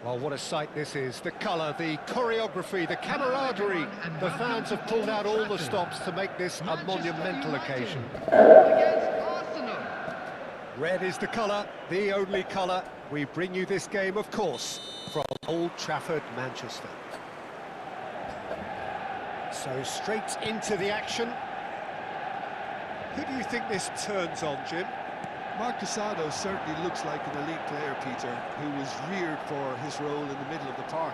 Well, what a sight this is. The colour, the choreography, the camaraderie. The fans have pulled out all the stops to make this a monumental occasion. Red is the colour, the only colour. We bring you this game, of course, from Old Trafford, Manchester. So straight into the action. Who do you think this turns on, Jim? Marc Casado certainly looks like an elite player, Peter, who was reared for his role in the middle of the park.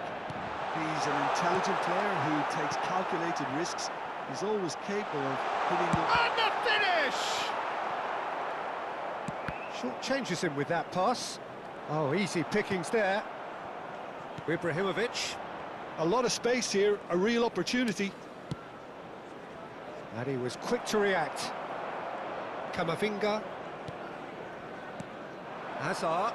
He's an intelligent player who takes calculated risks. He's always capable of hitting the... And the finish! Short changes him with that pass. Oh, easy pickings there. Ibrahimovic. A lot of space here, a real opportunity. And he was quick to react. Camavinga. Hazard.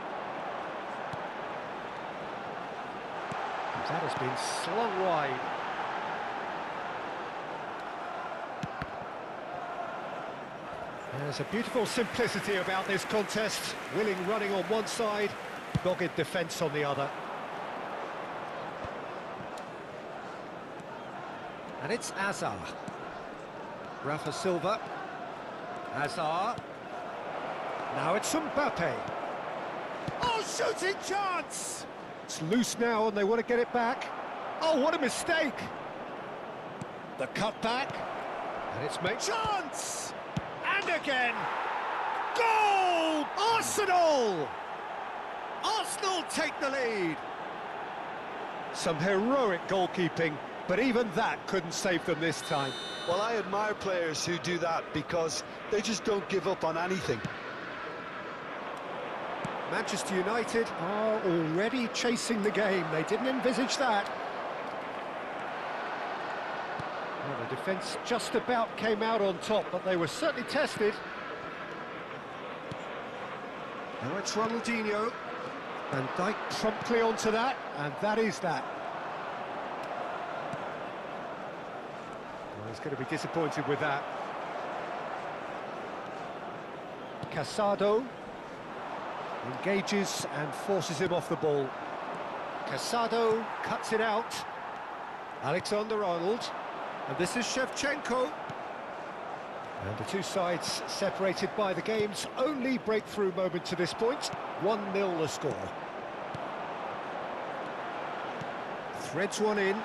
That has been slung wide. There's a beautiful simplicity about this contest. Willing running on one side, dogged defence on the other. And it's Hazard. Rafa Silva. Hazard. Now it's Mbappe. Oh, shooting chance! It's loose now and they want to get it back. Oh, what a mistake! The cutback. And it's made chance! And again! Goal! Arsenal! Arsenal take the lead. Some heroic goalkeeping, but even that couldn't save them this time. Well, I admire players who do that because they just don't give up on anything. Manchester United are already chasing the game. They didn't envisage that. Well, the defence just about came out on top, but they were certainly tested. Now it's Ronaldinho. Van Dijk promptly onto that, and that is that. Well, he's going to be disappointed with that. Casado engages and forces him off the ball. Casado cuts it out. Alexander-Arnold. And this is Shevchenko. And the two sides separated by the game's only breakthrough moment to this point. 1-0 the score. Threads one in.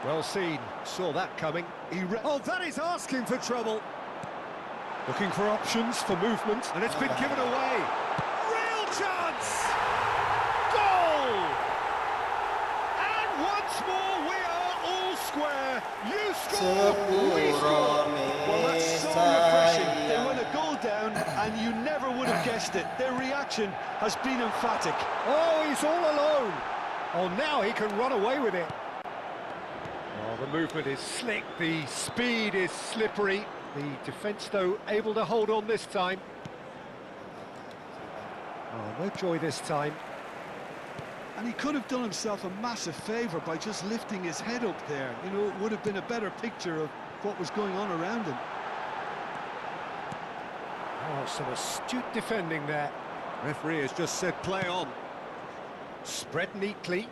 Well seen. Saw that coming. Oh, that is asking for trouble. Looking for options for movement. And it's been given away. Real chance! Goal! And once more we are all square. You score, we score. Well, that's so refreshing. They run a goal down and you never would have guessed it. Their reaction has been emphatic. Oh, he's all alone. Oh, now he can run away with it. Oh, the movement is slick, the speed is slippery. The defence, though, able to hold on this time. Oh, no joy this time. And he could have done himself a massive favour by just lifting his head up there. You know, it would have been a better picture of what was going on around him. Oh, some astute defending there. Referee has just said play on. Spread neatly.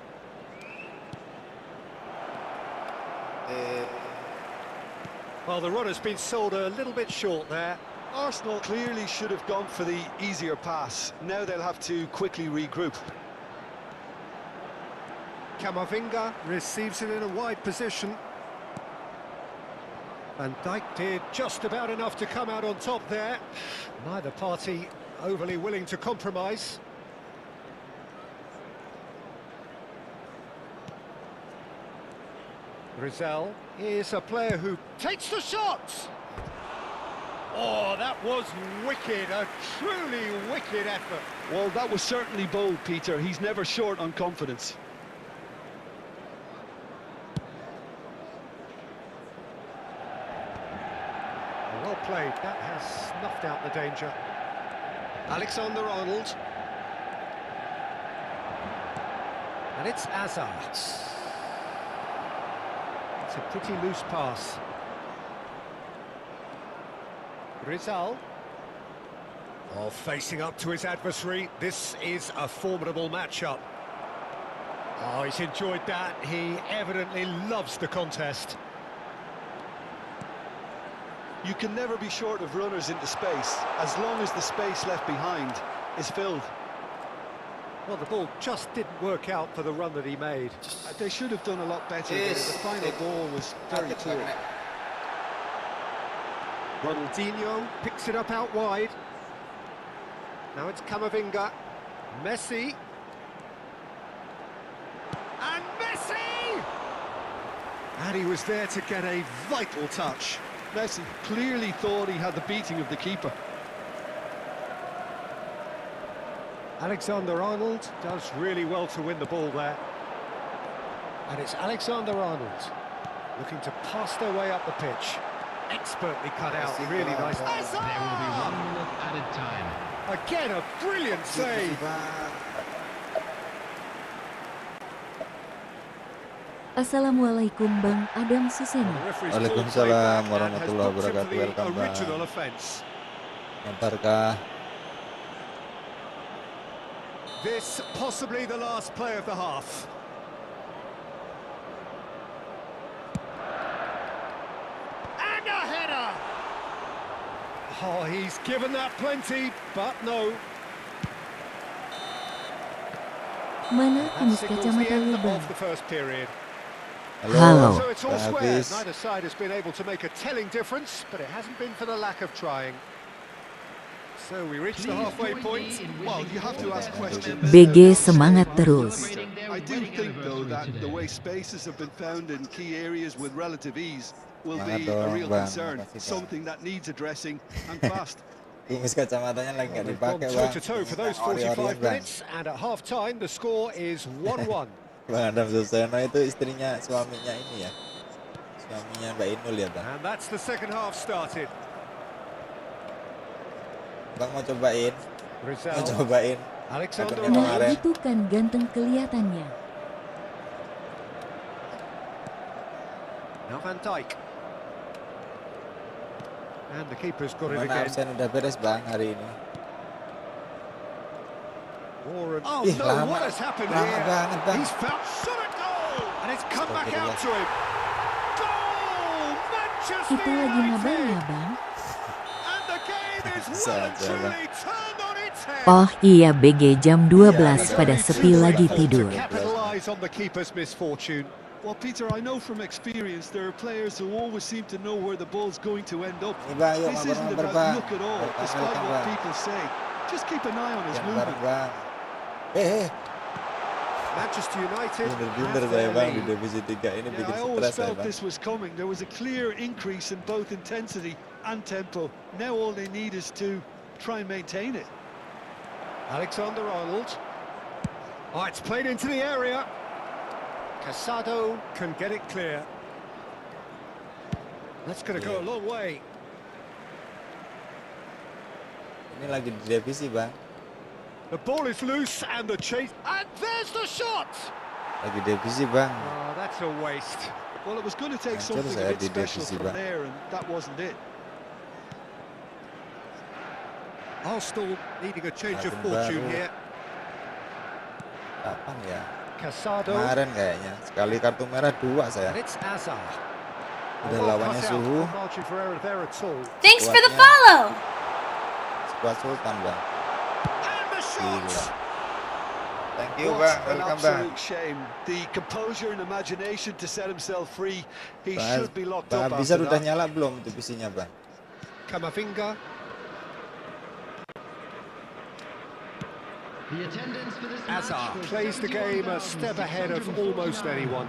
Well, the run has been sold a little bit short there. Arsenal clearly should have gone for the easier pass. Now they'll have to quickly regroup. Camavinga receives it in a wide position. Van Dijk did just about enough to come out on top there. Neither party overly willing to compromise. Rizal is a player who takes the shot. Oh, that was wicked, a truly wicked effort. Well, that was certainly bold, Peter. He's never short on confidence. Well played, that has snuffed out the danger. Alexander-Arnold. And it's Hazard. It's a pretty loose pass. Rizal. Oh, facing up to his adversary. This is a formidable matchup. Oh, he's enjoyed that. He evidently loves the contest. You can never be short of runners into space, as long as the space left behind is filled. Well, the ball just didn't work out for the run that he made. They should have done a lot better there. The final ball was very poor. Ronaldinho picks it up out wide. Now it's Camavinga. Messi. And Messi! And he was there to get a vital touch. Messi clearly thought he had the beating of the keeper. Alexander-Arnold does really well to win the ball there. And it's Alexander-Arnold looking to pass their way up the pitch. Expertly cut out, really nice. There will be 1 minute added time. Again, a brilliant save. Assalamualaikum Bang Adam Suseno. Waalaikumsalam warahmatullahi wabarakatuh. Welcome Bang. Barca. This possibly the last play of the half. And a header. Oh, he's given that plenty, but no. Mana kumis That signals the kacamata end lu Bang? of the first period. Halo. So it's all square. Habis. Neither side has been able to make a telling difference, but it hasn't been for the lack of trying. So we reach the halfway point. Well, you have to ask questions. BG semangat terus. I do think, though, that the way spaces have been found in key areas with relative ease will be a real concern. Something that needs addressing and fast. Kumis kacamatanya lagi nggak They've gone dipakai Bang. toe-to-toe for those 45 minutes, and at half-time the score is 1-1. Bang Adam Suseno itu istrinya suaminya ini ya. Suaminya Mbak Inul ya Bang. And that's the second half started. Bang mau cobain. Mau Rizal, cobain. Alexander Kemarin. Nah itu kan ganteng kelihatannya. Now Van Dijk. And the keeper's got it Mana again. absen udah beres Bang hari ini. Warren. Oh Ih, no, lama. what has happened Lama here? banget, Bang. He's found shot at goal, and it's come back out to him. Goal, Manchester Kita lagi ngabar United. ya Bang? And the game is well and Saja, Bang. truly turned on its head. Oh iya BG jam 12 pada sepi lagi tidur. To capitalize on the keeper's misfortune. Well, Peter, I know from experience there are players who always seem to know where the ball's going to end up. Ini Bang, yuk This isn't mabar-mabar about Bang. look at all, despite Welcome, what Bang. people say. Just keep an eye on his Yang movement. bareng Bang. Manchester United. Blunder-blunder have saya their Bang di lead. divisi 3 ini Yeah, bikin I always stres saya felt Bang. this was coming. There was a clear increase in both intensity and tempo. Now all they need is to try and maintain it. Alexander-Arnold. Oh, it's played into the area. Casado can get it clear. That's going to go a long way. Ini lagi di divisi Bang. The ball is loose and the chase. And there's the shot! Lagi divisi Bang. Oh, that's a waste. Well, it was going to take Hancur something saya a bit di special divisi, from Bang. there, and that wasn't it. Arsenal needing a change of Tahun fortune baru. here. Kapan ya? Casado. Kemarin kayaknya. Sekali kartu merah 2 saya. And it's Azar. Udah lawannya Suhu. No margin for error there at all. Thanks for the Kuatnya. follow. Skuad Sultan Bang. And the shot! Gila. Thank you What Bang. an Welcome Bang. absolute shame. The composure and imagination to set himself free. He Bang, should be locked Bang up Abizar after udah that. nyala belum divisinya Bang? Camavinga. The attendance for this match Azar was plays the game a step ahead of almost 71,649. anyone.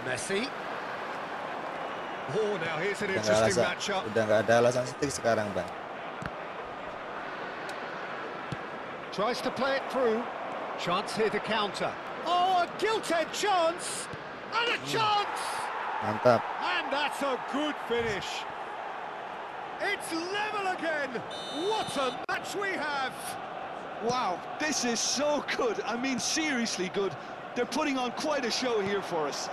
Messi. Oh, now here's an interesting matchup. Udah nggak ada alasan stick sekarang Bang. Tries to play it through. Chance here to counter. Oh, a gilt-edged chance! And a chance! Mantap. And that's a good finish. It's level again. What a match we have! Wow, this is so good. I mean, seriously good. They're putting on quite a show here for us.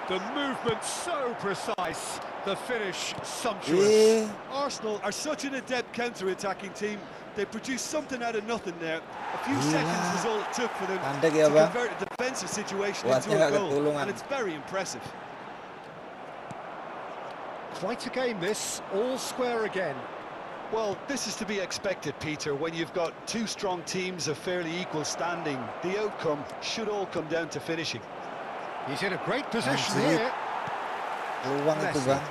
The movement so precise, the finish sumptuous. Eh, Arsenal are such an adept counter-attacking team. They produced something out of nothing there. A few seconds was all it took for them Pandai to ya, Bang. convert a defensive situation Kuatnya into a nggak goal, ketulungan. and it's very impressive. Quite a game this, all square again. Well, this is to be expected, Peter, when you've got two strong teams of fairly equal standing. The outcome should all come down to finishing. He's in a great position Anjir. here. Peluang itu, Messi. Bang.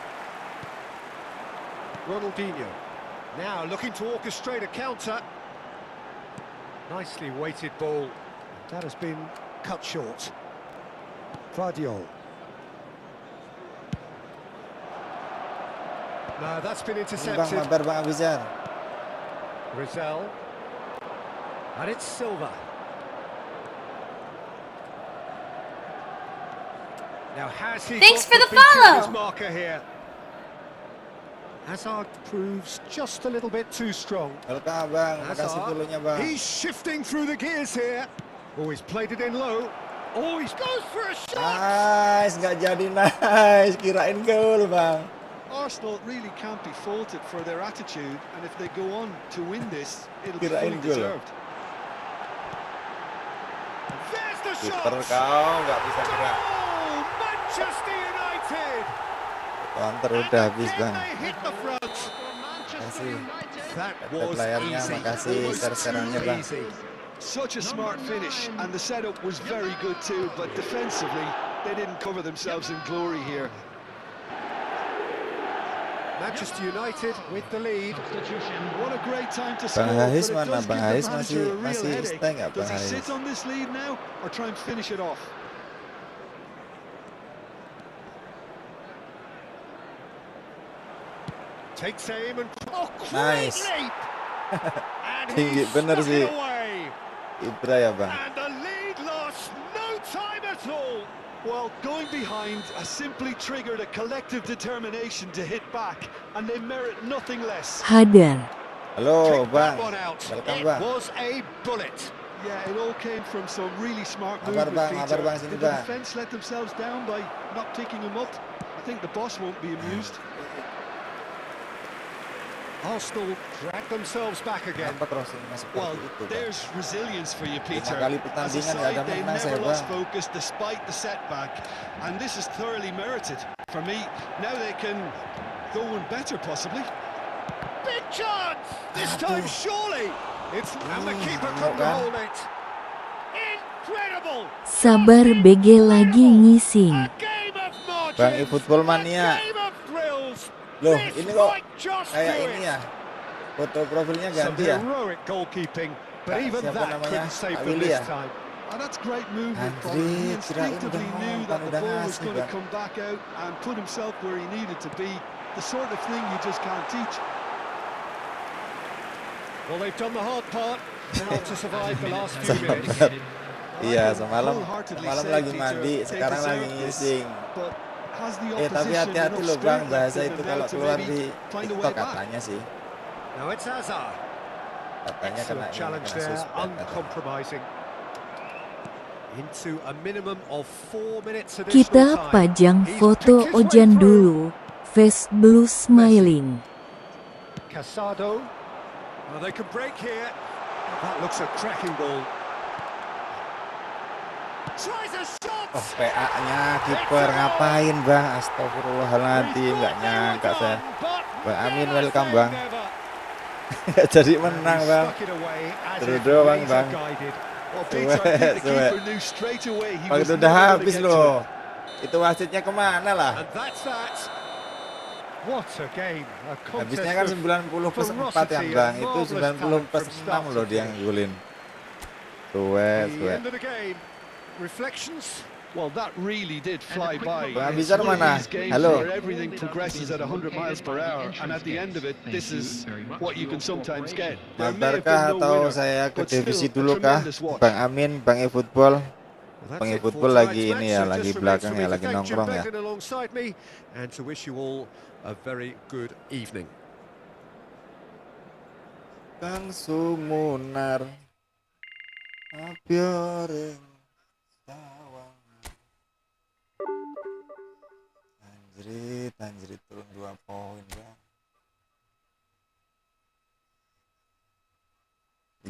Ronaldinho. Now looking to orchestrate a counter. Nicely weighted ball. That has been cut short. Vardiol. No, that's been Bang, intercepted. mabar Bang Abizar. Rizal. And it's Silva. Now has he Thanks got for the beat of follow. his marker here? Hazard proves just a little bit too strong. Welcome, Bang. Makasih dulunya, Bang. He's shifting through the gears here. Oh, he's played it in low. Oh, he goes for a shot. Nice, nggak jadi nice. Kirain gol, Bang. Arsenal really can't be faulted for their attitude, and if they go on to win this, it'll be Kirain fully gol. deserved. There's the Kiper shot. kau nggak bisa gerak. Oh, Manchester United. Counter udah habis, Again Bang. they hit the front. Makasih. That Kata was pelayannya, easy. makasih It was share-sharannya, too Bang. easy. Such a smart finish, and the setup was very good too, but defensively, they didn't cover themselves in glory here. Manchester United with the lead. What a great time to score, Bang Hais but it mana? does Bang give the Hais manager a real masih headache. stay nggak, Does Bang he Hais? sit on this lead now, or try and finish it off? Takes aim and great Nice. leap. And Tinggi he bener stuck sih. it away. Ibra ya, Bang. And the lead lost no time at all. Well, going behind has simply triggered a collective determination to hit back, and they merit nothing less. Hadar. Halo, Kicked Bang. that one out. Welcome, It Bang. was a bullet. Yeah, it all came from some really smart Mabar, movement, Bang, Peter. mabar, Bang, sini, Did the Bang. defence let themselves down by not picking him up? I think the boss won't be amused. Arsenal dragged themselves back again. Kenapa crossingnya seperti Well, itu, Bang? there's resilience for you, Peter. 5 kali As a pertandingan nggak side, ada they menang never saya, lost Bang. focus despite the setback, and this is thoroughly merited. For me, now they can go one better, possibly. Big chance! This time, surely! It's and the keeper couldn't kan? hold it. Incredible! Sabar BG lagi ngising. A game of margins. Bang, Efootball A mania. game of thrills. Loh, This ini kok might just kayak do ini it. ya. Foto profilnya Some ganti ya. heroic goalkeeping, but Kak, even siapa that namanya? couldn't save Kak them Willy this ya? time. Oh, that's great movement from him. He Anjir, kirain instinctively udah knew ngomong, that the udah ball was ngasih, going to Bang. come back out and put himself where he needed to be. The sort of thing you just can't teach. Well, they've done the hard part. Now to survive the last few minutes. Iya, I can semalam wholeheartedly semalam say, lagi Peter, mandi, they sekarang lagi deserve this, ngising. but has the Tapi opposition hati-hati enough loh, Bang, spirit bahasa left in itu them kalau now to keluar maybe di find a way TikTok back? katanya sih. Now it's Hazard. Katanya kena Excellent challenge kena there, suspend katanya. uncompromising. Into a minimum of 4 minutes additional Kita time. pajang He's foto picked his way Ojan through. dulu. Face blue smiling. Casado. Well, they can break here. That looks a cracking ball. Tries a shot. Oh, PA-nya kiper ngapain, Bang? Astagfirullahaladzim, nggak nyangka saya. Bang Amin, welcome, Bang. Nggak jadi menang, Bang. Terus doang, Bang. Well, Peter, I think the Suwe. keeper knew straight away he Waktu was udah never habis going to get to loh. it. Itu wasitnya kemana lah? And that's that. What a game. A Habisnya kan contest of 90/4 kan, Bang. Itu 90/6 loh dia ngegolin. the Suwe. end of the game. Reflections. Well, that really did fly by. Bang It's Abizar one of mana? these games Halo. where everything progresses at 100 miles per hour, and at the end of it, this is what you can sometimes get. There may have Mabarkah been no atau winner, saya ke but still divisi a dulu kah? tremendous watch. Bang Amin, Bang Efootball. Well, Bang that's it for Efootball tonight's lagi ini match. ya, So lagi just belakang remains ya, for me lagi to thank Jim nongkrong ya. Beglin alongside me, and to wish you all a very good evening. Kang Sumunar Apioreng Sawang. Anjrit turun 2 poin, Bang.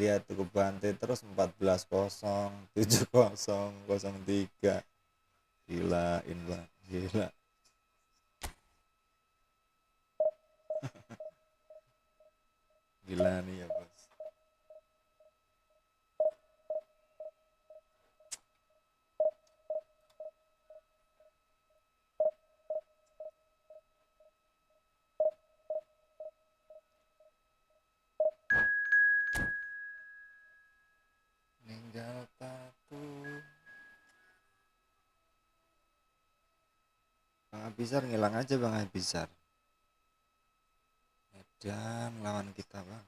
lihat tuh kebantai terus 14-0, 7-0, 0-3. Gilain bang, gila. Gila nih ya bos. Ninggal tatu. Bang Abisar ngilang aja Bang Abisar. Dan lawan kita Bang.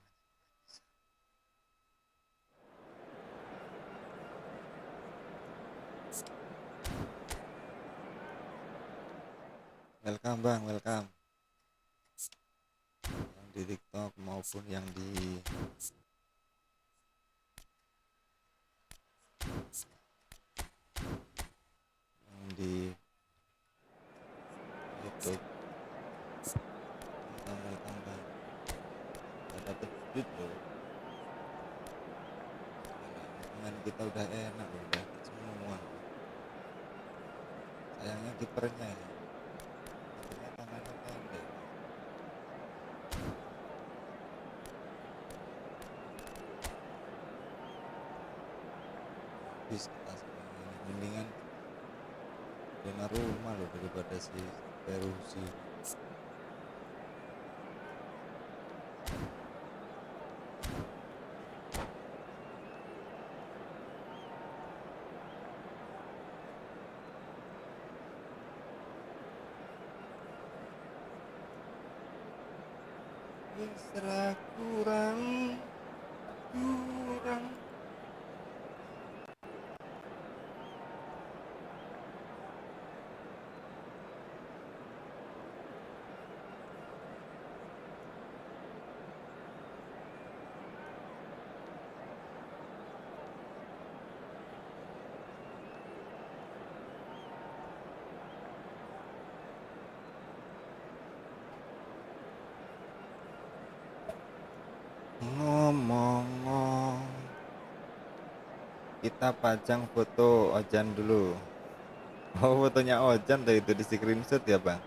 Welcome Bang, welcome. Yang di TikTok maupun yang di YouTube. Welcome Bang. Udah dapet duit loh. Pemain kita udah enak loh, udah semua. Sayangnya kipernya ya. Kipernya tangannya pendek. Habis kita semua. Mendingan dana rumah loh daripada si Perusi. Serah kurang. Ngomong, kita pajang foto Ojan dulu. Oh, fotonya Ojan tadi itu di screenshot ya Bang.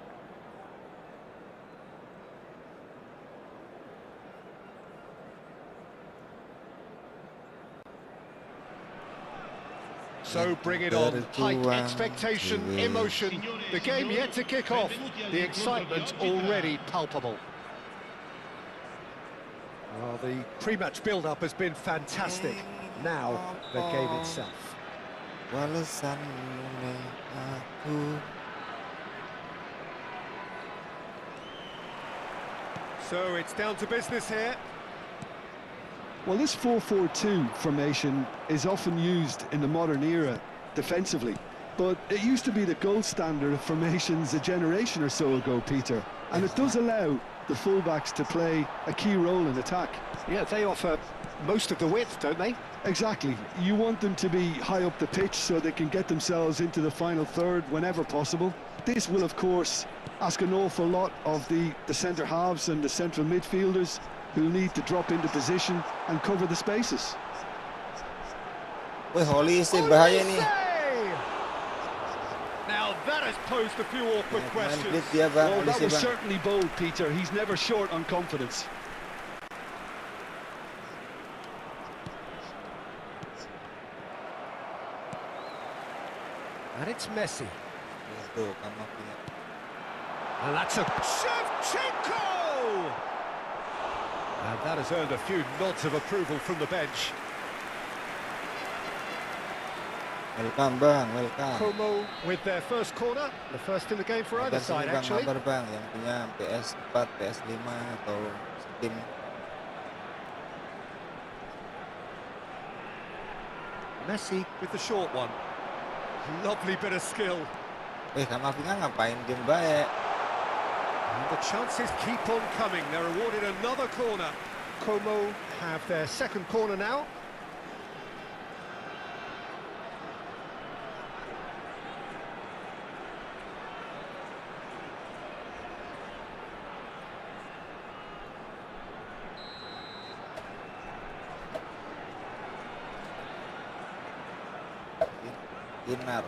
So bring it on. High expectation, emotion. The game yet to kick off. The excitement already palpable. Well, the pre-match build-up has been fantastic. Now, the game itself. Walesan aku. So it's down to business here. Well, this 4-4-2 formation is often used in the modern era defensively, but it used to be the gold standard of formations a generation or so ago, Peter, and it does allow the fullbacks to play a key role in attack. Yeah, they offer most of the width, don't they? Exactly. You want them to be high up the pitch so they can get themselves into the final third whenever possible. This will, of course, ask an awful lot of the centre halves and the central midfielders, who need to drop into position and cover the spaces. Wih, Holly sih bahaya nih. Now that has posed a few awkward questions. Dia, Bang. Well, that was Bang. certainly bold, Peter. He's never short on confidence. And it's Messi. Tuh, Kamavinga. And that's a Shevchenko! And that has earned a few nods of approval from the bench. Welcome Bang, welcome. Como with their first corner, the first in the game for either side, Bang, actually. kabar Bang yang punya PS4, PS5 atau Steam. Messi with the short one. Lovely bit of skill. Kamavinga ngapain diem baik? And the chances keep on coming. They're awarded another corner. Como have their second corner now. Inner.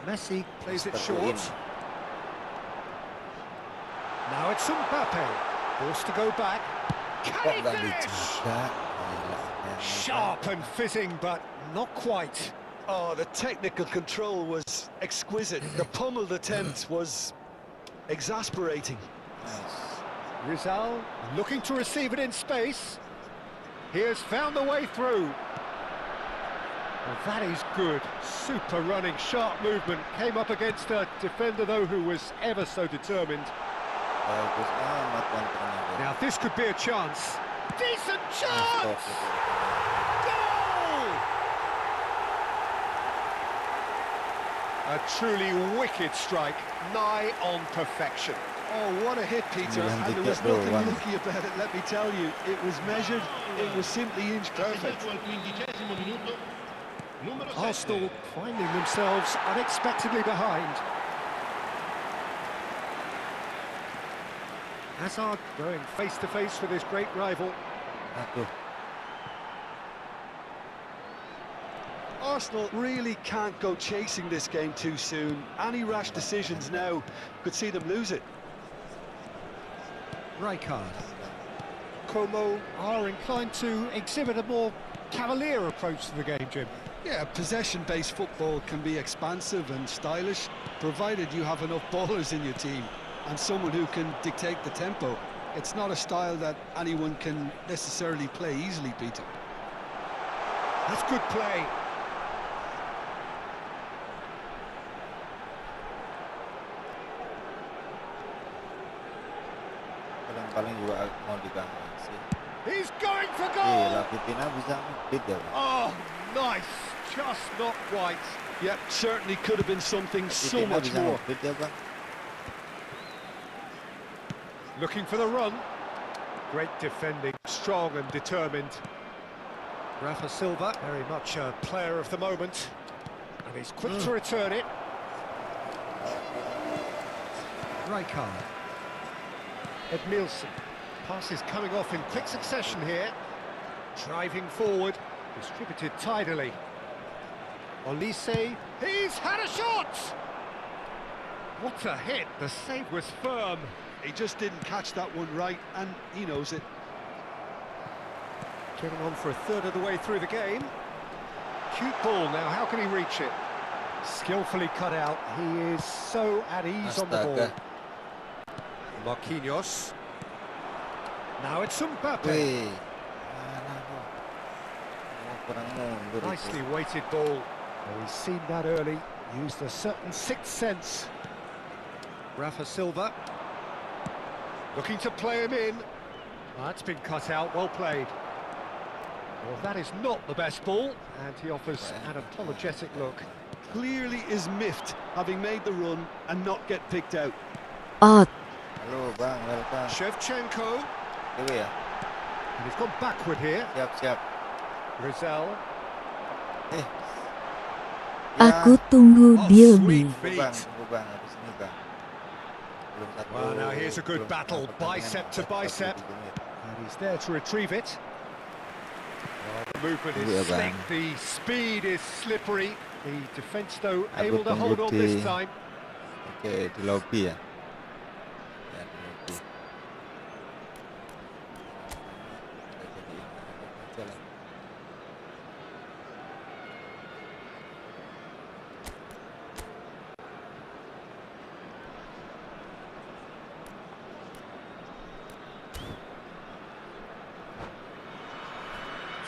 Messi plays it Seperti short. ini. Now it's Mbappe. Forced to go back. Kok Can he nggak finish? dijaga? Gila, men. Sharp and fitting, but not quite. Oh, the technical control was exquisite. The pummeled attempt was exasperating. Nice. Rizal looking to receive it in space. He has found the way through. Well, that is good. Super running, sharp movement. Came up against a defender, though, who was ever so determined. Bagus amat kontranya. Now, this could be a chance. Decent chance! Astagfirullah. Goal! A truly wicked strike, nigh on perfection. Oh, what a hit, Peter. Bilang And there was tiga nothing doang. lucky about it, let me tell you. It was measured, it was simply inch perfect. Arsenal finding themselves unexpectedly behind. Hazard going face to face with his great rival. Aduh. Arsenal really can't go chasing this game too soon. Any rash decisions now could see them lose it. Rijkaard. Como are inclined to exhibit a more cavalier approach to the game, Jim. Yeah, possession-based football can be expansive and stylish, provided you have enough ballers in your team and someone who can dictate the tempo. It's not a style that anyone can necessarily play easily, Peter. That's good play. Paling juga mau diganti sih. He's going for Gila, goal! Vitina bisa nge-beat ya, Bang. Oh, nice. Just not quite. Yep, certainly could have been something so Vitina much bisa more. nge-beat ya, Bang. Looking for the run. Great defending, strong and determined. Rafa Silva, very much a player of the moment. And he's quick to return it. Rijkaard. Edmilson. Pass is coming off in quick succession here. Driving forward, distributed tidily. Olise, he's had a shot! What a hit, the save was firm. He just didn't catch that one right, and he knows it. Getting on for a third of the way through the game. Cute ball now, how can he reach it? Skillfully cut out, he is so at ease on the ball. Astaga. Marquinhos. Now it's Mbappe. Wih. Mana kok? Oh, kurang mundur itu. Nicely weighted ball. Oh, he's seen that early, used a certain sixth sense. Rafa Silva. Looking to play him in. Oh, that's been cut out, well played. Well, that is not the best ball, and he offers an apologetic look. Clearly is miffed, having made the run and not get picked out. Out. Halo, Bang, welcome. Shevchenko, Dewi ya? and he's gone backward here. Siap. Rizal. Ya. Aku tunggu Oh, deal sweet B. feet. Tunggu bang, habis ini bang. Belum satu. Well, now here's a good battle, bicep to bicep. And he's there to retrieve it. Well, the movement Yeah, is slick, bang. the speed is slippery. The defence, though, Aku able to hold on tunggu this di- time. Oke, di lobby ya. Ya, di lobby. Jalan.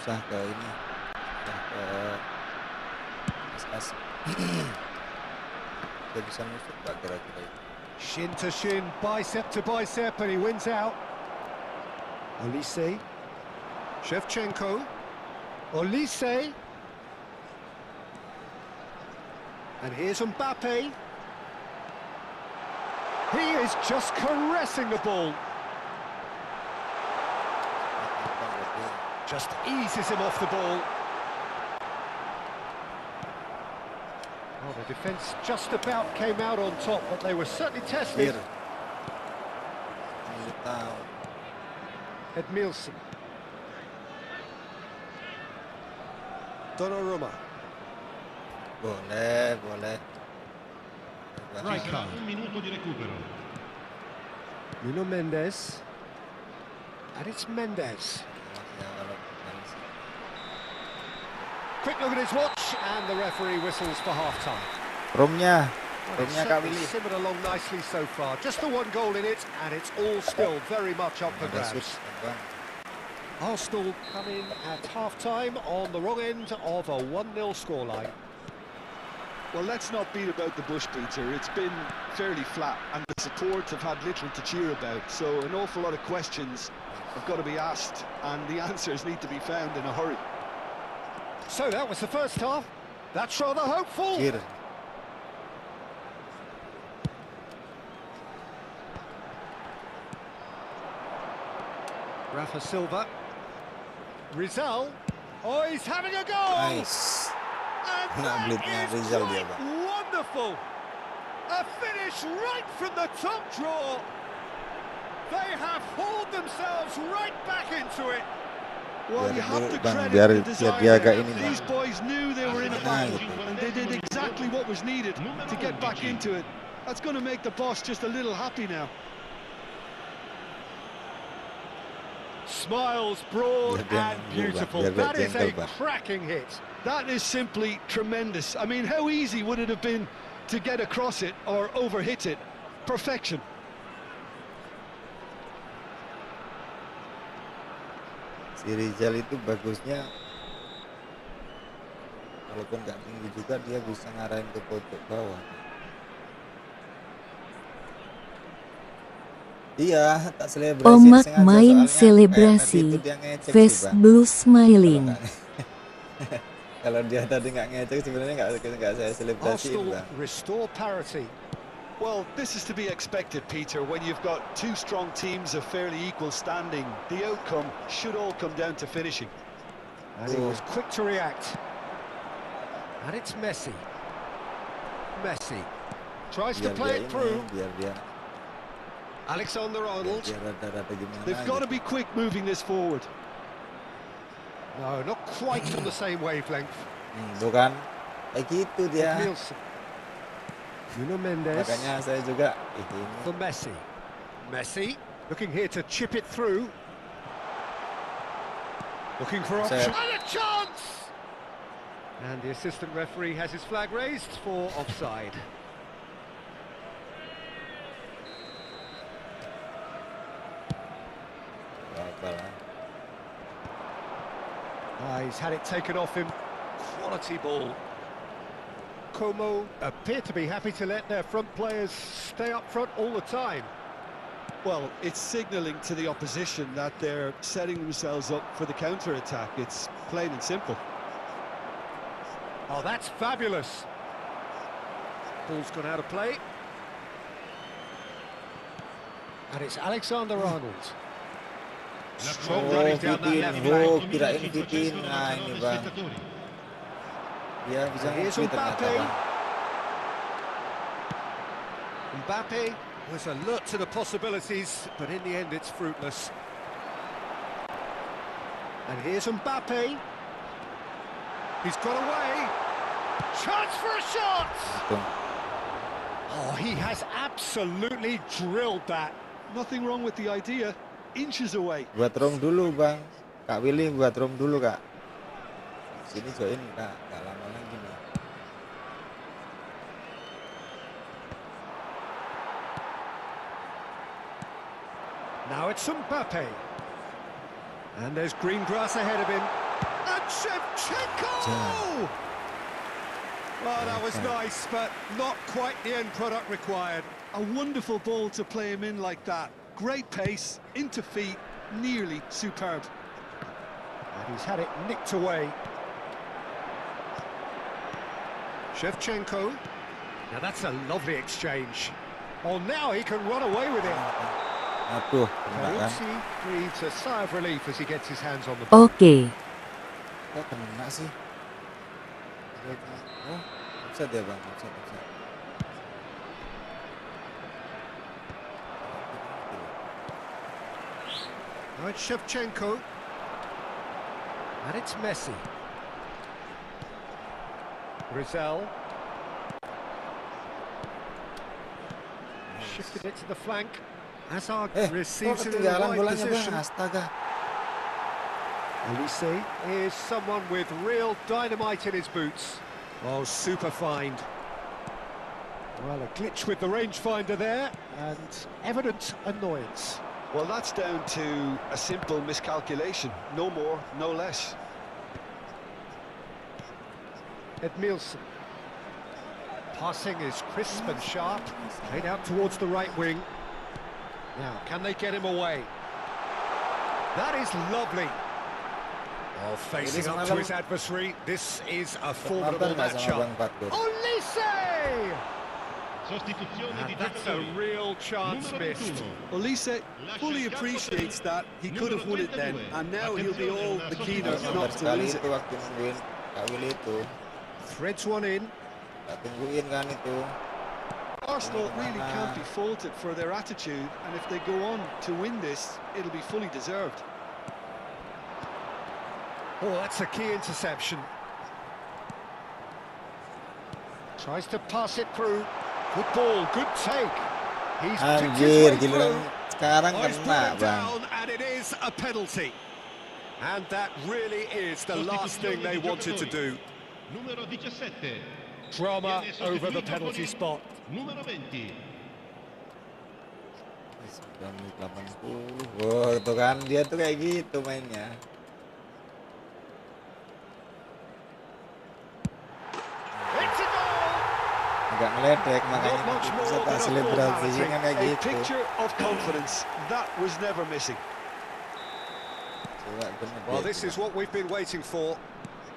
Susah ke ini. Susah ke SS. Dia bisa nusuk gak kira-kira itu? Shin to shin, bicep to bicep, and he wins out. Olise. Shevchenko. Olise. And here's Mbappe. He is just caressing the ball. Just eases him off the ball. Well, the defence just about came out on top, but they were certainly tested. Clear. Tahu. Edmilson. Donnarumma. Boleh, boleh. Right card. Un minuto di recupero. Nuno Mendes. And it's Mendes. Quick look at his watch, and the referee whistles for half-time. Roomnya Kak Certainly Willy. simmered along nicely so far. Just the one goal in it, and it's all still very much up for Ada switch, grabs. Bang. Arsenal come in at half-time on the wrong end of a 1-0 scoreline. Well, let's not beat about the bush, Peter. It's been fairly flat, and the supports have had little to cheer about. So an awful lot of questions have got to be asked, and the answers need to be found in a hurry. So that was the first half. That's rather hopeful. Kir. Rafa Silva. Rizal. Oh, he's having a goal. Nice. And Kena that blitnya is Rizal dia, quite Bang. wonderful. A finish right from the top draw. They have hauled themselves right back into it. Well, you have to Bang, credit biar the desire dia agak there. ini, Bang. These boys knew they were in a Nah, battle, gitu. and they did exactly what was needed to get back into it. That's going to make the boss just a little happy now. Smiles broad Biar dia and nunggu, Bang. beautiful. Biar That dia is a jengkel, Bang. cracking hit. That is simply tremendous. I mean, how easy would it have been to get across it or overhit it? Perfection. Si Rizal itu bagusnya walaupun nggak tinggi juga dia bisa ngarahin ke pojok bawah. Iya, tak selebrasi Omak sengaja main soalnya selebrasi. tadi itu dia ngecek sih, Face Bang. blue Kalau smiling. kalau dia tadi nggak ngecek sebenarnya nggak saya selebrasiin, Arsenal Bang. restore parity. Well, this is to be expected, Peter, when you've got two strong teams of fairly equal standing. The outcome should all come down to finishing. And he was quick to react. And it's Messi. Messi tries to Biar play dia it through. biar dia Alexander-Arnold. rada-rada gimana They've got to gitu. be quick moving this forward. No, not quite on the same wavelength. Bukan kayak gitu dia. Nielsen. Nuno Mendes Makanya saya juga ini for Messi. Messi looking here to chip it through. Looking for option. Set. And a chance! And the assistant referee has his flag raised for offside. apa lah. He's had it taken off him. Quality ball. Como appear to be happy to let their front players stay up front all the time. Well, it's signalling to the opposition that they're setting themselves up for the counter-attack. It's plain and simple. Oh, that's fabulous. Ball's gone out of play. And it's Alexander-Arnold. Strong running down that left Oh, flank. kirain Fitin. Nah, ini Bang. Dia bisa Here's nge-tweet ternyata, Mbappe. Bang. Mbappe was alert to the possibilities, but in the end it's fruitless. And here's Mbappe. He's got away. Chance for a shot! Untung. Oh, he has absolutely drilled that. Nothing wrong with the idea. Inches away. Buat room dulu, Bang. Kak Willy buat room dulu, Kak. Sini join, Kak. Gak lama lagi nih. Now it's Mbappe. And there's green grass ahead of him. And Shevchenko! Well, that was nice, but not quite the end product required. A wonderful ball to play him in like that. Great pace, into feet, nearly superb. And he's had it nicked away. Shevchenko. Now that's a lovely exchange. Oh, now he can run away with it. Aduh, kena kan. Peruzzi breathes a sigh of relief as he gets his hands on the ball. Oke. Kok kena sih? Oh, offside ya, Bang. Offside. Now it's Shevchenko. And it's Messi. Rizal. Shifted it to the flank. Hazard Kok receives it in the ketinggalan right bolanya bang? position. Astaga. Elise is someone with real dynamite in his boots. Oh, super find. Well, a glitch with the rangefinder there, and evident annoyance. Well, that's down to a simple miscalculation. No more, no less. Edmilson. Passing is crisp and sharp. Played out towards the right wing. Now, can they get him away? That is lovely. Oh, facing up to his adversary. This is a formidable matchup. Olise! And that's a real chance missed. Olise fully appreciates that. He could have won it then, and now he'll be all the keener not to Sekali lose itu it. waktu nungguin Kak Willy itu. Threads one in. Tak tungguin kan itu. Arsenal really can't be faulted for their attitude, and if they go on to win this, it'll be fully deserved. Oh, that's a key interception. Tries to pass it through. Good ball, good take. He's picked his Anjir, way giliran through. sekarang Oh, he's kena brought it bang. down, and it is a penalty. And that really is the last thing they wanted to do. Numero 17. Drama over the penalty spot. Numero 20. 80. Wow, tuh kan dia tuh kayak gitu mainnya. It's a goal! Agak ngeledek makanya Not much more bisa tak than a selebrasinya kan kayak A gitu. picture of confidence that was never missing. Coba bener Well, dia this tuh, is what we've been waiting for.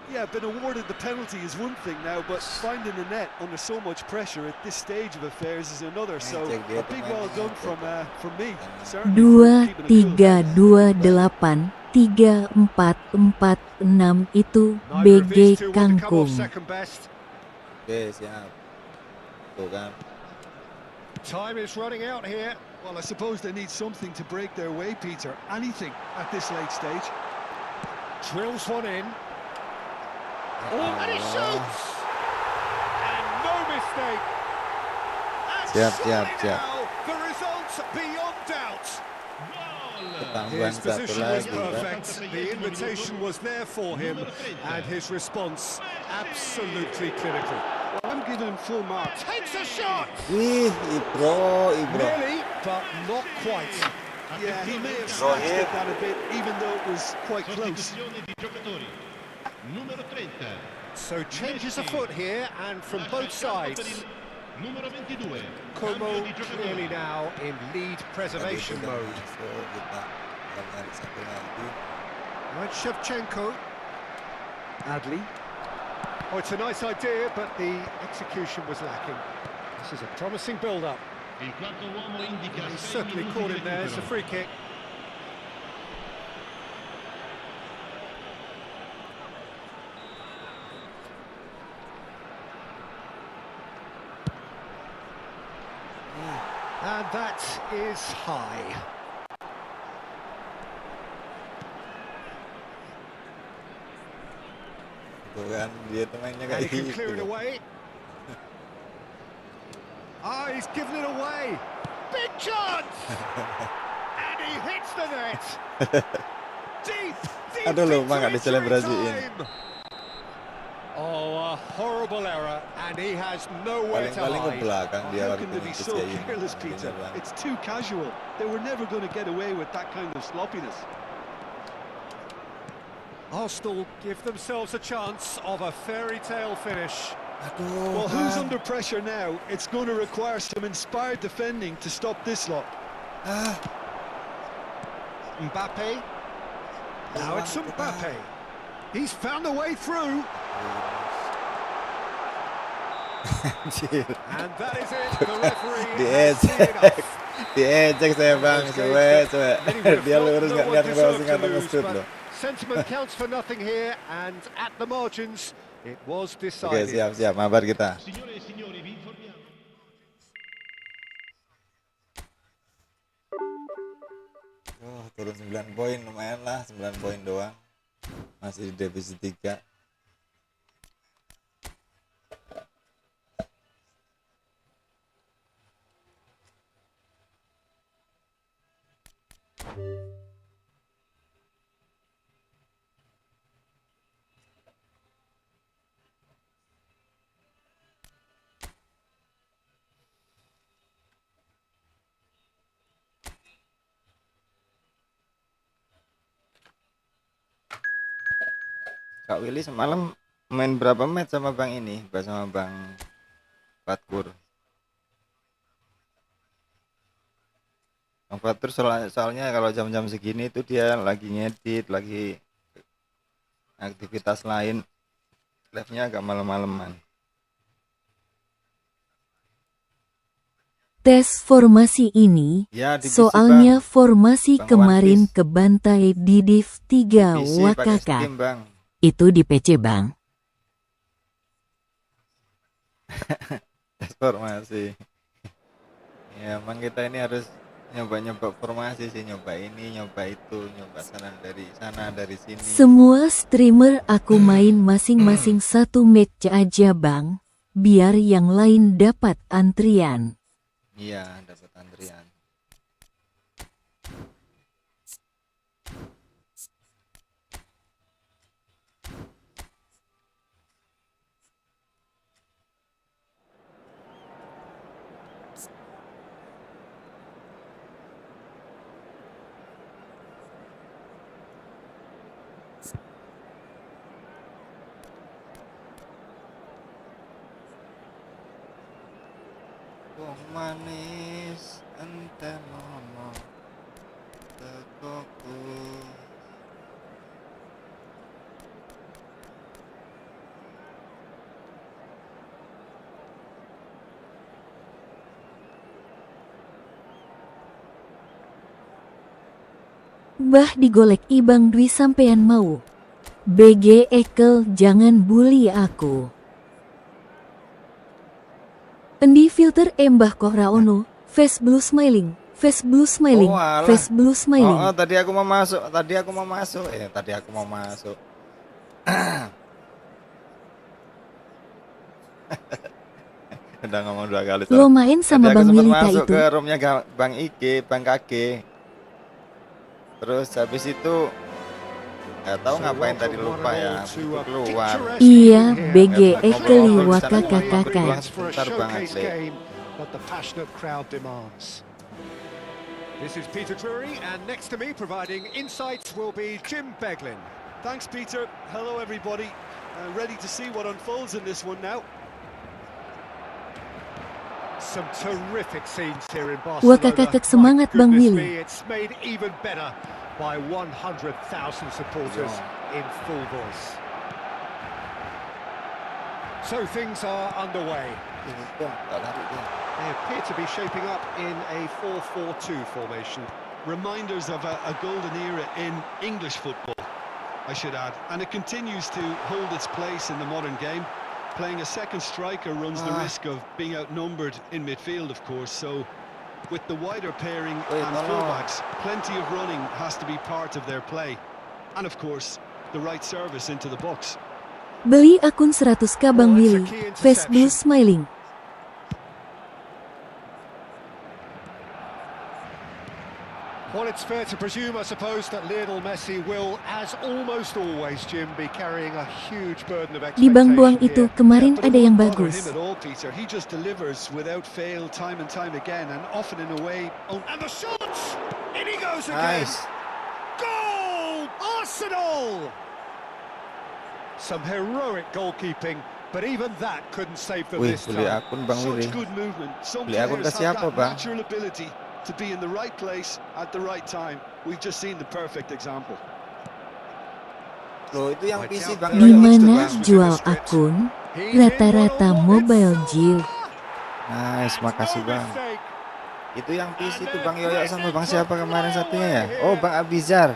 Yeah, been awarded the penalty is one thing now, but finding the net under so much pressure at this stage of affairs is another. So a big well done from me. Certainly for keeping it cool. 2-3-2-8 3-4-4-6 itu Neither of BG these two want to come off Kangkung. second best. Oke, siap. Tuh kan. Time is running out here. Well, I suppose they need something to break their way, Peter. Anything at this late stage. Drills one in. Oh, and he shoots! And no mistake! And Siap, surely siap. now, the results beyond doubt. Ketambahan His satu position was lagi bang. perfect, the invitation was there for him, and his response absolutely clinical. I'm giving him full marks. Takes a shot! Wih, Ibro. Nearly, but not quite. Yeah, he may have Go snatched ahead. at that a bit, even though it was quite close. Sostituzione di giocatori. Numero 30. So changes afoot here, and from both sides. Numero 22. Como Cambio di giocatore. clearly now in lead preservation Tadi itu mode. masuk, kita nyari satu lagi. Right, Shevchenko. Adli. Oh, it's a nice idea, but the execution was lacking. This is a promising build-up. Il quarto uomo indica He's 6 certainly minuti caught di him there. It's a recupero. free kick. And that is high. Tuh kan, dia tuh mainnya And kayak he can gitu. clear it away. Ah, he's given it away. Big chance! And he hits the net. Deep, deep Aduh, lupa into nggak diselebrasiin. time. Oh, a horrible error, and he has nowhere to Paling-paling ke hide. belakang dia How waktu can they be ngikut so kayak gini. careless, Peter? Bener, Bang. It's too casual. They were never going to get away with that kind of sloppiness. Arsenal give themselves a chance of a fairy tale finish. Aduh, Well, who's Bang. under pressure now? It's going to require some inspired defending to stop this lot. Ah, Mbappe. Now it's Mbappe. He's found a way through. anjir. And that is it. The referee has Diejek. seen enough. Diejek saya bang, Those coba, games coba. that many would have Dia thought lurus no nggak one lihat deserved crossing to atau lose, nge-shoot but loh. sentiment counts for nothing here, and at the margins, it was Oke, decided. siap, mabar kita. Signore e signori, vi informiamo. Oh, turun 9 poin, lumayan lah, 9 poin doang. Masih di defisit 3. Kak Willy semalam main berapa match sama Bang ini? Sama Bang Fatkur. Bang Fatkur soalnya kalau jam-jam segini itu dia lagi ngedit, lagi aktivitas lain. Live-nya agak malam-malaman. Tes formasi ini, Ya, divisi, soalnya Bang. formasi Bang kemarin One Piece. kebantai di Div 3 Divisi pakai Wakaka. Steam, Bang. Itu di PC Bang. Tes formasi. Ya, emang kita ini harus nyoba-nyoba formasi sih, nyoba ini, nyoba itu, nyoba sana dari sini. Semua streamer aku main masing-masing satu match aja Bang, biar yang lain dapat antrian. Iya, dapat antrian. Wong manis ente mama tekoku. Bah digolek Ibang Dwi sampean mau. BG Ekel jangan bully aku. Endi filter embah kok raono, face blue smiling, face blue smiling, Oh, alah. face blue smiling. Oh, tadi aku mau masuk. Tadi aku mau masuk. Udah ngomong 2 kali. Lo main sama Tadi aku Bang sempet Wilita masuk itu. ke roomnya Bang Ike, Bang Kage. Terus habis itu nggak tahu ngapain tadi, lupa ya. Habis itu keluar. Iya, BG Ya, Ekeli ngobrol-ngobrol di sana, Wakaka berdua kakak. sebentar banget, Le. But the passionate crowd demands. This is Peter Drury, and next to me providing insights will be Jim Beglin. Thanks, Peter. Hello, everybody. Ready to see what unfolds in this one now. Some terrific scenes here in Barcelona. Wakaka semangat My Bang goodness Willy. me, it's made even better by 100,000 supporters in full voice. So things are underway. They appear to be shaping up in a 4-4-2 formation. Reminders of a golden era in English football, I should add. And it continues to hold its place in the modern game. Playing a second striker runs the risk of being outnumbered in midfield, of course. So with the wider pairing and fullbacks, plenty of running has to be part of their play. And of course, the right service into the box. Beli akun 100k Bang Willy, face blue smiling. Well, it's fair to presume, I suppose, that Lionel Messi will, as almost always, Jim, be carrying a huge burden of Di Bang Buang expectation itu here. kemarin But it ada yang won't bother bagus. him at all, Peter. He just delivers without fail time and time again, and often in a way. And the shot! In he goes again! Nice. Goal! Arsenal! Some heroic goalkeeping, but even that couldn't save them Wih, this beli time. akun Bang Willy. Such good movement. Some Beli akun players ke have siapa, that Bang? natural ability to be in the right place at the right time. We've just seen the perfect example. Loh, itu yang PC Bang Di Yoyo itu, mana Bang. jual akun? Rata-rata mobile Jill. Nice, makasih Bang. Itu yang PC itu Bang Yoyo sama Bang siapa kemarin satunya ya? Oh, Bang Abizar.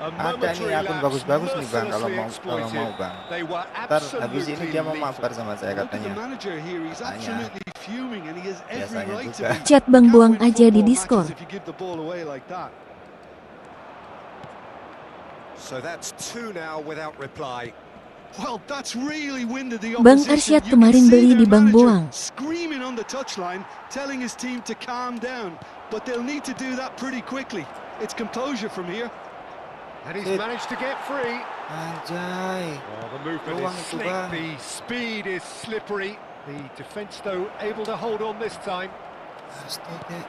Ada nih akun bagus-bagus nih Bang, kalau mau Bang. Ntar habis ini dia mau mabar sama saya Look at the katanya. manager here. He's absolutely fuming, and he has every Biasanya right to juga. be. Chat Bang Can't Buang win aja di football Discord. matches if you give the ball away like that. So that's 2 now without reply. Well, that's really winded the Bang opposition. Arsyad You can kemarin see beli their di Bang manager Boang. screaming on the touchline, telling his team to calm down. But they'll need to do that pretty quickly. It's composure from here. And he's managed to get free. Anjay. Oh, the movement Ruang is itu, slick, Bang. the speed is slippery. The defence, though, able to hold on this time. Astaga.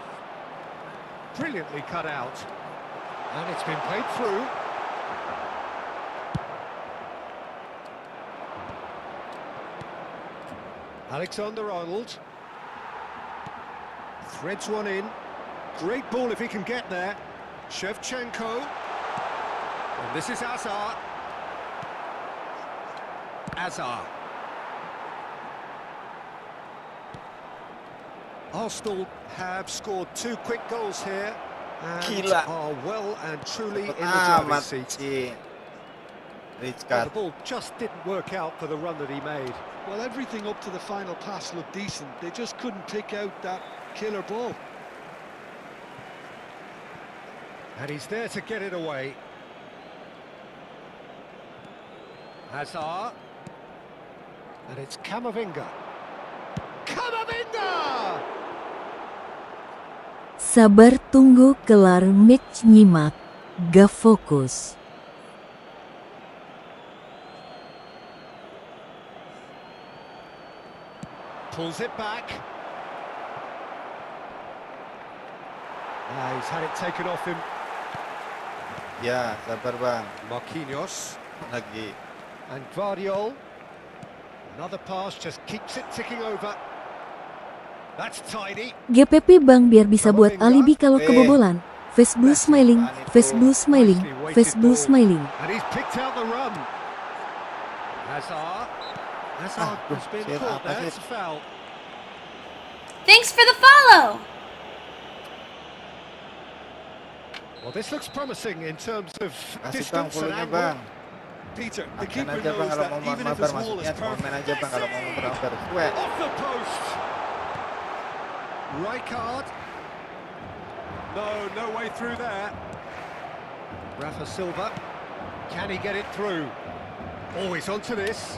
Brilliantly cut out. And it's been played through. Alexander-Arnold. Threads one in. Great ball if he can get there. Shevchenko. And this is Azar. Azar. Arsenal have scored 2 quick goals here and Gila. are well and truly in the Amat driving seat. si Well, Richard. the ball just didn't work out for the run that he made. Well, everything up to the final pass looked decent. They just couldn't pick out that killer ball. And he's there to get it away. Hazard. And it's Camavinga. Camavinga! Sabar tunggu kelar match nyimak, gak fokus. Pulls it back. He's had it taken off him. Ya, sabar bang. Marquinhos. Lagi. And Guardiol. Another pass, just keeps it ticking over. That's tidy. GPP bang biar bisa buat alibi kalau kebobolan. Face blue smiling, face blue smiling, face blue smiling. And he's picked out the run. Hazard. Hazard has been caught there. It's a foul. Thanks for the follow! Well, this looks promising in terms of Kasih bang distance and puluhnya angle. bang. Peter, the Main keeper aja bang knows kalau that mau even if mabar his wall maksudnya is cuma perfect. main aja bang kalau mau transfer. Weh. Off the post. Rijkaard. No way through there. Rafa Silva. Can he get it through? Always onto this.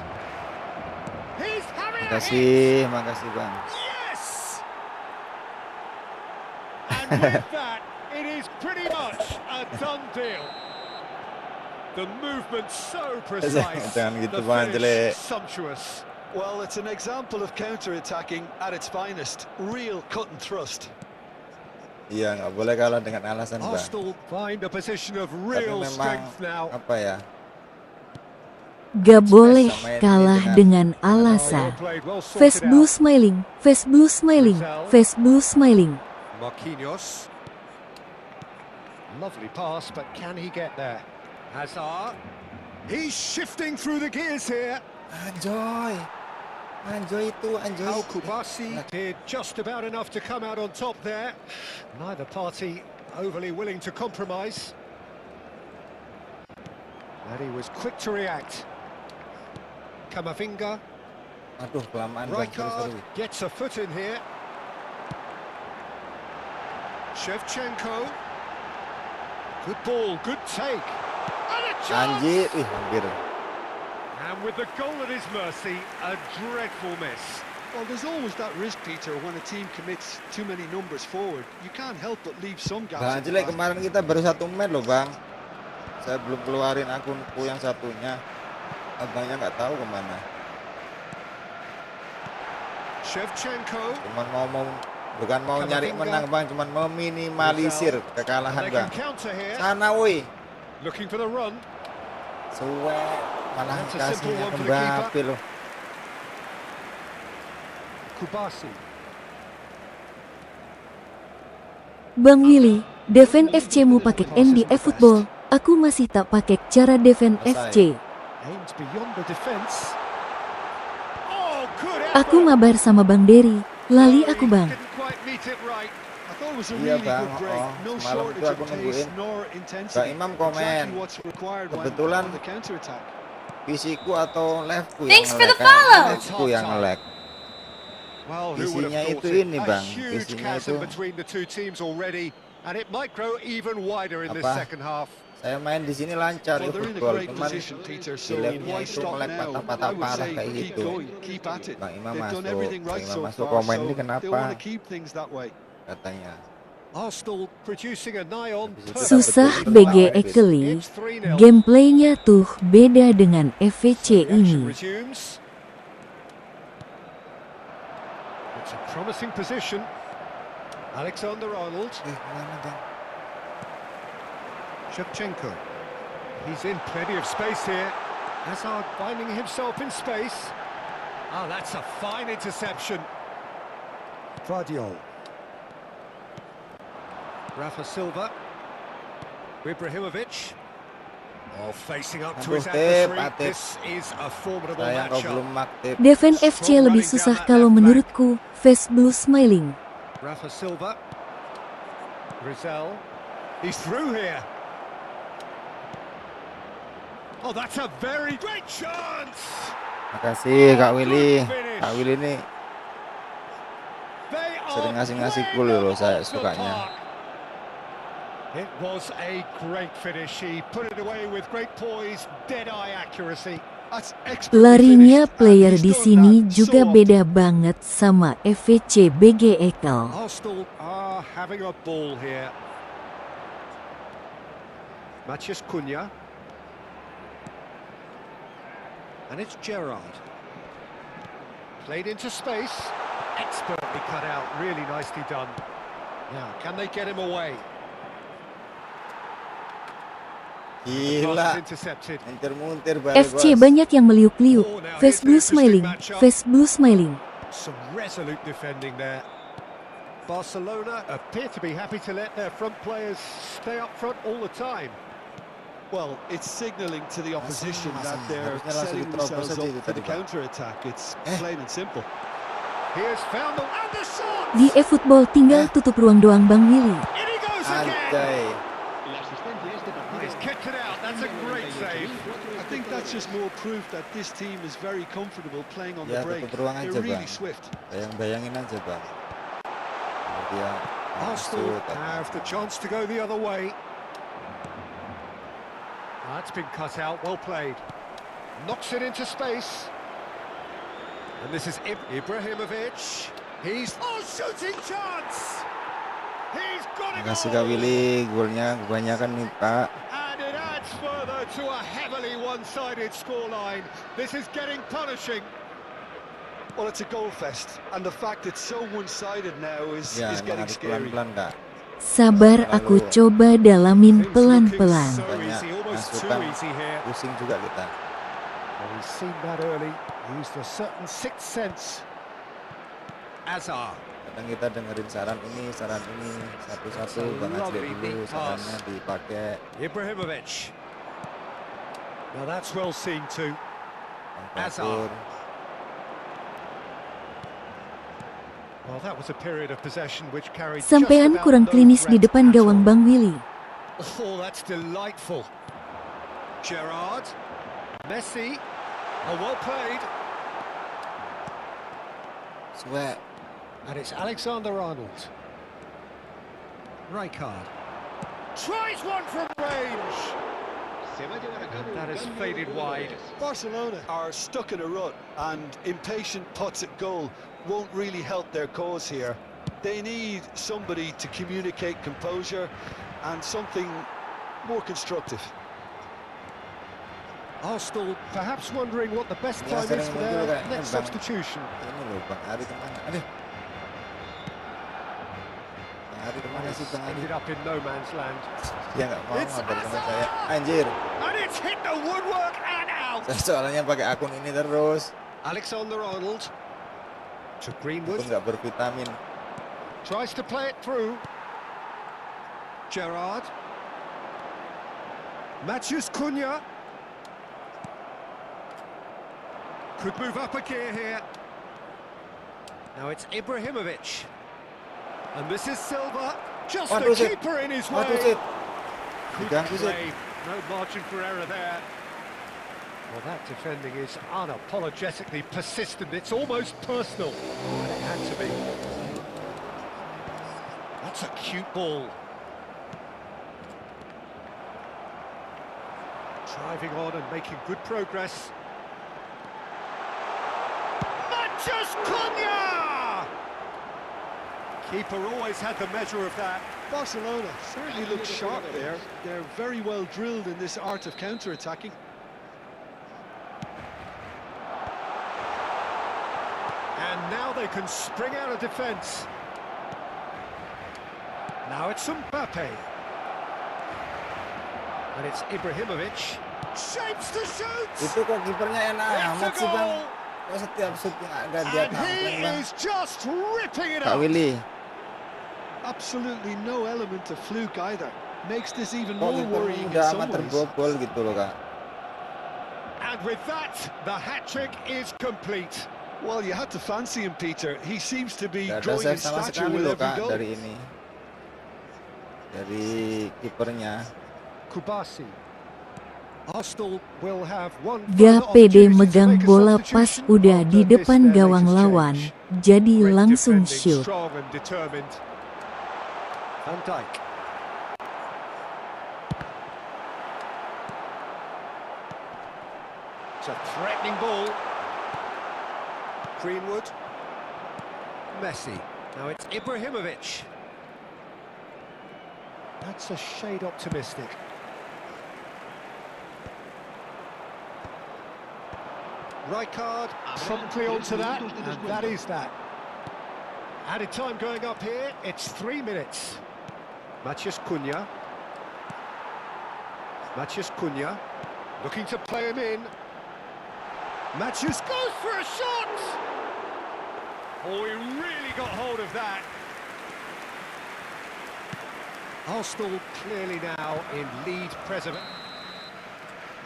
He's having a hit. Makasih bang. Yes! And with that, it is pretty much a done deal. The movement so precise, Jangan gitu, the Bang, jelek. finish sumptuous. Well, it's an example of counter-attacking at its finest. Real cut and thrust. Iya, nggak boleh kalah dengan alasan bang. Arsenal find a position of Tapi real memang strength now. apa ya? Gak boleh kalah dengan alasan. Face blue smiling, face blue smiling, face blue smiling. Marquinhos. Lovely pass, but can he get there? Hazard. He's shifting through the gears here. Anjoy itu. Al Kubasi did just about enough to come out on top there. Neither party overly willing to compromise. And he was quick to react. Camavinga. Aduh, kelamaan bang. Rijkaard Seru. gets a foot in here. Shevchenko. Good ball, good take. And a chance! Anjir, hampir. And with the goal at his mercy, a dreadful miss. Well, there's always that risk, Peter, when a team commits too many numbers forward. You can't help but leave some gaps. Bang at the Jelek, back. kemarin kita baru 1 match loh bang. Saya belum keluarin akunku yang satunya. Abangnya nggak tahu kemana. Shevchenko. Bukan mau nyari menang bang, cuman meminimalisir kekalahan They bang. can counter here. Sana woi. Looking for the run. Suwe, malah That's a simple kasihnya one ke for the keeper. Mbappe loh. Kubasi. Bang Willy, Defen FC mu pakai N di Efootball. Aku masih tak pakai cara Defen FC. Aims beyond the defense. Oh, good Aku effort. mabar sama Bang Dery. Lali aku bang. Didn't quite meet it right. I thought it was a Iya, really Bang. good break. Oh, No semalam shortage itu of aku pace nungguin. nor Bang intensity. Imam komen. Exactly what's required Kebetulan on the counter-attack. Visiku atau leftku Thanks yang for the nge-lag. Kayaknya follow. leftku yang nge-lag. Well, who would have Visinya thought itu it? ini, A Bang. huge Visinya chasm itu between the two teams already, and it might grow even wider in this Apa? second half. Saya main di sini lancar Well, ya they're in a football, great cuman position, Peter, so di leftnya why itu stop nge-lag now? patah-patah I would parah say kayak keep gitu. going, keep at it. Bang Imam They've done masuk, everything Bang right Imam so masuk far, komen so ini they kenapa want to keep things that way. katanya. Arsenal producing a nigh-on Susah BG Ekeli, gameplaynya tuh beda dengan FVC ini. Resumes. It's a promising position. Alexander-Arnold. Shevchenko. He's in plenty of space here. Hazard finding himself in space. Oh, that's a fine interception. Vardiol. Rafa Silva. Ibrahimovic. Oh, facing up to his adversary. This is a formidable matchup. Defense FC lebih susah kalau menurutku. Face blue smiling. Rafa Silva. Rizal. He's through here. Oh, that's a very great chance. Makasih Kak Willy. Kak Willy ini sering ngasih gol loh, saya sukanya. It was a great finish. He put it away with great poise, dead-eye accuracy. Larinya player di sini juga beda banget sama FVC BG Ekel. Arsenal are having a ball here. Matheus Cunha. And it's Gerrard. Played into space. Expertly cut out. Really nicely done. Now, can they get him away? Gila. Intercepted. Muntir balik, FC banyak yang meliuk-liuk. Face blue smiling. Face blue smiling. Some resolute defending there. Barcelona appear to be happy to let their front players stay up front all the time. Well, it's signalling to the opposition that they're setting themselves up for the counter-attack. It's plain and simple. He has found the shot. Di Efootball tinggal tutup ruang doang Bang Willy. In he goes again. Anjay. He's kicked it out. That's a great save. I think that's just more proof that this team is very comfortable playing on the break. Tutup ruang aja, They're Bang. really swift. Bayangin aja, Bang. Dia Arsenal have the chance to go the other way. That's been cut out, well played. Knocks it into space. And this is Ibrahimovic. He's... Oh, shooting chance! He's got it. Makasih Kak Willy, golnya kebanyakan nih Pak. And it adds further to a heavily one-sided scoreline. This is getting punishing. Well, it's a goal fest, and the fact it's so one-sided now is getting scary. Pelan-pelan Kak. Sabar, aku coba dalamin pelan-pelan. Banyak masukan, pusing juga kita. Well, we've seen that early. Used a certain sixth sense. Hazard. Kadang kita dengerin saran ini satu-satu, Bang Ajli dulu sarannya dipakai. Ibrahimovic. Now that's well seen too. Hazard. Well, that was a period of possession which carried Sampean kurang klinis di depan gawang Bang Willy. Oh, that's delightful. Gerrard. Messi. Oh, well played. Sweat. And it's Alexander-Arnold. Rijkaard. Tries one from range. And that has faded wide. Barcelona are stuck in a rut, and impatient putts at goal won't really help their cause here. They need somebody to communicate composure and something more constructive. Arsenal perhaps wondering what the best time is for their next substitution. Ini loh Bang Ari kemana? Aduh. Bang Ari kemana sih Bang Ari? Ended up in no man's land. Dia nggak mau ngabarin sama saya. Anjir. And it's hit the woodwork and out. Saya soalnya pakai akun ini terus. Alexander-Arnold to Greenwood. Aku nggak bervitamin. Tries to play it through. Gerrard. Matheus Cunha. Could move up a gear here. Now it's Ibrahimovic. And this is Silva. Just the keeper in his way. No margin for error there. Well, that defending is unapologetically persistent. It's almost personal. And it had to be. That's a cute ball. Driving on and making good progress. Matheus Cunha! Keeper always had the measure of that. Barcelona certainly looked sharp there. They're very well drilled in this art of counter-attacking. And now they can spring out of defence. Now it's Mbappe. And it's Ibrahimovic. Shapes to shoot! Itu kok kipernya enak amat sih bang. Kok setiap shootnya ada dia And tampil he bang. is just ripping it Kak up. Willy. Absolutely no element of fluke either. Makes this even Kok more kipernya worrying in udah some amat ways. terbobol gitu loh kak. And with that, the hat-trick is complete. Well, you had to fancy him, Peter. He seems to be Gak ada growing in save sama stature sekali with loh every kak goal. dari ini. Dari kipernya. Kubasi. Arsenal will have one Gak further pede opportunity to megang make a bola pas substitution udah di after this depan their gawang latest lawan, change. jadi Great langsung defending, shoot. strong and determined. Van Dijk. It's a threatening ball. Greenwood. Messi. Now it's Ibrahimovic. That's a shade optimistic. Rijkaard promptly onto that, and that is that. Added time going up here, it's 3 minutes. Matheus Cunha. Matheus Cunha, looking to play him in. Matheus goes for a shot! Oh, he really got hold of that. Arsenal clearly now in lead preservation.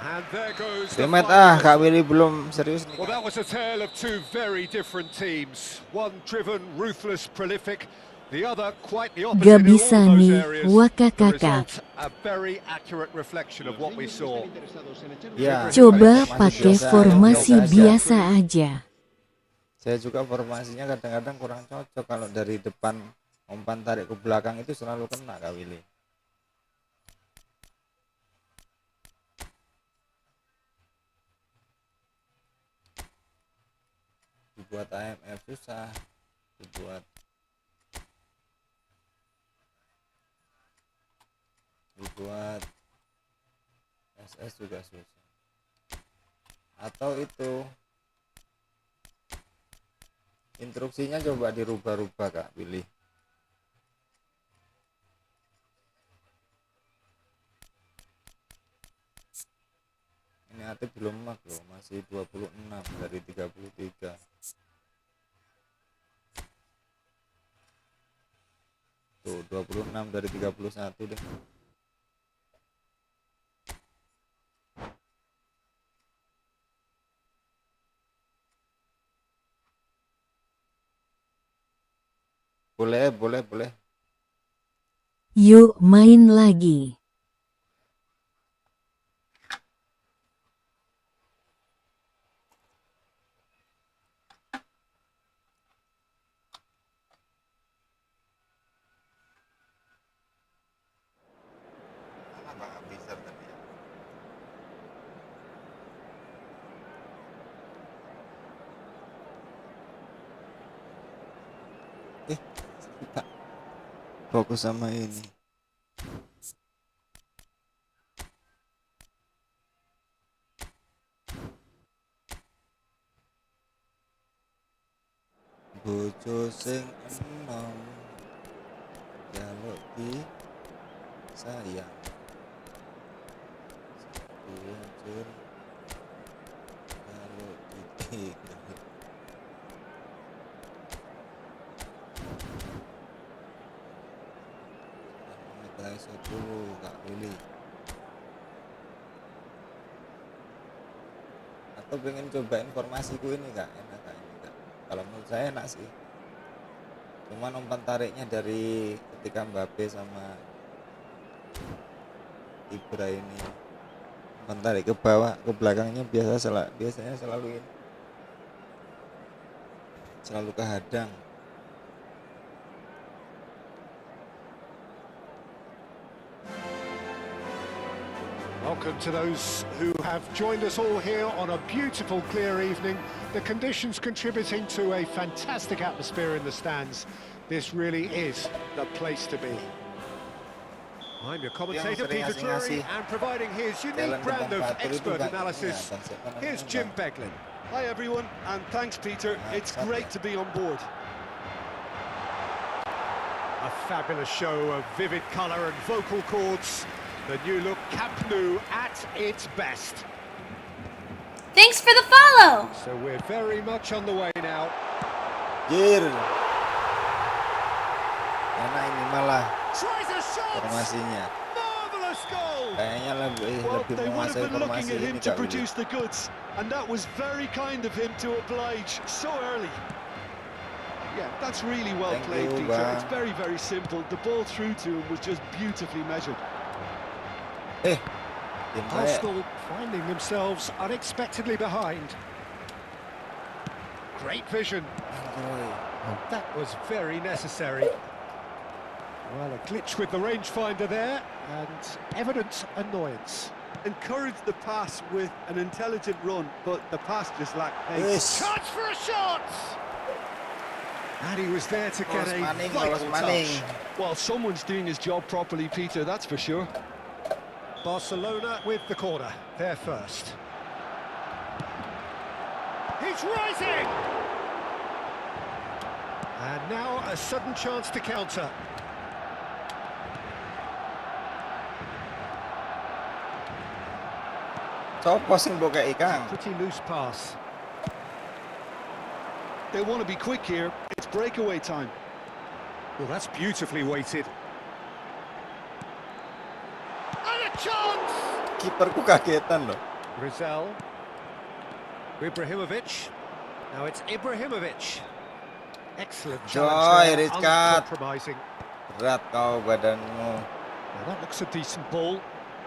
And there goes the Stalemate Kak final. Willy belum serius nih. Well, that was a tale of two very different teams. One driven, ruthless, prolific. The other quite the opposite Gak in bisa all those nih, areas. The wakakaka. result, a very accurate reflection of what we saw. Ya, Coba masih pakai biasa, formasi biasa aja. biasa aja. Saya juga formasinya kadang-kadang kurang cocok kalau dari depan umpan tarik ke belakang itu selalu kena Kak Willy. Dibuat AMF susah, dibuat SS juga susah. Atau itu instruksinya coba dirubah-rubah Kak Willy. Ini hati belum mak loh, masih 26 dari 33. Tuh 26 dari 31 deh. Boleh. Yuk main lagi. Fokus sama ini. Bojo sing enom jaluk di sayang hancur jaluk di mulai 10 Kak Willy. Atau pengen coba informasiku ini Kak, enak Kak ini Kak. Kalau menurut saya enak sih. Cuman umpan tariknya dari ketika Mbappe sama Ibra ini umpan tarik ke bawah ke belakangnya biasanya selalu ini. Selalu kehadang. welcome to those who have joined us all here on a beautiful, clear evening. The conditions contributing to a fantastic atmosphere in the stands. This really is the place to be. I'm your commentator, Peter Drury, and providing his unique brand of expert analysis, here's Jim Beglin. Hi everyone, and thanks Peter. It's great to be on board. A fabulous show of vivid colour and vocal cords. The new look Camp Nou at its best. Thanks for the follow. So we're very much on the way now. Karena ini malah Tries a shot. formasinya. Marvelous goal. Kayaknya lebih Well, they would menguasai have been looking formasi at him ini to kali. produce the goods, and that was very kind of him to oblige so early. Yeah, that's really well Thank played, you, Peter. Bang. It's very, very simple. The ball through to him was just beautifully measured. Arsenal finding themselves unexpectedly behind. Great vision. That was very necessary. Well, a glitch with the rangefinder there, and evident annoyance. Encouraged the pass with an intelligent run, but the pass just lacked pace. Chance for a shot! And he was there to get a Manning, vital Manning. touch. Well, someone's doing his job properly, Peter, that's for sure. Barcelona with the corner, they're first. He's rising! And now a sudden chance to counter. Sopo sing mbok kei Kang? Pretty loose pass. They want to be quick here. It's breakaway time. Well, that's beautifully weighted. And a chance! Kiperku kagetan loh. Rizal. Ibrahimovic. Now it's Ibrahimovic. Excellent Joy, challenge there, Rizkat. uncompromising. Berat kau badanmu. Now that looks a decent ball.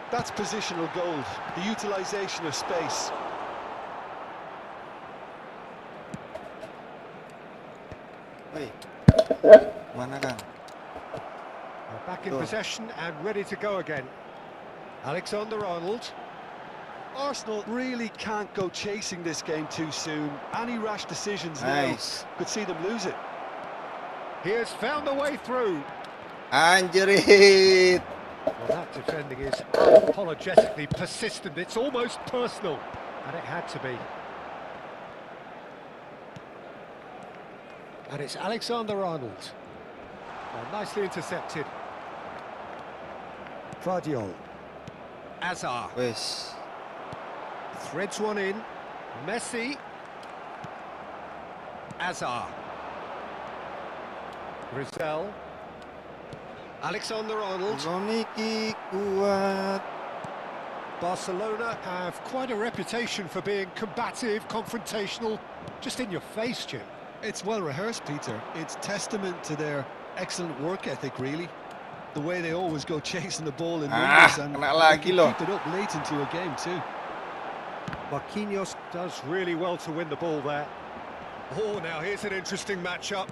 That's positional gold, the utilisation of space. Woi. Mana Kang? They're back in Go. possession and ready to go again. Alexander-Arnold. Arsenal really can't go chasing this game too soon. Any rash decisions Nice. now could see them lose it. He has found a way through. Anjrit. Well, that defending is unapologetically persistent. It's almost personal, and it had to be. And it's Alexander-Arnold. Well, nicely intercepted. Vardiol. Azar Wes. threads one in. Messi. Azar. Rizal. Alexander-Arnold. Zoniki kuat. Barcelona have quite a reputation for being combative, confrontational, just in your face, Jim. It's well rehearsed, Peter. It's testament to their excellent work ethic, really. The way they always go chasing the ball in numbers, and kena they lagi can loh. keep it up late into a game too. Marquinhos does really well to win the ball there. Oh, now here's an interesting matchup.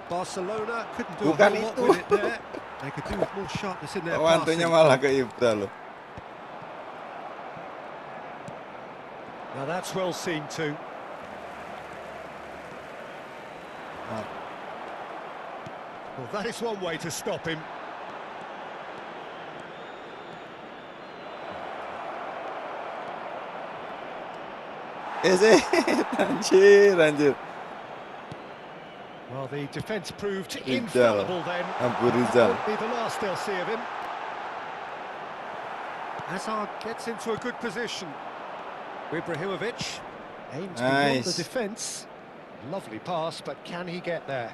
Barcelona couldn't do a Bukan whole lot itu. with it there. They could do with more sharpness in their Wantunya passing. malah ke Ibra loh. Now that's well seen too. Well, that is one way to stop him. Anjir. Well, the defence proved Rizal. infallible then. Abu Rizal. Won't be the last they'll see of him. Hazard gets into a good position. Ibrahimovic aims beyond the Nice. defence. Lovely pass, but can he get there?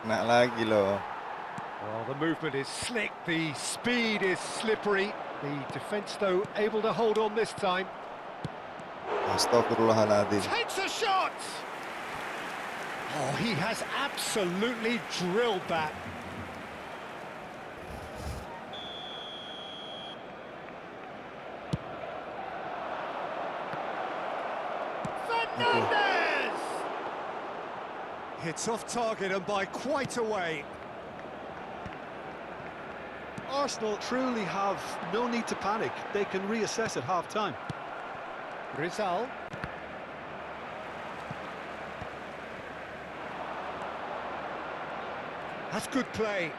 Kena lagi loh. Well, the movement is slick, the speed is slippery. The defence, though, able to hold on this time. Astagfirullahaladzim. Takes a shot! Oh, he has absolutely drilled that. Fernandez! Hits off target and by quite a way. Arsenal truly have no need to panic. They can reassess at half-time. Rizal. That's good play.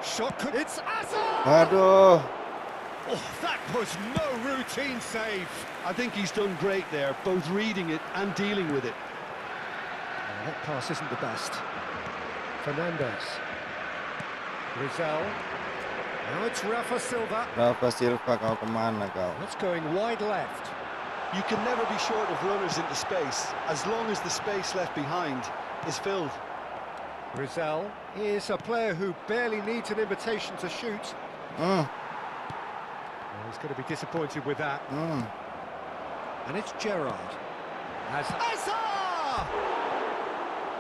Shot could... It's Hazard! Waduh. Oh, that was no routine save. I think he's done great there, both reading it and dealing with it. Oh, that pass isn't the best. Fernandes. Rizal. Now it's Rafa Silva. Rafa Silva, kau kemana kau? That's going wide left. You can never be short of runners into space, as long as the space left behind is filled. Rizal is a player who barely needs an invitation to shoot. Well, he's going to be disappointed with that. And it's Gerrard. Hazard!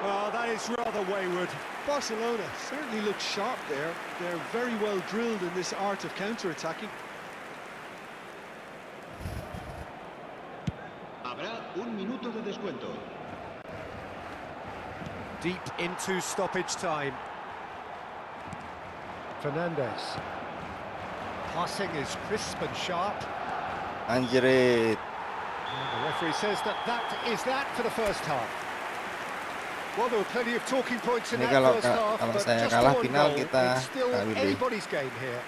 Well, that is rather wayward. Barcelona certainly looks sharp there. They're very well drilled in this art of counter-attacking. Habrá un minuto de descuento. Deep into stoppage time. Fernandes. Passing is crisp and sharp. Anjirit. The referee says that is that for the first half. Well, there were plenty of talking points in Ini that kalau first half, kalau but saya just kalah one final goal, kita it's still nggak pilih. anybody's game here.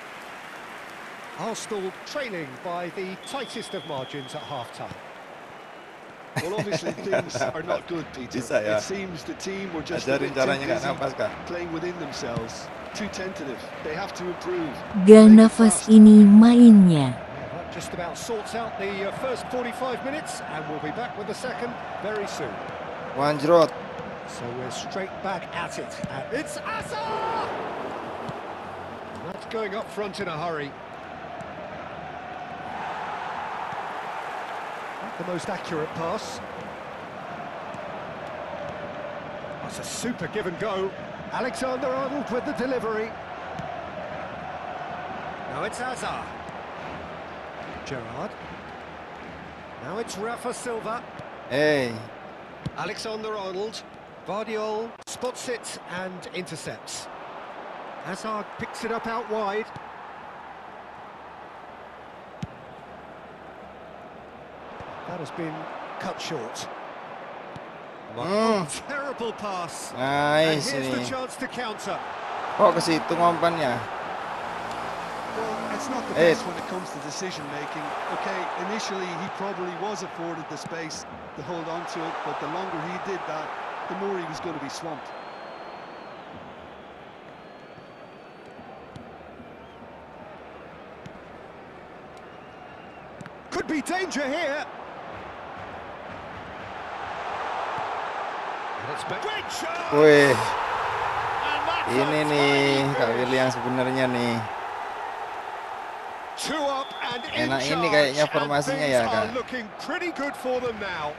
Arsenal trailing by the tightest of margins at half-time. Well, obviously things are not good, Peter. Bisa ya. It seems the team were just a Ajarin bit too caranya nggak busy nafas kak. playing within themselves, too tentative. They have to improve. Gak nafas ini mainnya. That just about sorts out the first 45 minutes, and we'll be back with the second very soon. Wanjrot. So we're straight back at it, and it's Hazard! That's going up front in a hurry. Not the most accurate pass. That's a super give and go. Alexander-Arnold with the delivery. Now it's Hazard. Gerrard. Now it's Rafa Silva. Hey. Alexander-Arnold. Vardiol spots it and intercepts. Hazard picks it up out wide. That has been cut short. Terrible pass. And Nice here's the ini. chance to counter. Kok ke situ ngompannya? Well, it's not the best when it comes to decision making. Okay, initially he probably was afforded the space to hold on to it, but the longer he did that, the more he was going to be swamped. Could be danger here. And it's great shot. Wih, And that's ini a nih tiny Kak finish. Willy yang sebenarnya nih. Two up and in Enak ini charge, kayaknya and formasinya things ya, are Kak. looking pretty good for them now.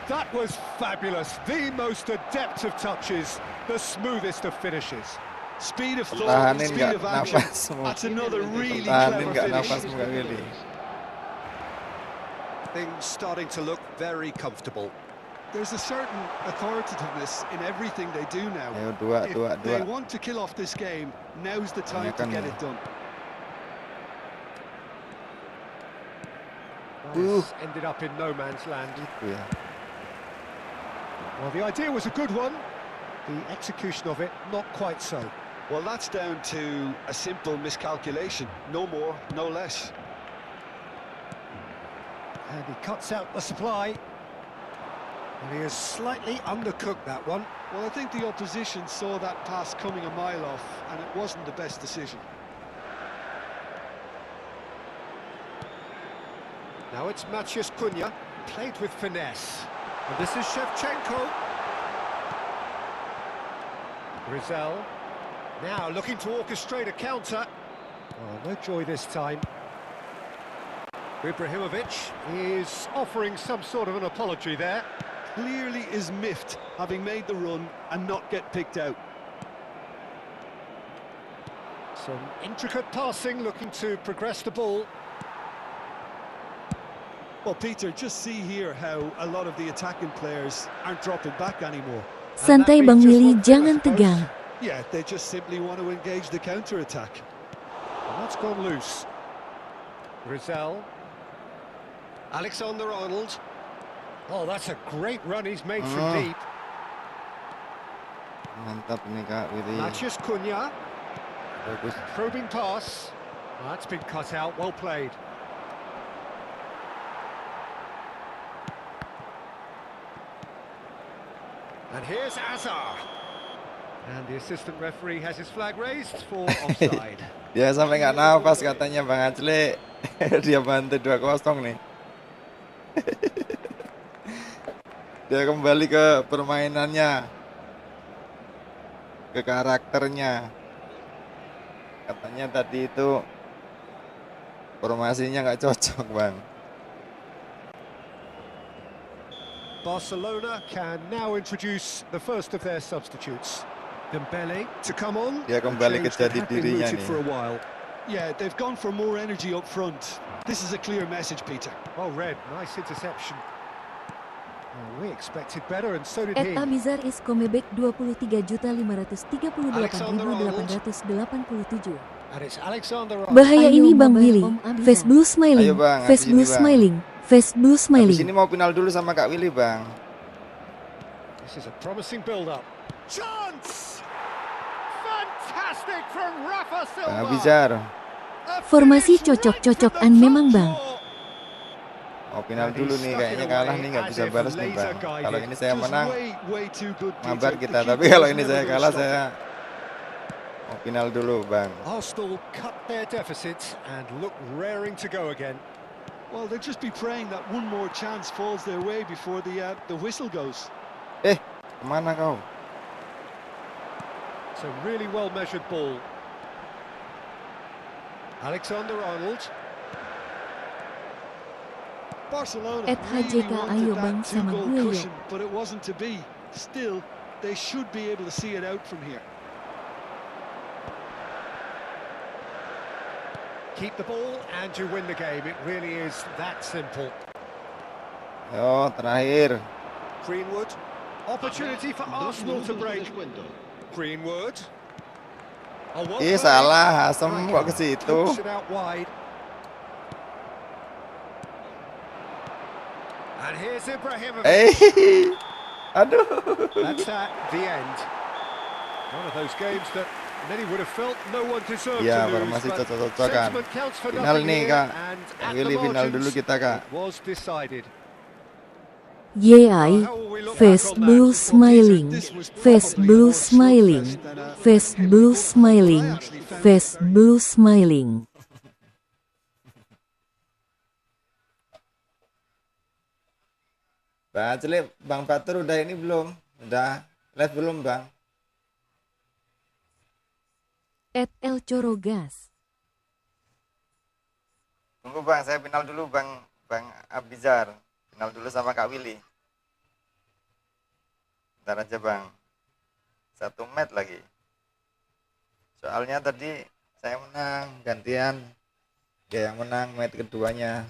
That was fabulous. The most adept of touches, the smoothest of finishes. Speed of thought, Tahanin speed nggak of action. nafasmu. That's another really Tahanin clever nggak finish. nafasmu Kak Willy. Things starting to look very comfortable. There's a certain authoritativeness in everything they do now. Ayo dua. If they want to kill off this game, now's the time to get it done. This ended up in no man's land. Gitu ya. Well, the idea was a good one. The execution of it, not quite so. Well, that's down to a simple miscalculation. No more, no less. And he cuts out the supply. And he has slightly undercooked that one. Well, I think the opposition saw that pass coming a mile off, and it wasn't the best decision. Now it's Maciej Cunha, played with finesse. And this is Shevchenko. Rizal. Now looking to orchestrate a counter. Oh, no joy this time. Ibrahimovic is offering some sort of an apology there. Clearly is miffed, having made the run and not get picked out. Some intricate passing, looking to progress the ball. Well, Peter, just see here how a lot of the attacking players aren't dropping back anymore. Santai Bang Willy, jangan tegang. Yeah, they just simply want to engage the counter-attack. And that's gone loose. Rizal. Alexander-Arnold. Oh, that's a great run he's made from deep. Mantap ini Kak Willy. Maciej Cunha. Bagus. Probing pass. Oh, that's been cut out. Well played. And here's Azar. And the assistant referee has his flag raised for offside. Dia sampai nggak nafas katanya Bang Ajle. Dia bantu 2-0 nih. Dia kembali ke permainannya, ke karakternya. Katanya tadi itu formasinya nggak cocok Bang. Barcelona can now introduce the first of their substitutes. Dembele to come on. Dia kembali ke Change that jati had been dirinya mooted nih. for a while. Yeah, they've gone for more energy up front. This is a clear message, Peter. Oh, Red, nice interception. Oh, we expected better, and so did he. Abizar is comeback 23.838.887. And it's Alexander-Arnold. Bahaya Ayo, ini Bang Mobile Willy. Om Abizar. Ayo, Facebook smiling. Bang, habis Facebook ini, Bang. smiling. Facebook Habis smiling. ini mau final dulu sama Kak Willy Bang. This is a promising build-up. Chance! Fantastic from Rafa Silva. Abizar. Formasi cocok-cocokan memang Bang. Mau final dulu nih, kayaknya kalah nih nggak bisa balas nih Bang. Kalau ini saya menang, Way too good, mabar Peter. kita. The Tapi keeper kalau was ini never saya gonna kalah, stop it. saya mau final dulu Bang. Arsenal cut their deficit and look raring to go again. Well, they'll just be praying that one more chance falls their way before the whistle goes. Kemana kau? It's a really well-measured ball. Alexander-Arnold. Barcelona At HJK really ayo wanted Bang that sama two-goal gue ya. cushion, but it wasn't to be. Still, they should be able to see it out from here. Keep the ball and you win the game. It really is that simple. Yo, terakhir. Greenwood. Opportunity for Arsenal to break. Greenwood. Oh, well played. Salah, Hasem kok ke situ. Push it out wide. And here's Ibrahimovic. Aduh. That's at the end. One of those games that many would have felt no one deserved Ya, to lose. formasi But cocok-cocokan. sentiment counts for Final nothing nih here, Kak. and at Willy the final dulu margins, kita Kak. it was decided. Yai. Facebook smiling. Facebook smiling. Facebook smiling. Facebook smiling. Bang Acele, Bang Fatur udah ini belum? Udah live belum Bang? At El Corogas. Tunggu Bang, saya final dulu Bang Abizar. Final dulu sama Kak Willy. Bentar aja Bang. 1 match lagi. Soalnya tadi saya menang, gantian dia yang menang match keduanya.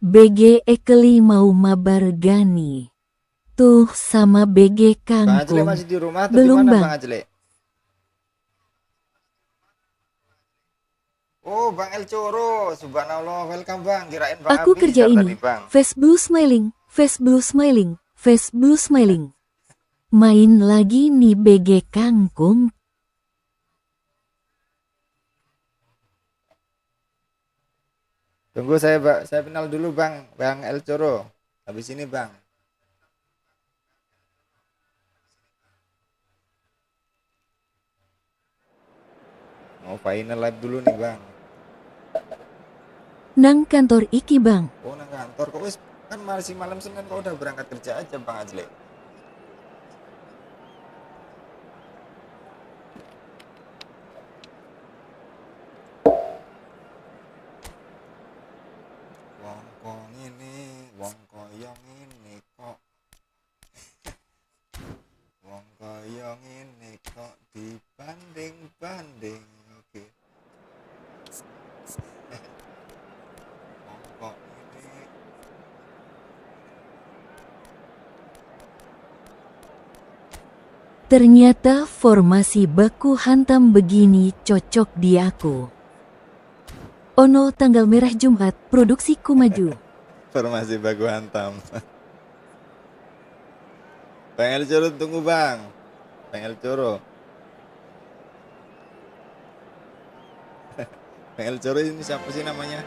BG Ekeli mau mabar Gani. Tuh sama BG Bang Acele Kangkung. masih di rumah atau Belum, di mana Bang. Bang Acele? Oh, Bang El Coro, subhanallah, welcome Bang. Kirain Bang Aku kerja Abizar ini. tadi, Bang. Facebook smiling. Facebook smiling. Facebook smiling. Main lagi nih BG Kangkung. Tunggu saya final dulu Bang El Coro. Habis ini Bang. Mau final live dulu nih Bang. Nang kantor iki Bang. Oh nang kantor kok wis kan masih malam Senin kok udah berangkat kerja aja Bang Ajle. Wong kok ini, wong koyong ini kok. Wong koyong ini kok dibanding-banding. Oke. Wong kok ini. Ternyata formasi baku hantam begini cocok di aku. Ono tanggal merah Jumat, produksiku maju. Formasi baku hantam. Bang El Coro tunggu bang. Bang El Coro. Bang El Coro ini siapa sih namanya?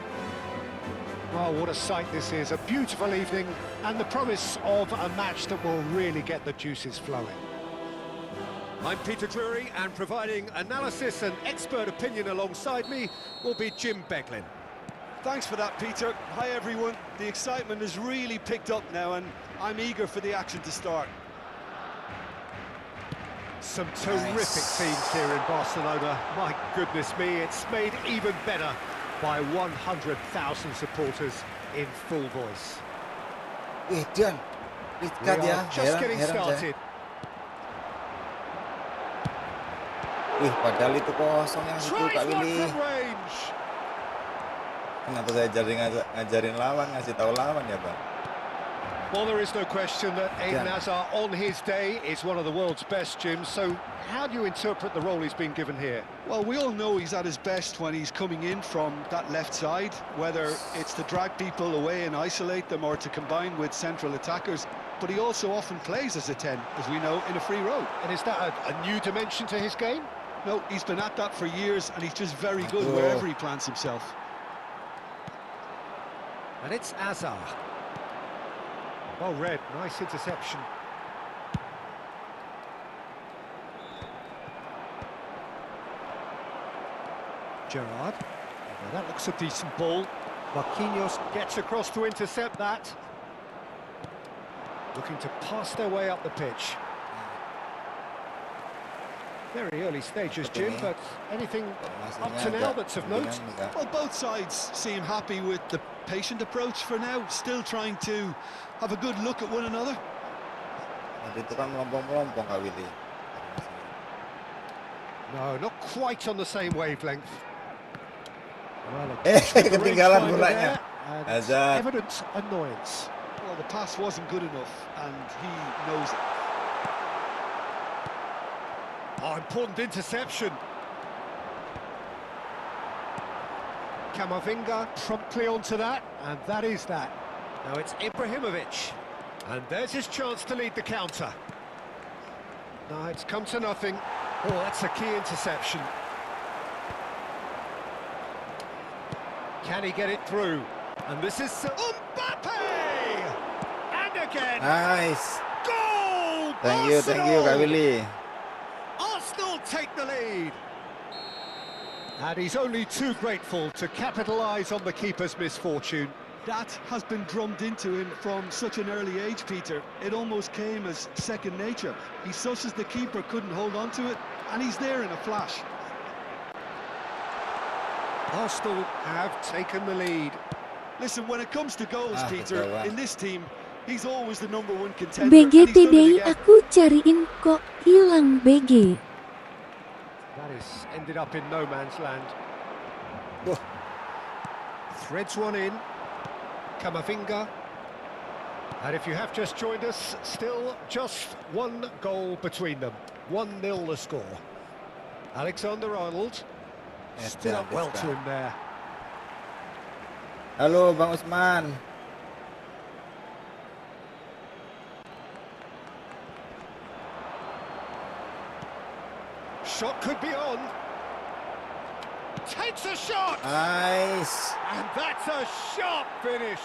Well, what a sight this is. A beautiful evening and the promise of a match that will really get the juices flowing. I'm Peter Drury, and providing analysis and expert opinion alongside me will be Jim Beglin. Thanks for that, Peter. Hi, everyone. The excitement has really picked up now, and I'm eager for the action to start. Some terrific scenes here in Barcelona. My goodness me, it's made even better by 100,000 supporters in full voice. Dan, We are just getting started. Padahal itu kosong yang itu Kak Tries one Willy. from range. Kenapa saya ngajarin lawan, ngasih tahu lawan ya bang? Well, there is no question that Eden Hazard on his day is one of the world's best, Jim. So how do you interpret the role he's been given here? Well, we all know he's at his best when he's coming in from that left side, whether it's to drag people away and isolate them or to combine with central attackers. But he also often plays as a 10, as we know, in a free role. And is that a new dimension to his game? No, he's been at that for years, and he's just very good wherever he plants himself. And it's Hazard. Well read, nice interception. Gerrard. Well, that looks a decent ball. Marquinhos gets across to intercept that. Looking to pass their way up the pitch. Very early stages, Jim, but anything up to now that's of note? Well, both sides seem happy with the patient approach for now, still trying to have a good look at one another. Itu kan melompong-melompong Kak Willy. No, not quite on the same wavelength. Well, Ketinggalan bolanya. Hazard. Evident annoyance. Well, the pass wasn't good enough, and he knows it. Oh, important interception. Camavinga promptly onto that, and that is that. Now it's Ibrahimovic, and there's his chance to lead the counter. No, it's come to nothing. Oh, that's a key interception. Can he get it through? And this is Mbappe! And again! Nice. Goal! Thank you Kak Willy. Arsenal take the lead. And he's only too grateful to capitalise on the keeper's misfortune. That has been drummed into him from such an early age, Peter. It almost came as second nature. He susses the keeper couldn't hold on to it, and he's there in a flash. Arsenal have taken the lead. Listen, when it comes to goals, Peter, in this team, he's always the #1 contender. BGTD aku cariin kok hilang BG. That has ended up in no man's land. Threads one in. Camavinga. And if you have just joined us, still just one goal between them. 1-0 the score. Alexander-Arnold stood up well to him there. Halo Bang Usman. Shot could be on. Takes a shot! Nice. And that's a sharp finish.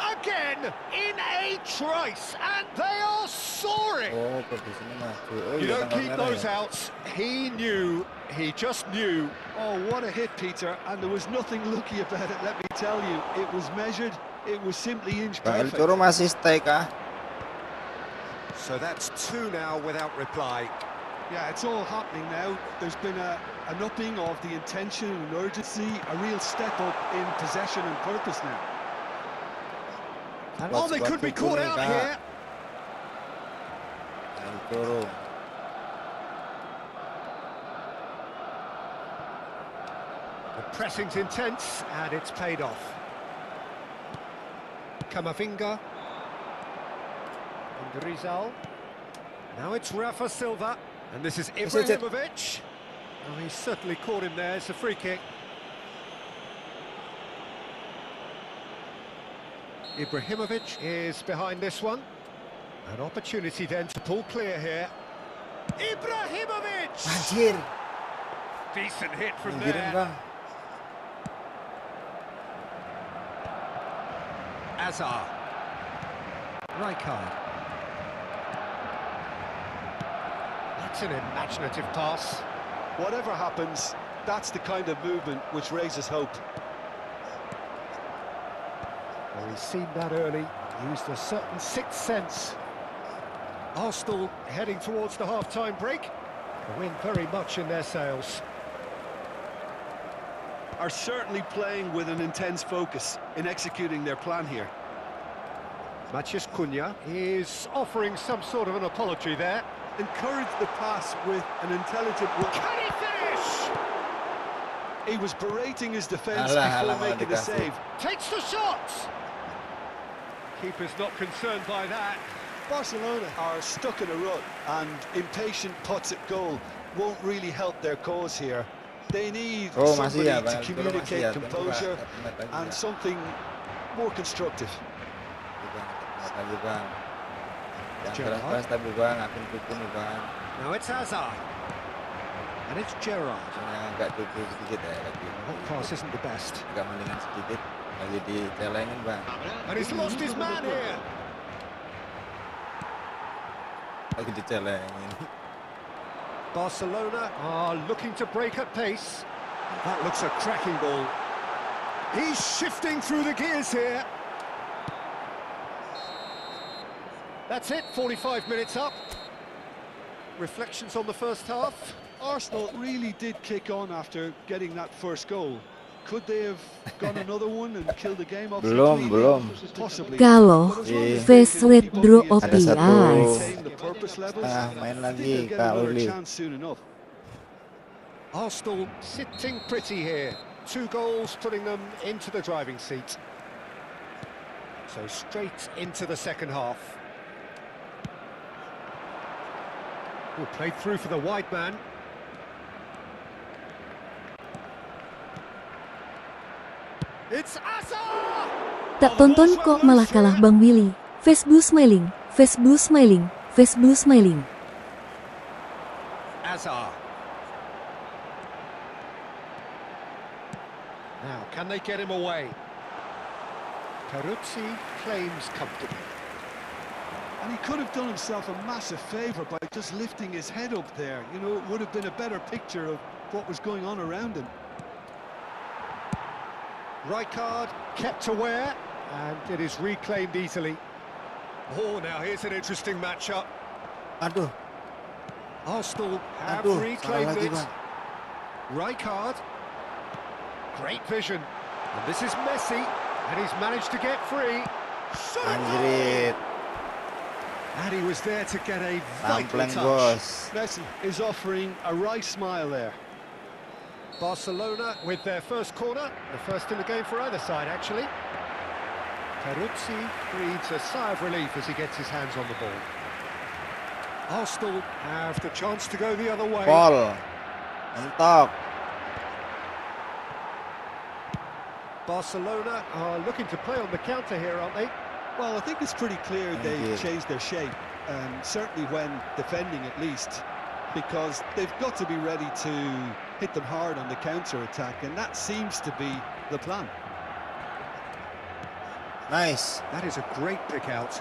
Again, in a trice, and they are soaring. Oh, posisinya maju. Oh, You iya, don't tanggal keep merah those ya? outs. He just knew. Oh, what a hit, Peter, and there was nothing lucky about it, let me tell you. It was measured, it was simply inch Bang El perfect. Coro masih stay kah? So that's two now without reply. Yeah, it's all happening now. There's been an upping of the intention and urgency, a real step up in possession and purpose now. And they could be caught out here. El Coro. The pressing's intense, and it's paid off. Camavinga. And Rizal. Now it's Rafa Silva, and this is Ibrahimovic. Oh, he's certainly caught him there. It's a free kick. Ibrahimovic is behind this one. An opportunity then to pull clear here. Ibrahimovic! Anjir. Decent hit from Minggirin, there. Bang. Azar. Rijkaard. That's an imaginative pass. Whatever happens, that's the kind of movement which raises hope. Well, he's seen that early, used a certain sixth sense. Arsenal heading towards the half-time break. The wind very much in their sails. Are certainly playing with an intense focus in executing their plan here. Matheus Cunha is offering some sort of an apology there. Encourage the pass with an intelligent work. Can he finish? He was berating his defence Alah, before malah making the dikasih. save. Takes the shot! Keeper's not concerned by that. Barcelona are stuck in a rut, and impatient putts at goal won't really help their cause here. They need Oh, somebody masih ya, to Bang. Masih communicate ya. composure Satu menit lagi, and Bang. something more constructive. Satu menit lagi, Bang. Yang Gerrard. keras-keras tapi Bang, akan kuku nih Bang. Now it's Hazard. And it's Gerrard. Yang agak kuku sedikit ya lagi. That pass isn't the best. Agak mendingan sedikit. Lagi dicelengin Bang. And he's lost his man here. Lagi dicelengin. Barcelona are looking to break at pace. That looks a cracking ball. He's shifting through the gears here. That's it, 45 minutes up. Reflections on the first half. Arsenal really did kick on after getting that first goal. Could they have gone another one and killed the game off? Belum. Possibly. Kalau But as long as face they rate can draw keep on the Ada satu. OPIs. maintain the purpose levels, Main I think lagi they'll get Kak another Uli. chance soon enough. Arsenal sitting pretty here. 2 goals putting them into the driving seat. So straight into the second half. Oh, played through for the wide man. It's Azar! Tak tonton kok malah kalah Bang Willy. Facebook smiling, Facebook smiling, Facebook smiling. Azar. Now, can they get him away? Peruzzi claims comfortably. And he could have done himself a massive favour by just lifting his head up there. You know, it would have been a better picture of what was going on around him. Rijkaard kept aware, and it is reclaimed easily. Oh, now here's an interesting matchup. Aduh. Arsenal have Aduh, salah reclaimed lagi it. Bang. Rijkaard. Great vision. And this is Messi, and he's managed to get free. Anjrit. And he was there to get a vital Tampleng touch. bos. Messi is offering a right smile there. Barcelona with their first corner, the first in the game for either side, actually. Peruzzi breathes a sigh of relief as he gets his hands on the ball. Arsenal have the chance to go the other way. Pol. Mentok. Barcelona are looking to play on the counter here, aren't they? Well, I think it's pretty clear they Indeed. changed their shape, certainly when defending at least, because they've got to be ready to hit them hard on the counter-attack, and that seems to be the plan. Nice. That is a great pick out.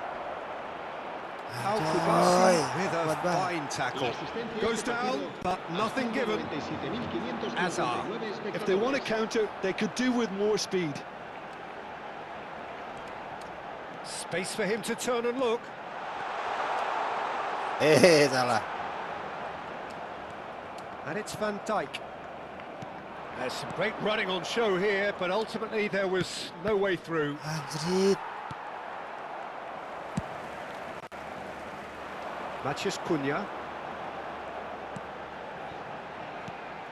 How Aduh, could with a kuat, Bang. fine tackle. Goes down, but nothing given. Azar. If they want to counter, they could do with more speed. Space for him to turn and look. Salah. And it's Van Dijk. There's some great running on show here, but ultimately there was no way through. Anjrit. Matheus Cunha.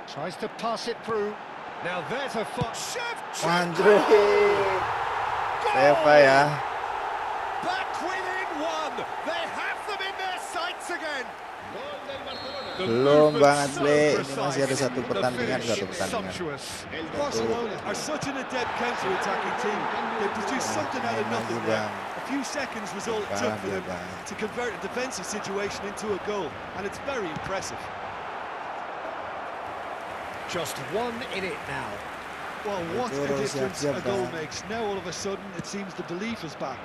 Tries to pass it through. Now there's a foot. Anjrit. Seva ya. Back within one. They have them in their sights again. Belum Bang Asli, ini masih ada satu pertandingan. Barcelona are such an adept counter-attacking team. They produce something out of nothing there. A few seconds was all it took for them to convert a defensive situation into a goal, and it's very impressive. Just one in it now. Well, what a difference a goal makes. Now all of a sudden it seems the belief is back.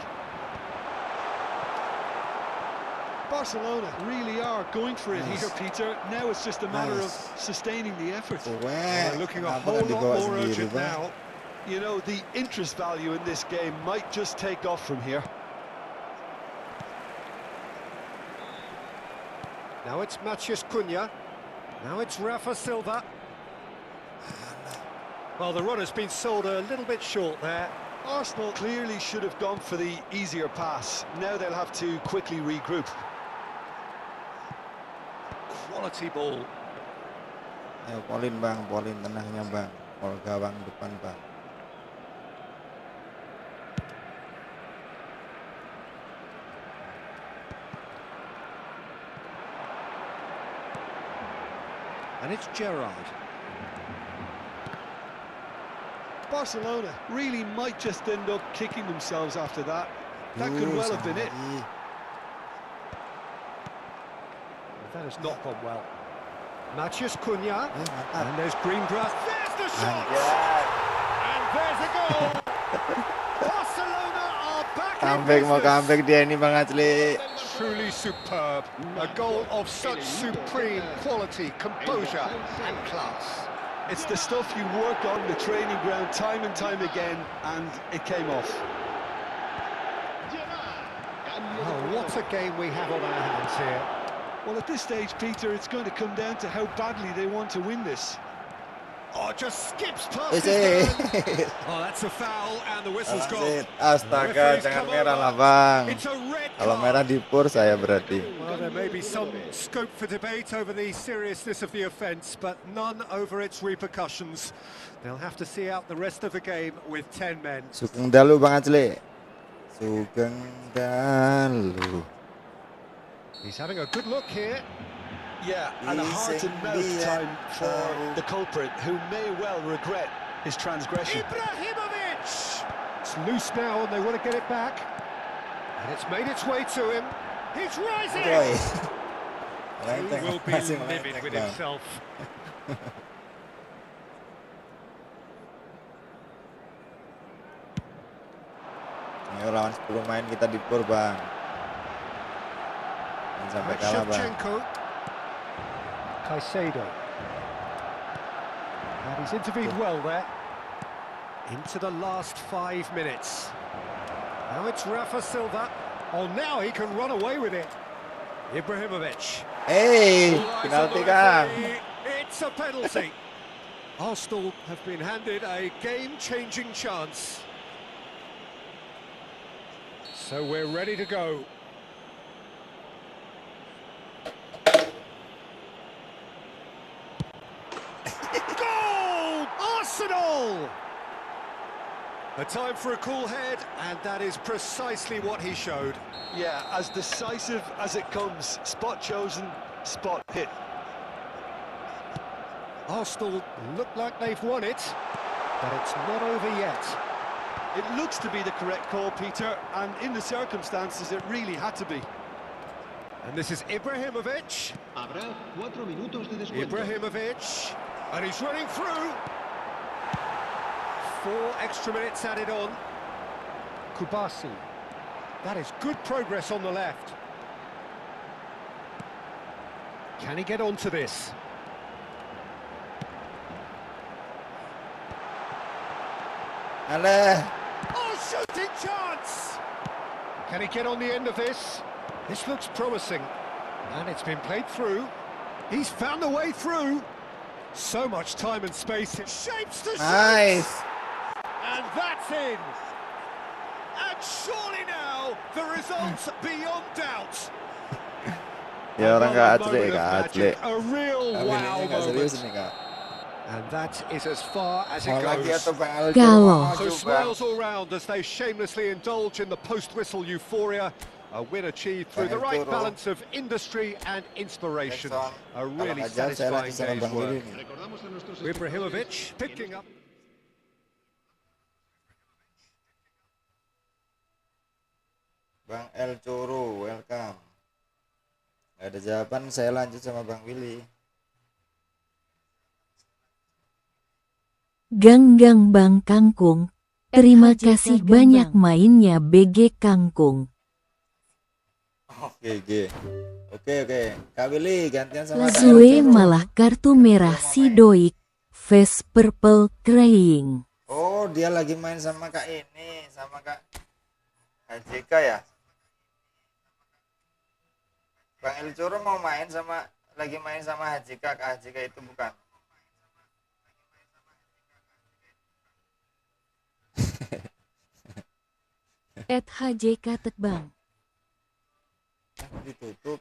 Barcelona really are going for it here, Peter. Now it's just a matter of sustaining the effort. They're looking a whole lot more urgent now. You know, the interest value in this game might just take off from here. Now it's Matheus Cunha. Now it's Rafa Silva. Well, the run has been sold a little bit short there. Arsenal clearly should have gone for the easier pass. Now they'll have to quickly regroup. Quality ball. Ayo Polin Bang, Polin tenangnya Bang. Pol gawang depan Bang. And it's Gerrard. Barcelona really might just end up kicking themselves after that. That could well have been it. That has not gone well. Matheus Cunha. And there's Greengrass. There's the shot! And there's a goal! Barcelona are back in business. Comeback dia ini Bang Asli. Truly superb. A goal of such supreme quality, composure and class. It's the stuff you work on the training ground time and time again, and it came off. Oh, what a game we have on our hands here. Well, at this stage, Peter, it's going to come down to how badly they want to win this. Oh, just skips past his man. Oh, that's a foul, and the whistle's gone. Astaga, jangan merah lah Bang. It's a red Kalau card. merah dipur saya berarti. Well, there may be some scope for debate over the seriousness of the offence, but none over its repercussions. They'll have to see out the rest of the game with 10 men. Sugeng dalu Bang Asli. Sugeng dalu. He's having a good look here. Yeah, and a heart-and-mouth time for the culprit, who may well regret his transgression. Ibrahimovic! It's loose now, and they want to get it back. And it's made its way to him. He's rising! He will be livid with himself. Ayo lawan 10 main kita dipur Bang. Jangan sampai kalah Bang. Caicedo. And he's intervened well there. Into the last 5 minutes. Now it's Rafa Silva. Oh, now he can run away with it. Ibrahimovic. Hey, penalti Kang. It's a penalty. Arsenal have been handed a game-changing chance. So we're ready to go. Arsenal! A time for a cool head, and that is precisely what he showed. Yeah, as decisive as it comes. Spot chosen, spot hit. Arsenal look like they've won it, but it's not over yet. It looks to be the correct call, Peter, and in the circumstances it really had to be. And this is Ibrahimovic. Habrá 4 minutos de descuento. Ibrahimovic, and he's running through. 4 extra minutes added on. Kubasi. That is good progress on the left. Can he get onto this? Alah. Oh, shooting chance! Can he get on the end of this? This looks promising. And it's been played through. He's found a way through. So much time and space. It shapes the shot. Nice. And that's in. And surely now, the result's beyond doubt. Ya orang nggak asli, Moment of nggak asli. magic, a real Tapi wow ini nggak serius moment. nih Kak. And that is as far as it Mau lagi goes. atau Bang Aljo? Galau. Mau So maju, Bang. smiles all round as they shamelessly indulge in the post-whistle euphoria. A win achieved through the right balance of industry and inspiration. A really satisfying day's work. Ibrahimovic picking up. Bang El Coro, welcome. Gak ada jawaban, saya lanjut sama Bang Willy. Ganggang Bang Kangkung. Terima kasih banyak mainnya BG Kangkung. Oke. Kak Willy gantian sama Kak Zue malah kartu merah si Doik. Face purple crying. Oh, dia lagi main sama Kak ini, sama Kak HJK ya. Bang El Coro mau main sama, lagi main sama HJK, Kak HJK itu bukan. @HJK Tekbang. Ditutup.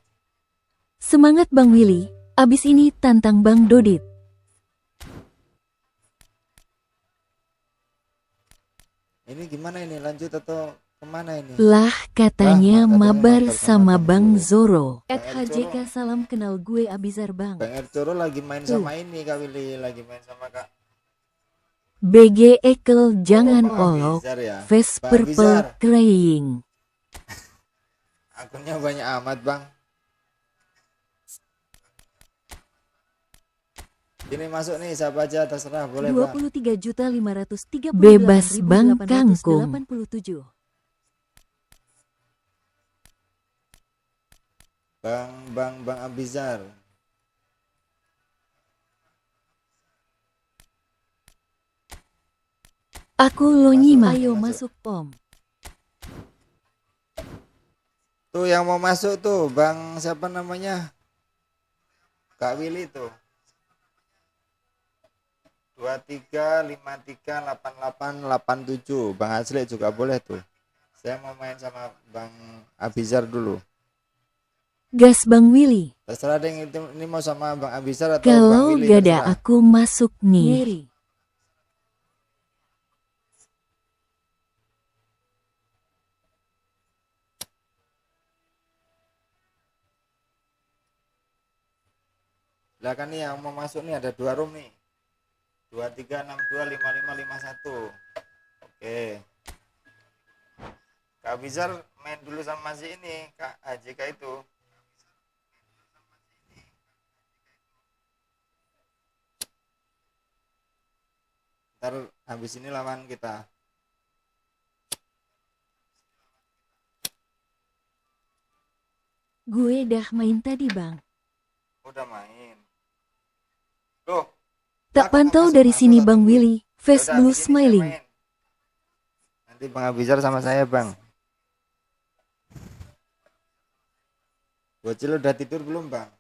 Semangat Bang Willy, abis ini tantang Bang Dodit. Ini gimana ini, lanjut atau kemana ini? Lah katanya mabar sama Bang dulu. Zoro. @HJK salam kenal gue Abizar Bang. Bang El Coro lagi main sama ini Kak Willy, lagi main sama Kak BG Ekel jangan olok. Bizar ya? Face Bang purple Bizar. crying. Akunnya banyak amat Bang. Ini masuk nih, siapa aja terserah, boleh Bang. 23.530 bebas Bang Kangkung. Bang Abizar. Aku lo nyimak. Ayo masuk pom. Tuh yang mau masuk tuh, Bang siapa namanya? Kak Willy tuh. 23538887. Bang Asli juga boleh tuh. Saya mau main sama Bang Abizar dulu. Gas Bang Willy. Terserah deh, ini mau sama Bang Abizar atau kalau Bang Willy. Kalau gak ada aku masuk nih. Lah kan nih yang mau masuk nih ada 2 room nih. 23625551. Oke. Kak Bizar main dulu sama si ini, Kak AJK itu. Ntar habis ini lawan kita. Gue dah main tadi Bang. Udah main. Loh, tak pantau dari sini Bang Willy. Facebook smiling. Nanti Bang Abizar sama saya Bang. Bocil udah tidur belum Bang?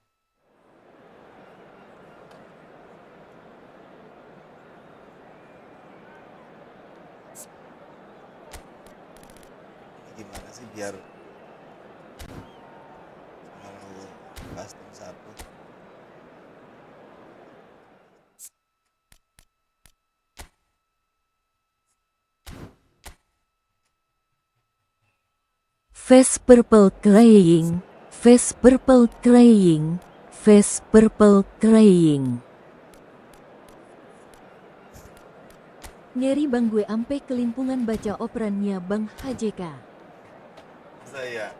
Gimana sih biar selalu custom satu. Face purple crying, face purple crying, face purple crying. Ngeri Bang gue ampe kelimpungan baca operannya Bang HJK. Saya.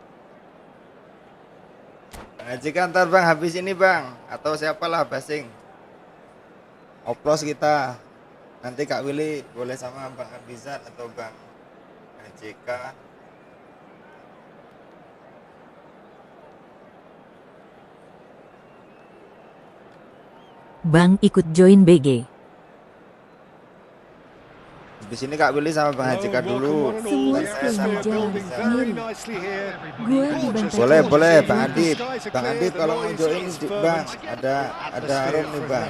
Bang HJK ntar Bang habis ini Bang, atau siapalah basing. Oplos kita. Nanti Kak Willy boleh sama Bang Abizar atau Bang HJK. Bang ikut join BG. Di sini Kak Willy sama Bang HJK dulu. Semua Saya jalan sendiri. Gua dibantai. Boleh Bang Adit. Bang Adit kalau mau join Bang, ada room nih Bang.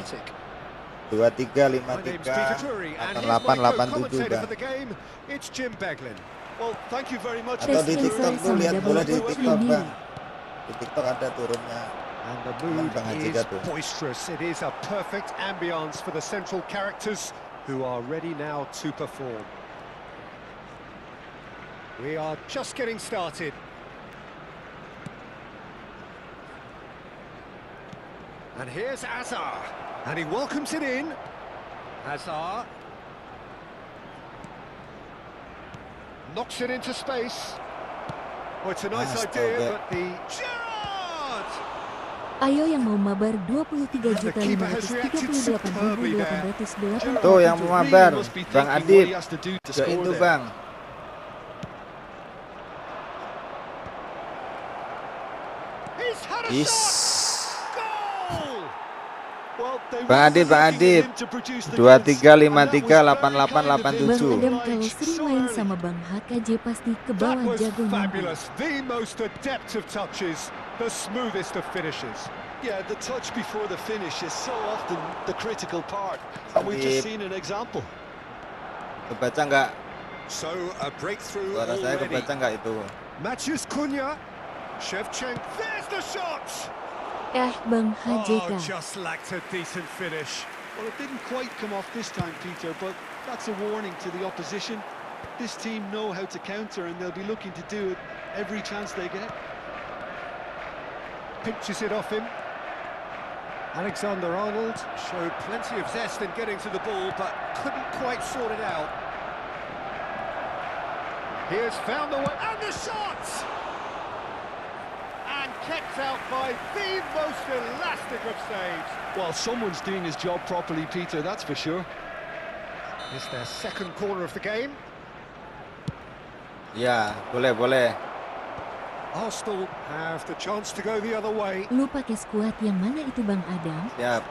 23538887 Bang. Atau di TikTok tuh lihat, boleh di TikTok Bang. Di TikTok ada turunnya. And the mood is boisterous. It is a perfect ambience for the central characters who are ready now to perform. We are just getting started. And here's Azar. And he welcomes it in. Azar. Knocks it into space. Oh, it's a nice idea, but the... Gerrard! Ayo yang mau mabar 23.538.808. Tuh yang mau mabar, Bang Adib. Ya itu Bang. Is. Bang Adib, 23538887. Bang Adam kalau sering main sama Bang HKJ pasti ke bawah jagonya. The most adept of touches, the smoothest of finishes. Yeah, the touch before the finish is so often the critical part, and we've just seen an example. Kebaca nggak? So a breakthrough Suara saya already. kebaca nggak itu? Matthews Cunha, Shevchenko, there's the shot. Bang HJK. Oh, just lacked a decent finish. Well, it didn't quite come off this time, Peter, but that's a warning to the opposition. This team know how to counter, and they'll be looking to do it every chance they get. Pinches it off him. Alexander-Arnold showed plenty of zest in getting to the ball, but couldn't quite sort it out. Here's found the way, and the shot! And kept out by the most elastic of saves. Well, someone's doing his job properly, Peter, that's for sure. It's their second corner of the game. Ya, boleh. Arsenal have the chance to go the other way. Lu pakai skuad yang mana itu Bang Adam? Siap.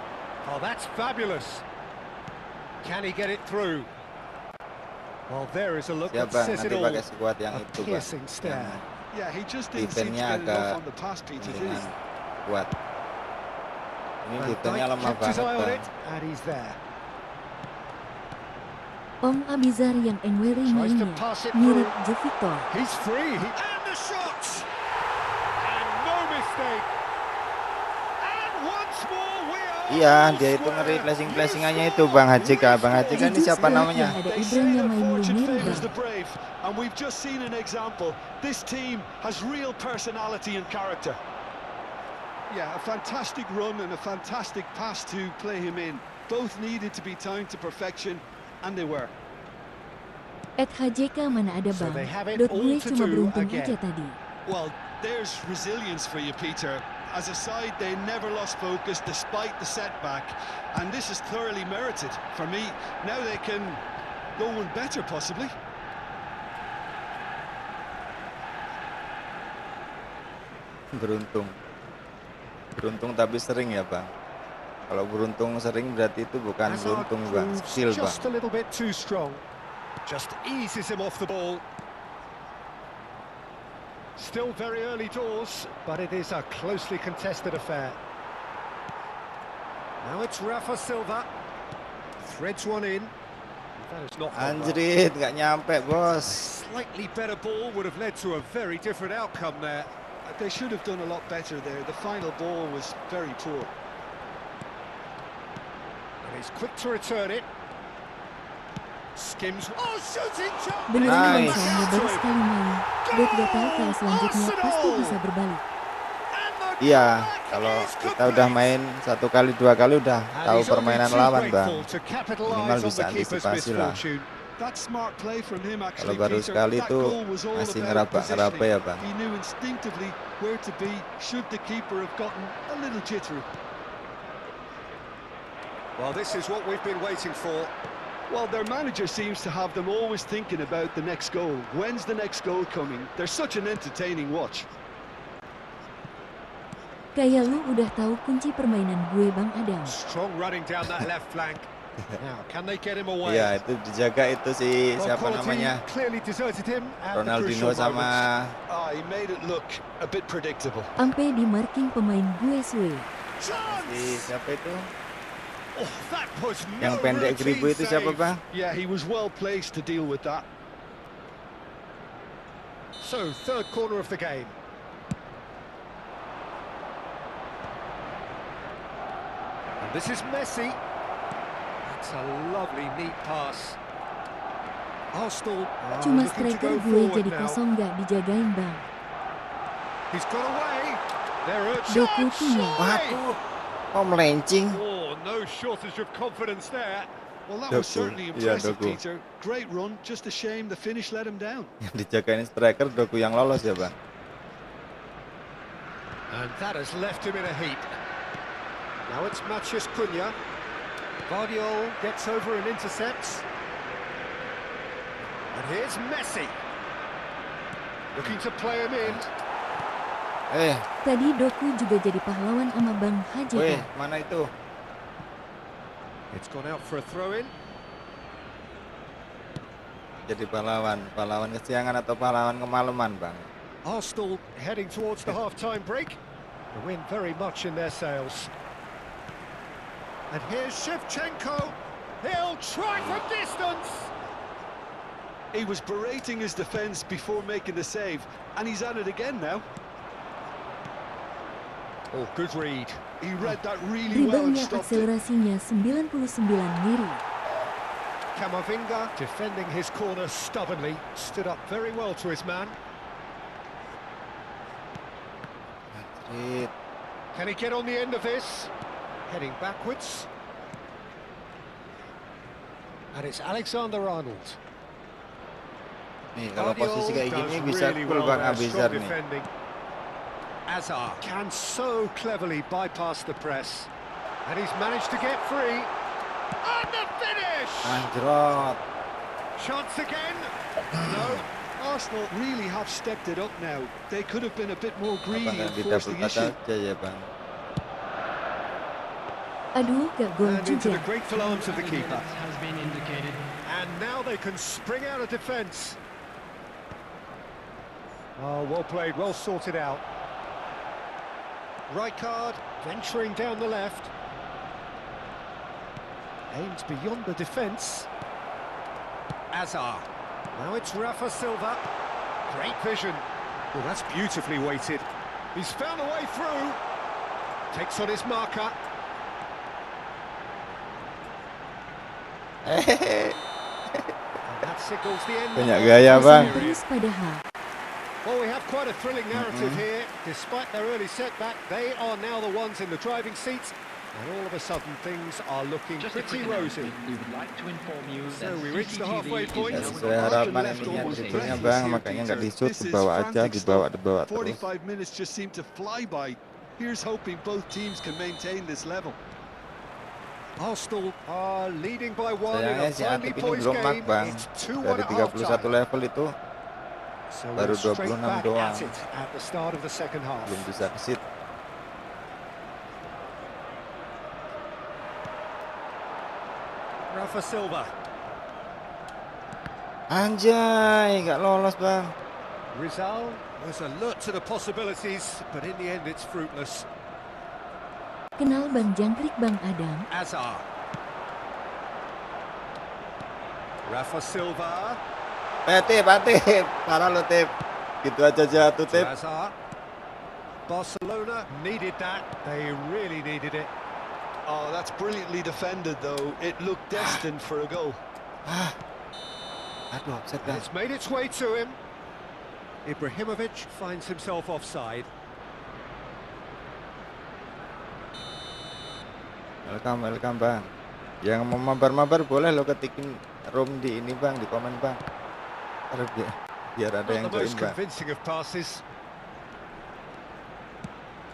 Oh, that's fabulous. Can he get it through? Well, there is a look Siap that Bang, says nanti it all. pakai skuad yang A itu Bang. piercing stare. Yeah, he just didn't seem to Defense-nya get enough agak on the pass, Peter, did he? dengan kuat. Ini Van defense-nya Dijk lemah kept his banget eye on Bang. it, and he's there. Om Abizar yang Enweri Tries to mainnya pass it mirip through. Je Victor. He's free. And the shot! And no mistake. And once more we are... Iya, dia itu nge-replacing-placingannya itu Bang HJK. Bang HJK ini siapa namanya? Yang ada Ibrahim yang main Lumeri Favours Bang. the brave, and we've just seen an example. This team has real personality and character. Yeah, a fantastic run and a fantastic pass to play him in. Both needed to be timed to perfection, and they were. HJK mana ada So Bang. they have it Dot all gue to cuma do beruntung again. aja tadi. Well, there's resilience for you, Peter. As a side, they never lost focus despite the setback, and this is thoroughly merited. For me, now they can go one better, possibly. Beruntung tapi sering ya Bang. Kalau beruntung sering berarti itu bukan Hazard beruntung Bang, proves skill Bang. just a little bit too strong. Just eases him off the ball. Still very early doors, but it is a closely contested affair. Now it's Rafa Silva. Threads one in. That is not gone well. Anjrit, nggak nyampe bos. Slightly better ball would have led to a very different outcome there. They should have done a lot better there. The final ball was very poor. And he's quick to return it. Skims. Oh, shooting chance! Beneran Nice. Bang Sam baru sekali main. Dot gak tahu kalau selanjutnya pasti bisa berbalik. Iya, kalau kita udah main satu kali dua kali udah tahu permainan lawan Bang. Minimal bisa antisipasi lah. That's smart play from him, actually, Kalau baru Peter. sekali That itu goal was all masih about ngeraba-ngeraba positioning. ya Bang. He knew instinctively where to be should the keeper have gotten a little jittery. Well, this is what we've been waiting for. Well, their manager seems to have them always thinking about the next goal. When's the next goal coming? They're such an entertaining watch. Kayak lu udah tahu kunci permainan gue Bang Adam. Strong running down that left flank. Now, can they get him away? Iya, itu dijaga itu si Well, siapa quality namanya? clearly deserted him at the Ronaldinho crucial sama moments. He made it look a bit predictable. Ampe di marking pemain gue suwe. si Chance! siapa itu? Oh, that was Yang no pendek routine geribu itu siapa save. Bang? Yeah, he was well placed to deal with that. So, third corner of the game. And this is Messi. That's a lovely, neat pass. Arsenal are Cuma looking to striker go gue forward jadi now. kosong gak dijagain Bang. He's got away. They're a Dokunya. chance. Waduh, Oh, melenceng. Oh, no shortage of confidence there. Well, that was Doku. certainly Iya, impressive, Doku. Peter. Great run, just a shame the finish let him down. Yang dijagain striker Doku yang lolos ya, Bang. And that has left him in a heap. Now it's Matheus Cunha. Guardiola gets over and intercepts. And here's Messi. Looking to play him in. Tadi Doku juga jadi pahlawan sama Bang Haji. Mana itu? It's gone out for a throw-in. Jadi pahlawan kesiangan atau pahlawan kemalaman, Bang? Arsenal heading towards the half-time break. The wind very much in their sails. And here's Shevchenko. He'll try from distance. He was berating his defence before making the save, and he's at it again now. Oh, good read. He read that really well and Ribanya stopped it. akselerasinya 99 miri. Camavinga defending his corner stubbornly, stood up very well to his man. Madrid. Can he get on the end of this? Heading backwards. And it's Alexander-Arnold. Nih, kalau posisi kayak gini bisa cool Bang Abizar nih. Azar can so cleverly bypass the press. And he's managed to get free. And the finish! Anjrot. Chance again. No. Arsenal really have stepped it up now. They could have been a bit more greedy Apakah and di forced double the issue. aja ya, Bang? Aduh, gak gol And into juga. the grateful arms of the keeper. Has been indicated. And now they can spring out of defence. Oh, well played, well sorted out. Rijkaard venturing down the left. Aims beyond the defence. Azar. Now it's Rafa Silva. Great vision. Well, that's beautifully weighted. He's found a way through. Takes on his marker. And that signals the end. Banyak gaya, Bang. Terus padahal. Well, we have quite a thrilling narrative here. Despite their early setback, they are now the ones in the driving seats. And all of a sudden, things are looking pretty rosy. We would like to inform you So we reach the halfway point. Ya, sesuai harapan intinya dribblenya, Bang, makanya nggak di-shoot, dibawa aja, dibawa terus. 45 minutes just seem to fly by. Here's hoping both teams can maintain this level. Arsenal are leading by one in Sayangnya a si finely Atip ini poised belum mak, game. Bang. It's 2-1 Dari at 31 half-time. level itu So baru we're straight 26 back doang. at it at the start of the second half. belum bisa kesit. Rafa Silva. Anjay, nggak lolos, Bang. Rizal was alert to the possibilities, but in the end it's fruitless. Kenal Bang Jangkrik Bang Adam. Azar. Rafa Silva. Tip, parah lo Tip. Gitu aja jatuh To Tip. Azar. Barcelona needed that. They really needed it. Oh, that's brilliantly defended, though. It looked destined for a goal. Aduh, offside, And Bang. it's made its way to him. Ibrahimovic finds himself offside. Welcome, Bang. Yang mau mabar-mabar boleh lo ketikin room di ini, Bang, di komen, Bang. Biar ada yang Not the join, most Bang. convincing of passes.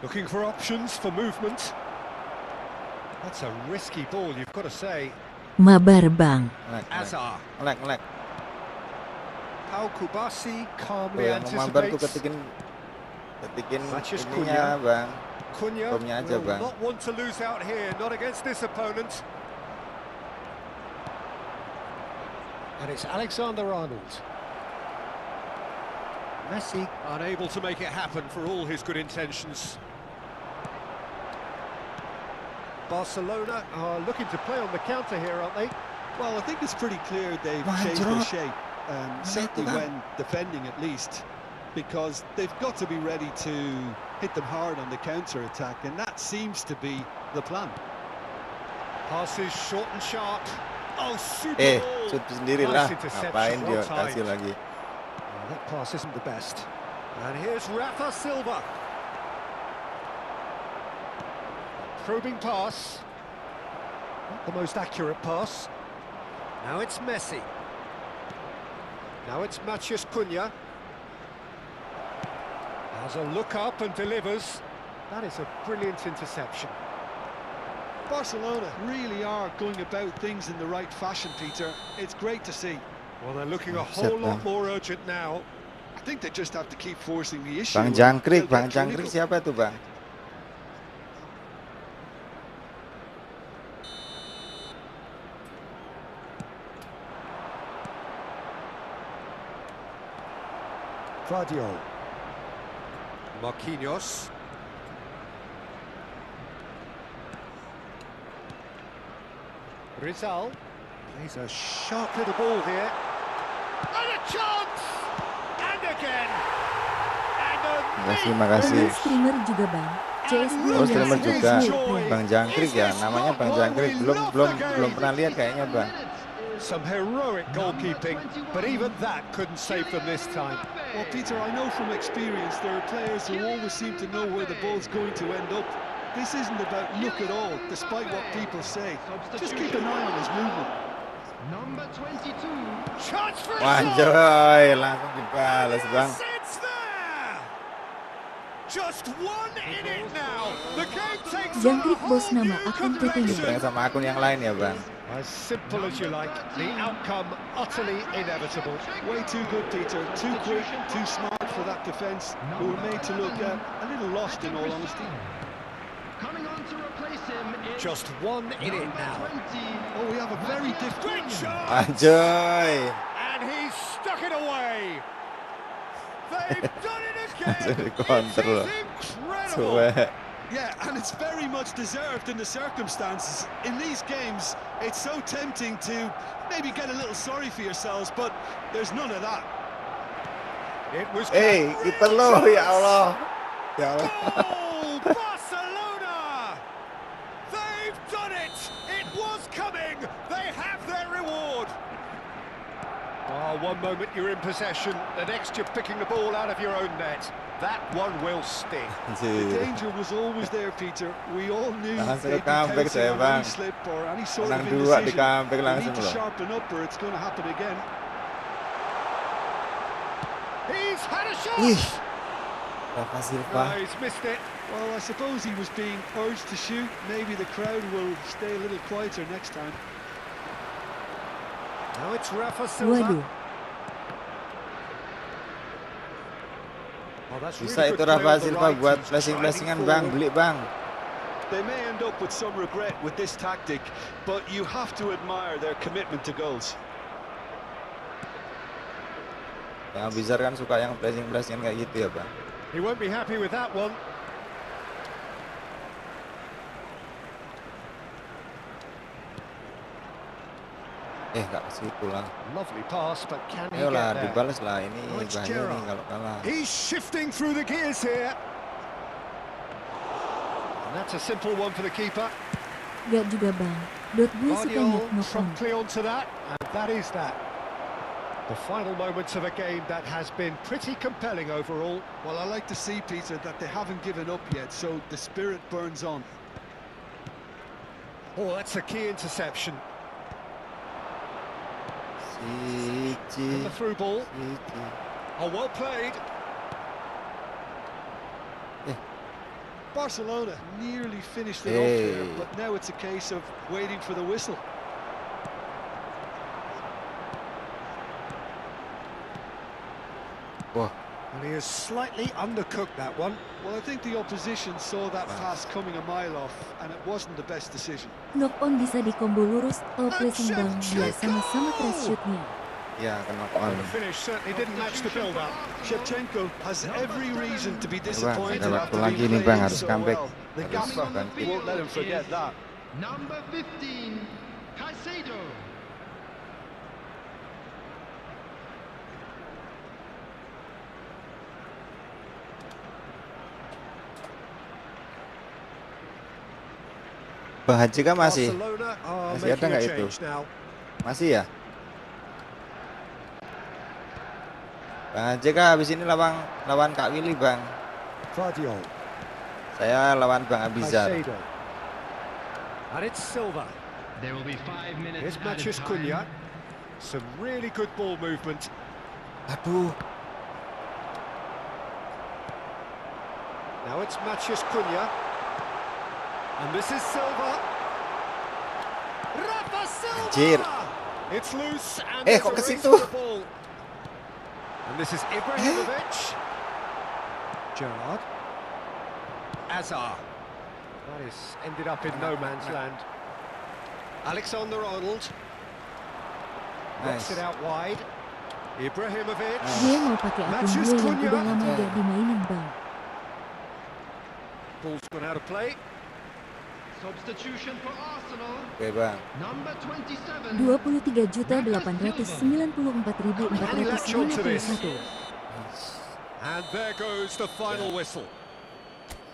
Looking for options for movement. That's a risky ball, you've got to say. Mabar Bang. Azar. Ngelek. Pau Kubasi Tuh calmly yang mau mabar tuh anticipates. ketikin Matheus ininya, Bang. Cunha Roomnya aja, will Bang. not want to lose out here, not against this opponent. And it's Alexander-Arnold. Messi unable to make it happen for all his good intentions. Barcelona are looking to play on the counter here, aren't they? Well, I think it's pretty clear they've Wah, changed their Anjrot. shape, certainly Bang. when defending at least, because they've got to be ready to hit them hard on the counter-attack, and that seems to be the plan. Passes short and sharp. Oh, super ball. shoot sendiri lah. Nice interception, Ngapain dia well timed. kasih lagi. Oh, that pass isn't the best. And here's Rafa Silva. Probing pass. Not the most accurate pass. Now it's Messi. Now it's Matheus Cunha. Has a look up and delivers. That is a brilliant interception. Barcelona really are going about things in the right fashion, Peter. It's great to see. Well, they're looking a whole lot more urgent now. I think they just have to keep forcing the issue. Bang Jangkrik siapa tuh, Bang? Guardiola. Marquinhos. Rizal. Plays a sharp little ball here. And a chance! And again! And Makasih. Streamer juga Bang. CSG Oh, streamer juga. Bang Jangkrik ya, namanya Bang Jangkrik. Belum pernah lihat kayaknya, Bang. Some heroic goalkeeping, but even that couldn't save them this time. Well, Peter, I know from experience there are players who always seem to know where the ball's going to end up. This isn't about luck at all, despite what people say. Just keep an eye on his movement. Number 22. Chance for a Wanjoy, langsung dibalas, Bang. It's there! Just one in it now. The game takes on a Jangkrik bos whole nama new akun complexion. Dipegang sama akun yang lain ya, Bang. As simple as you like, the outcome utterly inevitable. Way too good, Peter. Too quick, too smart for that defence, who were made to look a little lost, in all honesty. Coming on to replace him is Just one in it now. 20. Oh, we have a very different... Great shot! Wanjoy. And he's stuck it away. They've done it again. Jadi This counter loh. is incredible. Suwe. Yeah, and it's very much deserved in the circumstances. In these games, it's so tempting to maybe get a little sorry for yourselves, but there's none of that. It was Kiper lo, ya Allah. Ya Allah. goal, Barcelona! They've done it! It was coming! They have their reward! Oh, one moment you're in possession, the next you're picking the ball out of your own net. That one will sting. The danger was always there, Peter. We all knew they'd be comeback pouncing saya, on Bang. any slip or any sort of Menang dua di indecision. comeback They langsung need to loh. sharpen up or it's going to happen again. He's had a shot! Ih. Rafa Silva. No, he's missed it. Well, I suppose he was being urged to shoot. Maybe the crowd will stay a little quieter next time. Now it's Rafa Silva. Waduh, Oh, that's Bisa really itu good play Rafa on the Silva right. buat He's flashing-flashingan, driving Bang. forward. Beli, Bang. They may end up with some regret with this tactic, but you have to admire their commitment to goals. Yang Bizar kan suka yang flashing-flashingan kayak gitu ya, Bang. He won't be happy with that one. Nggak ke situ lah. Lovely pass, but can he Ayolah, get there? dibalas lah. Ini Oh, it's bahaya Gerrard. nih kalau kalah. He's shifting through the gears here. And that's a simple one for the keeper. gak juga Bang. Dot gue suka Guardiola nyok-nyok. promptly onto that, and that is that. The final moments of a game that has been pretty compelling overall. Well, I like to see, Peter, that they haven't given up yet, so the spirit burns on. Oh, that's a key interception. And Cici. the through ball. Cici. Oh, well played. Barcelona nearly finished it off there, Hey. but now it's a case of waiting for the whistle. Wah, And he has slightly undercooked that one. Well, I think the opposition saw that pass coming a mile off, and it wasn't the best decision. Knock on bisa di combo lurus atau placing Bang. Dia sama-sama trash shootnya. ya kena on. The finish certainly didn't match the build-up. Shevchenko has every reason to be Bang, disappointed ada after waktu lagi being nih, Bang, playing harus so comeback. well. The Harus gaffer ganti. won't let him forget that. Number 15, Caicedo. Bang Haji kan masih? Barcelona are Masih ada making a nggak itu? change now. Masih ya? Bang Haji kan habis ini lawan Kak Willy, Bang. Guardiola. Saya lawan Bang Abizar. Caicedo. And it's Silva. There will be 5 minutes Here's added Matheus time. Cunha. Some really good ball movement. Aduh. Now it's Matheus Cunha. And this is Silva. Rafa Anjir. Silva! It's loose and Eh, there's kok a ke race situ? for the ball. And this is Ibrahimovic. Gerrard. Azar. That is ended up in no man's land. Alexander-Arnold. Knocks Nice. it out wide. Ibrahimovic. Gue mau pakai akun Matheus gue yang Cunha. udah lama gak dimainin bang. Ball's gone out of play. Substitution for Arsenal. Oke bang. Number 27. 23.894.451. And there goes the final whistle.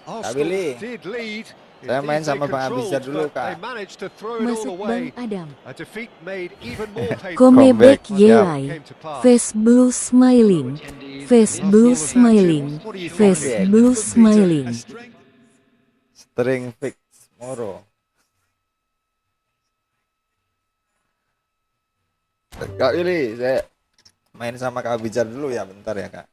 Kak Willy, Arsenal did lead. saya main Indeed, sama they Bang Abizar controlled, dulu, but they Kak. managed to throw it all Masuk away. Bang Adam. A defeat made even more painful. Komebek Comeback. yelai. Came to pass. Face blue smiling. Face blue smiling. Face blue smiling. String fix Moro. Kak Willy, saya main sama Kak Abizar dulu ya, bentar ya Kak.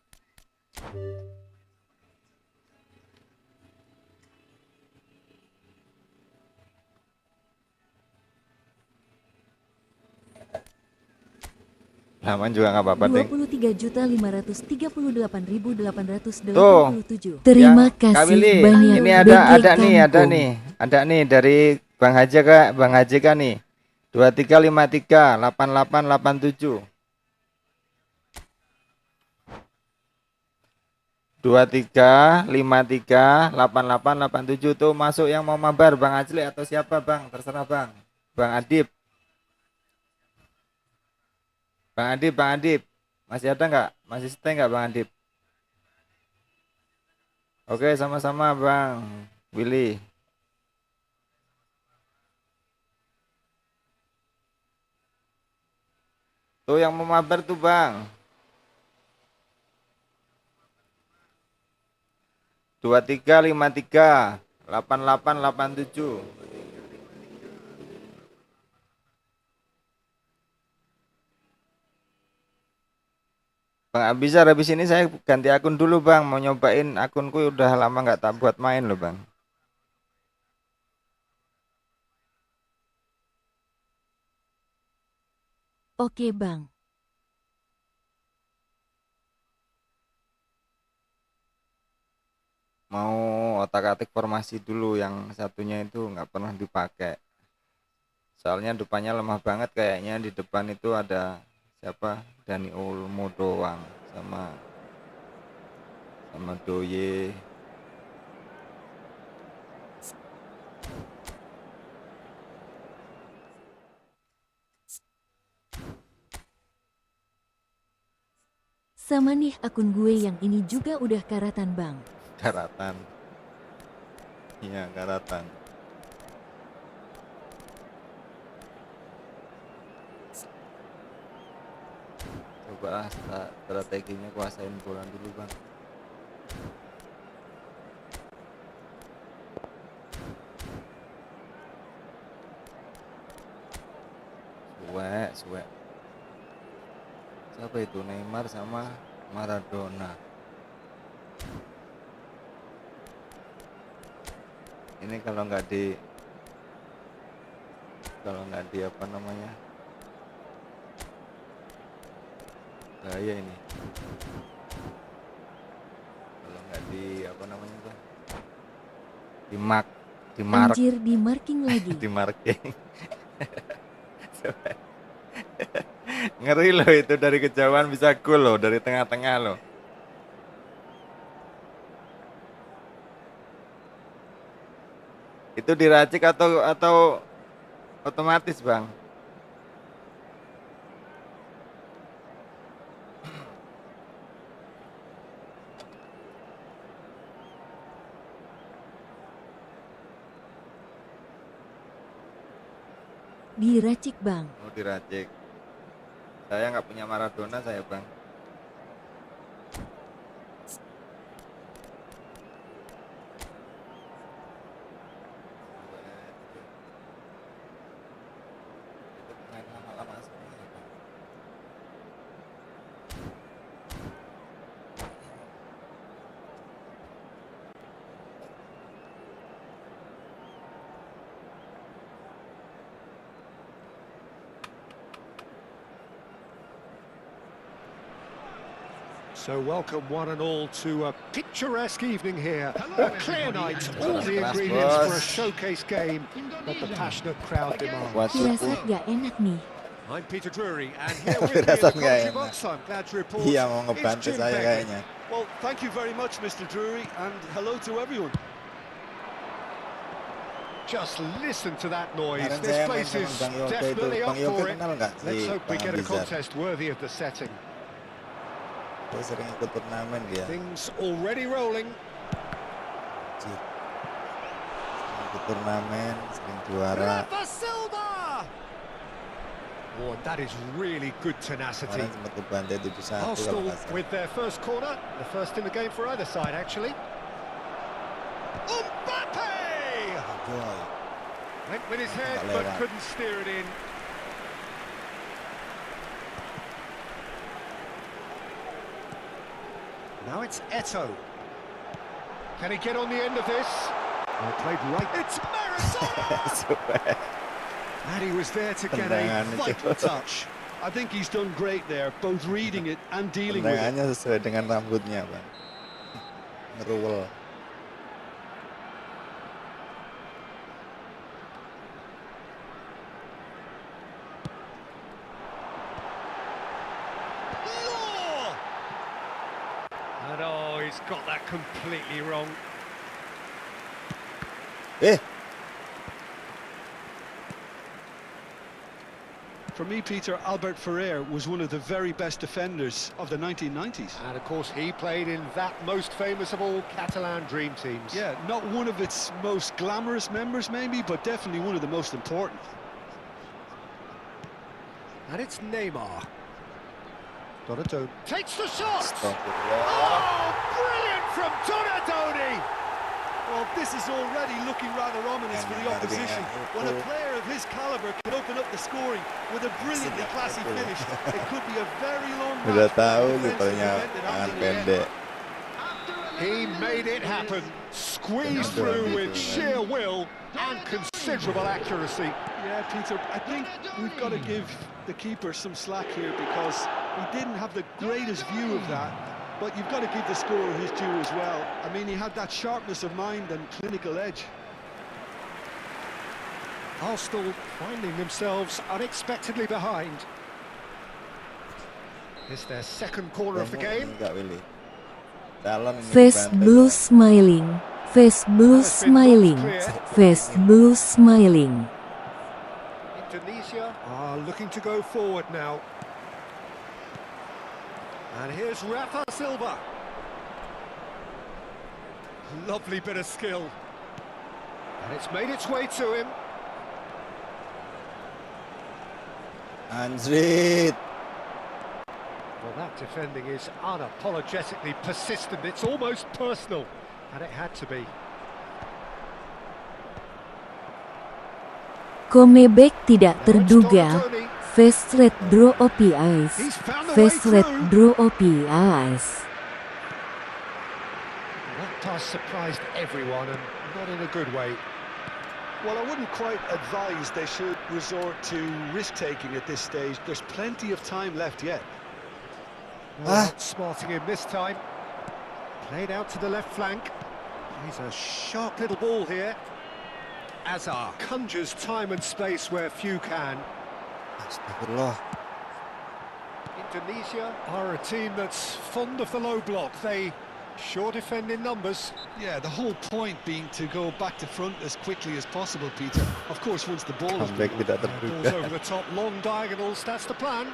Laman juga nggak apa-apa, Deng. 23.538.887. Terima Kak kasih Willy, banyak. ini BG ada nih dari Bang Haja Kak, Bang Haji Kak nih. 2353 8887. 2353 8887 tuh masuk yang mau mabar Bang Ajli atau siapa Bang, terserah Bang. Bang Adib. Bang Adib. Masih ada nggak? Masih stay nggak Bang Adib? Oke, sama-sama Bang Willy. Tuh yang mau mabar tuh Bang. 2353 8887. Bang Abizar, habis ini saya ganti akun dulu Bang, mau nyobain akunku udah lama nggak tak buat main loh Bang. Oke Bang. Mau otak-atik formasi dulu, yang satunya itu nggak pernah dipakai. Soalnya depannya lemah banget, kayaknya di depan itu ada siapa? Dani Olmo doang sama Doye. Sama nih akun gue yang ini juga udah karatan Bang. Karatan. Iya, karatan. Coba strateginya kuasain bola dulu Bang. Suwe. Siapa itu? Neymar sama Maradona. Ini kalau nggak di apa namanya, bahaya ini. Kalau nggak di apa namanya Bang, di mark Anjir di marking lagi. di marking. Ngeri loh, itu dari kejauhan bisa gol loh, dari tengah-tengah loh. Itu diracik atau otomatis Bang? Diracik Bang. Oh, diracik. Saya nggak punya Maradona saya Bang. So welcome one and all to a picturesque evening here. A clear night, all the ingredients for a showcase game that the passionate crowd demands. Firasat gak enak nih. I'm Peter Drury, and here with me in the commentary box, I'm glad to report, Iya, mau is ngebantu Jim saya Begley. kayaknya. Well, thank you very much, Mr. Drury, and hello to everyone. Just listen to that noise. Kemarin This saya main place sama is Bang Yoga itu. definitely up Bang Yoga for it. kenal nggak Let's si hope we Bang get a Abizar? contest worthy of the setting. Dia sering ikut turnamen dia. Things already rolling. Sering ikut turnamen, sering juara. Rafa Silva! Oh, that is really good tenacity. Kemarin sempat dibantai 7-1 kalau Arsenal nggak salah. with their first corner, the first in the game for either side, actually. Mbappe! Boy. Went with his head, Nggak but lewat. couldn't steer it in. Now it's Eto. Can he get on the end of this? Oh, played right. It's Maradona! And he was there to get a Tendangan itu. vital touch. I think he's done great there, both reading it and dealing with it. Tendangannya sesuai dengan rambutnya, Bang. Ngeruwel. Law! And oh, he's got that completely wrong. Eh, For me, Peter, Albert Ferrer was one of the very best defenders of the 1990s. And of course, he played in that most famous of all Catalan dream teams. Yeah, not one of its most glamorous members, maybe, but definitely one of the most important. And it's Neymar. Donadoni takes the shot! astagfirullah. Oh, brilliant from Donadoni! Well, this is already looking rather ominous for the opposition. When a player of his caliber can open up the scoring with a brilliantly classy finish, it could be a very long Udah match. tahu for the defense to kipernya prevent it tangan happening again. pendek. He made it happen. Squeezed through with sheer will and considerable accuracy. Yeah, Peter, I think we've got to give the keeper some slack here because he didn't have the greatest view of that. But you've got to give the scorer his due as well. I mean, he had that sharpness of mind and clinical edge. Arsenal finding themselves unexpectedly behind. It's their second corner of the game. Enggak, Willy. Dalam ini Face dibantai. blue smiling. Face blue smiling. Face blue smiling. Indonesia are looking to go forward now. And here's Rafa Silva. Lovely bit of skill. And it's made its way to him. Anjrit. Well, that defending is unapologetically persistent. It's almost personal. And it had to be. Comeback tidak Now it's terduga. Donadoni. Face red draw OPIs. He's found the way Face red through. draw OPIs. That pass surprised everyone, and not in a good way. Well, I wouldn't quite advise they should resort to risk-taking at this stage. There's plenty of time left yet. Well, not smarting him this time. Played out to the left flank. He's a sharp little ball here. Azar conjures time and space where few can. Astagfirullah. Indonesia are a team that's fond of the low block. They sure defend in numbers. Yeah, the whole point being to go back to front as quickly as possible, Peter. Of course, once the ball is Comeback tidak Balls over terduga. the top, long diagonals, that's the plan.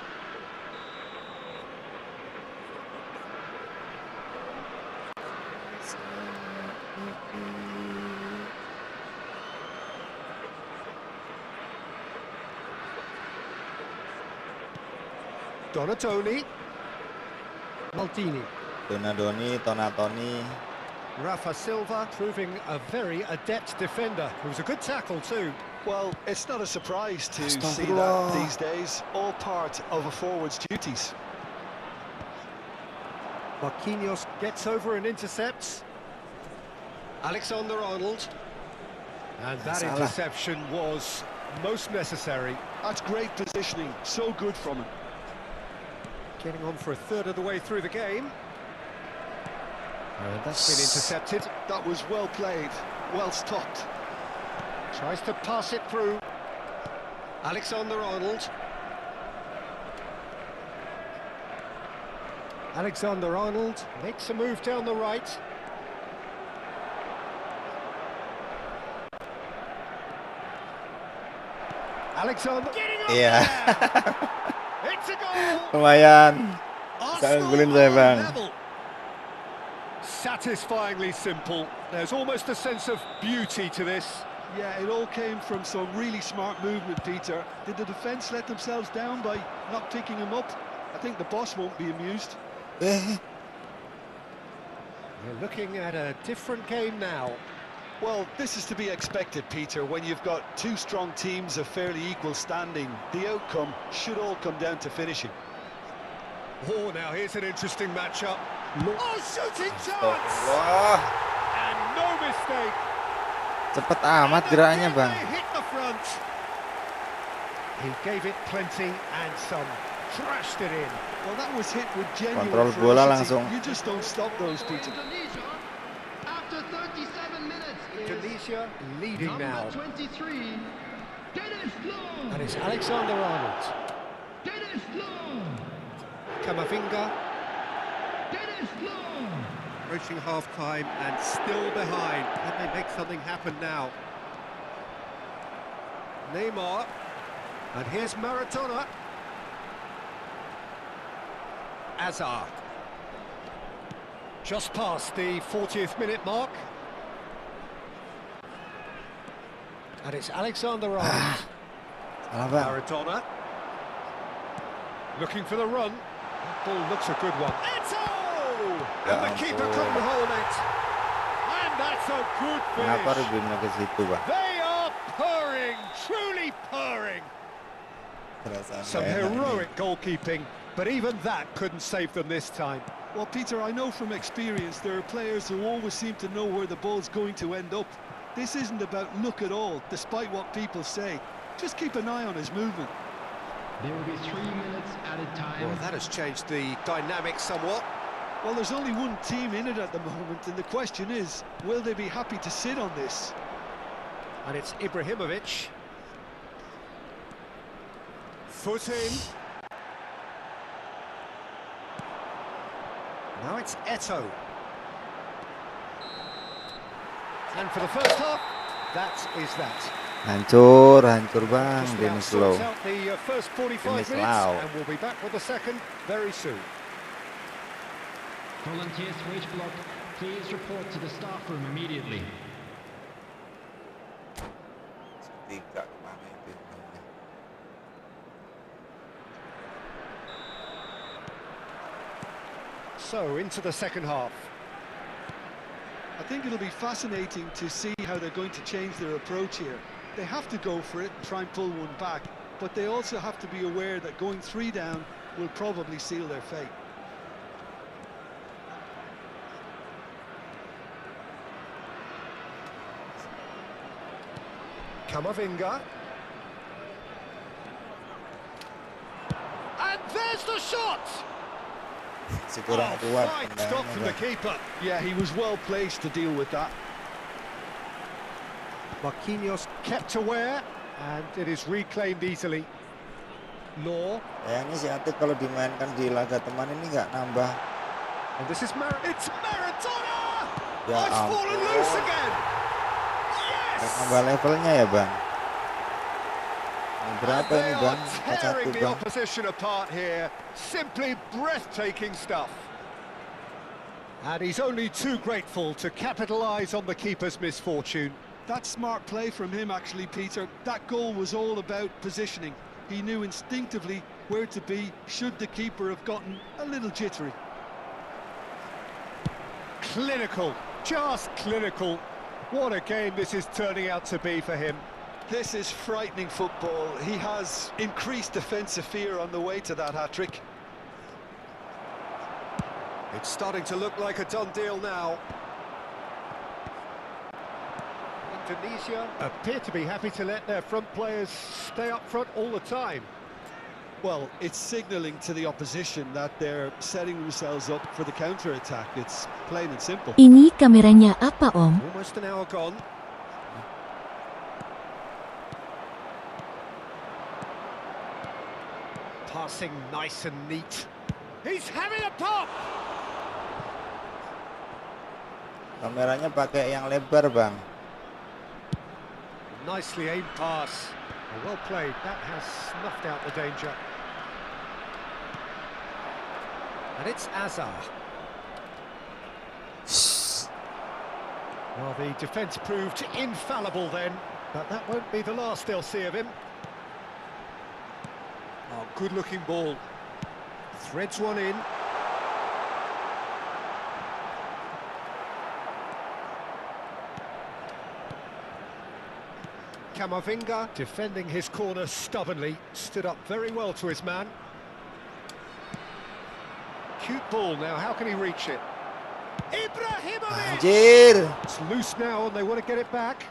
Donadoni. Maldini. Donadoni, Tonatoni. Rafa Silva proving a very adept defender. It was a good tackle too. Well, it's not a surprise to see that Astaghfirullah. these days. All part of a forward's duties. Marquinhos gets over and intercepts. Alexander-Arnold. And that Salah. interception was most necessary. That's great positioning. So good from him. Getting on for a third of the way through the game. That's been intercepted. That was well played, well stopped. Tries to pass it through. Alexander-Arnold. Alexander-Arnold makes a move down the right. Alexander getting up there. It's a goal. Lumayan. Sangat golin saya, Bang. Satisfyingly simple. There's almost a sense of beauty to this. Yeah, it all came from some really smart movement, Peter. Did the defence let themselves down by not picking him up? I think the boss won't be amused. We're looking at a different game now. Well, this is to be expected, Peter, when you've got two strong teams of fairly equal standing. The outcome should all come down to finishing. Oh, now here's an interesting matchup. Oh, shooting chance! Wah, And no mistake. cepet amat geraknya, Bang. Hit the front. He gave it plenty and some. Trashed it in. Well, that was hit with genuine Kontrol bola ferocity. langsung. You just don't stop those, Peter. After 37 minutes is Indonesia leading now. number 23, Dennis Loh. And it's Alexander-Arnold. Dennis Loh. Kamavinga. Dennis Loh. Approaching half-time and still behind. Can they make something happen now? Neymar. And here's Maradona. Azar. Just past the 40th minute mark. And it's Alexander-Arnold. Salah, Bang. Maradona. Looking for the run. That ball looks a good one. Eto! And the keeper couldn't hold it. And that's a good Kenapa finish. Rubinnya ke situ, Bang? They are purring, truly purring. Perasaan Some nggak enak heroic goalkeeping, but even that couldn't save them this time. Well, Peter, I know from experience there are players who always seem to know where the ball's going to end up. This isn't about luck at all, despite what people say. Just keep an eye on his movement. There will be 3 minutes at a time. Well, that has changed the dynamic somewhat. Well, there's only one team in it at the moment, and the question is, will they be happy to sit on this? And it's Ibrahimovic. Foot in. Now it's Eto. And for the first half, that is that. Hancur, hancur, Bang. Just Dennis about Loh. sorts out the first 45 Dennis minutes, Loh. and we'll be back with the second very soon. Volunteers for each block, please report to the staff room immediately. Tiga kemana itu? So, into the second half. I think it'll be fascinating to see how they're going to change their approach here. They have to go for it and try and pull one back, but they also have to be aware that going 3 down will probably seal their fate. Kamavinga. And there's the shot! Si kurang kuat. Fine stop from the keeper. Yeah, he was well placed to deal with that. Marquinhos kept aware, and it is reclaimed easily. Law. Kayaknya si Atip kalau dimainkan di laga teman ini nggak nambah. And this is it's Maradona! Ya It's fallen ampun. loose again! Nggak Yes! nambah levelnya ya, Bang. Ini berapa They ini, are Bang? tearing 4-1, the Bang. opposition apart here. Simply breathtaking stuff. And he's only too grateful to capitalise on the keeper's misfortune. That's smart play from him, actually, Peter. That goal was all about positioning. He knew instinctively where to be should the keeper have gotten a little jittery. Clinical, just clinical. What a game this is turning out to be for him. This is frightening football. He has increased defensive fear on the way to that hat-trick. It's starting to look like a done deal now. Indonesia appear to be happy to let their front players stay up front all the time. Well, it's signalling to the opposition that they're setting themselves up for the counter-attack. It's plain and simple. Ini kameranya apa, Om? Almost an hour gone. Passing nice and neat. He's having a pop! Kameranya pakai yang lebar, Bang. Nicely aimed pass. Well played. That has snuffed out the danger. And it's Azar. Well, the defence proved infallible then, but that won't be the last they'll see of him. Oh, good-looking ball. Threads one in. Camavinga, defending his corner stubbornly, stood up very well to his man. Cute ball now, how can he reach it? Ibrahimovic! Anjir. It's loose now and they want to get it back.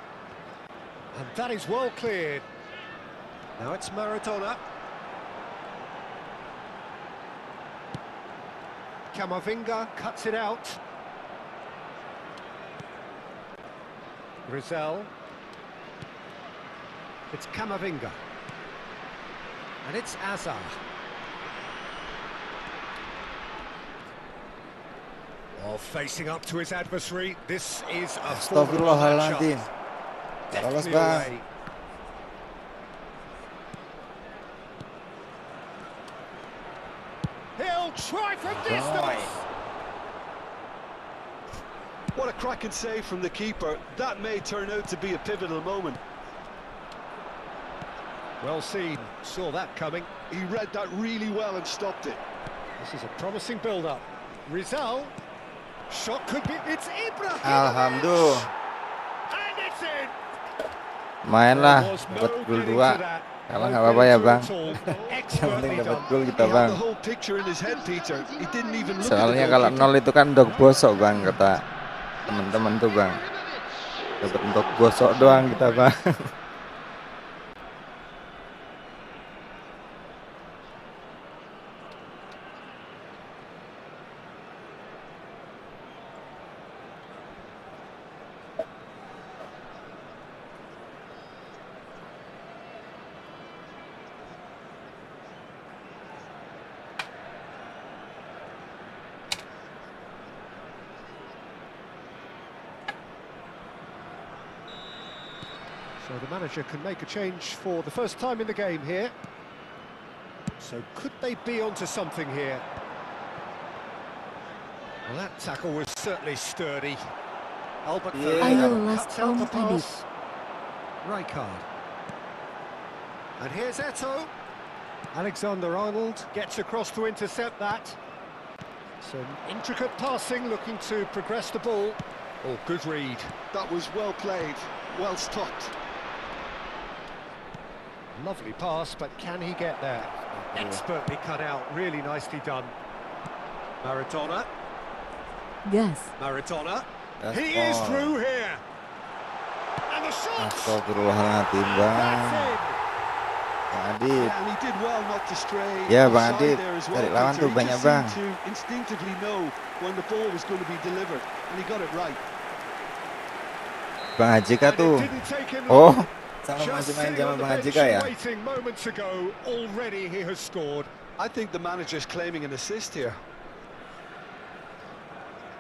And that is well cleared. Now it's Maradona. Camavinga cuts it out. Rizal. It's Camavinga. And it's Azar. Well, facing up to his adversary, this is a Astagfirullahaladzim. Lolos, Bang. He'll try from distance. What a cracking save from the keeper. That may turn out to be a pivotal moment. Well seen, saw that coming. He read that really well and stopped it. This is a promising build-up. Rizal, shot could be, it's Ibrahimovic! Alhamdulillah. And it's in! Mainlah, There was dapat no gol getting 2. to that. Kalah No nggak apa-apa ya, filter Bang. at all. Yang penting Expertly dapat done. gol kita, He Bang. had the whole picture in his head, Peter. He didn't even look Soalnya at the kalau goalkeeper. 0 itu kan dog bosok, Bang, kata teman-teman tuh, Bang. Dapat dog bosok doang kita, Bang. So the manager can make a change for the first time in the game here. So could they be onto something here? Well, that tackle was certainly sturdy. Albert Ayo, Verlinde last cuts out the Om Adit. pass. Rijkaard. And here's Eto'o. Alexander-Arnold gets across to intercept that. Some intricate passing, looking to progress the ball. Oh, good read. That was well played, well stopped. Lovely pass, but can he get there? Expertly cut out, really nicely done. Maradona. Gas. Maradona. That's He is all. through here. And the shot! Astagfirullahaladzim, Bang. That's in. Bang Adit. And he did well not to stray Ya, Bang offside Adit. there as Dari well, lawan Peter. tuh He banyak, just Bang. seemed to instinctively know when the ball was going to be delivered, and he got it right. Bang Hajika And it tuh. didn't take him Oh, long. sama Just masih main sitting zaman on the Bang bench Hajika ya? waiting moments ago, already he has scored. I think the manager's claiming an assist here.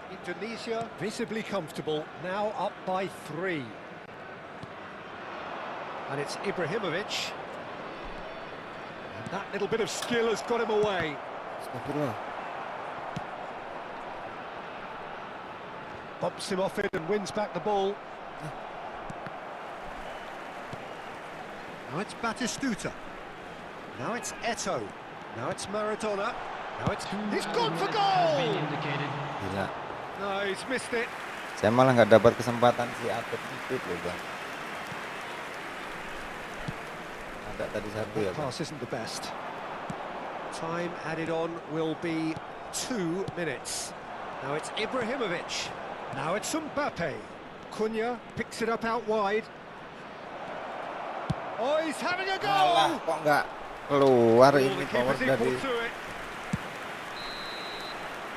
Indonesia visibly comfortable, now up by 3. And it's Ibrahimovic. And that little bit of skill has got him away. Astagfirullah. Bumps him off it and wins back the ball. Now it's Batistuta. Now it's Eto'o. Now it's Maradona. Now it's... He's gone for goal! Gila. No, he's missed it. Saya malah nggak dapat kesempatan si atlet itu loh, Bang. Ada tadi satu ya, That Bang. pass isn't the best. Time added on will be 2 minutes. Now it's Ibrahimovic. Now it's Mbappe. Cunha picks it up out wide. Oh, he's having a Alah, goal! kok nggak Keluar All ini the power keepers dari equal to it.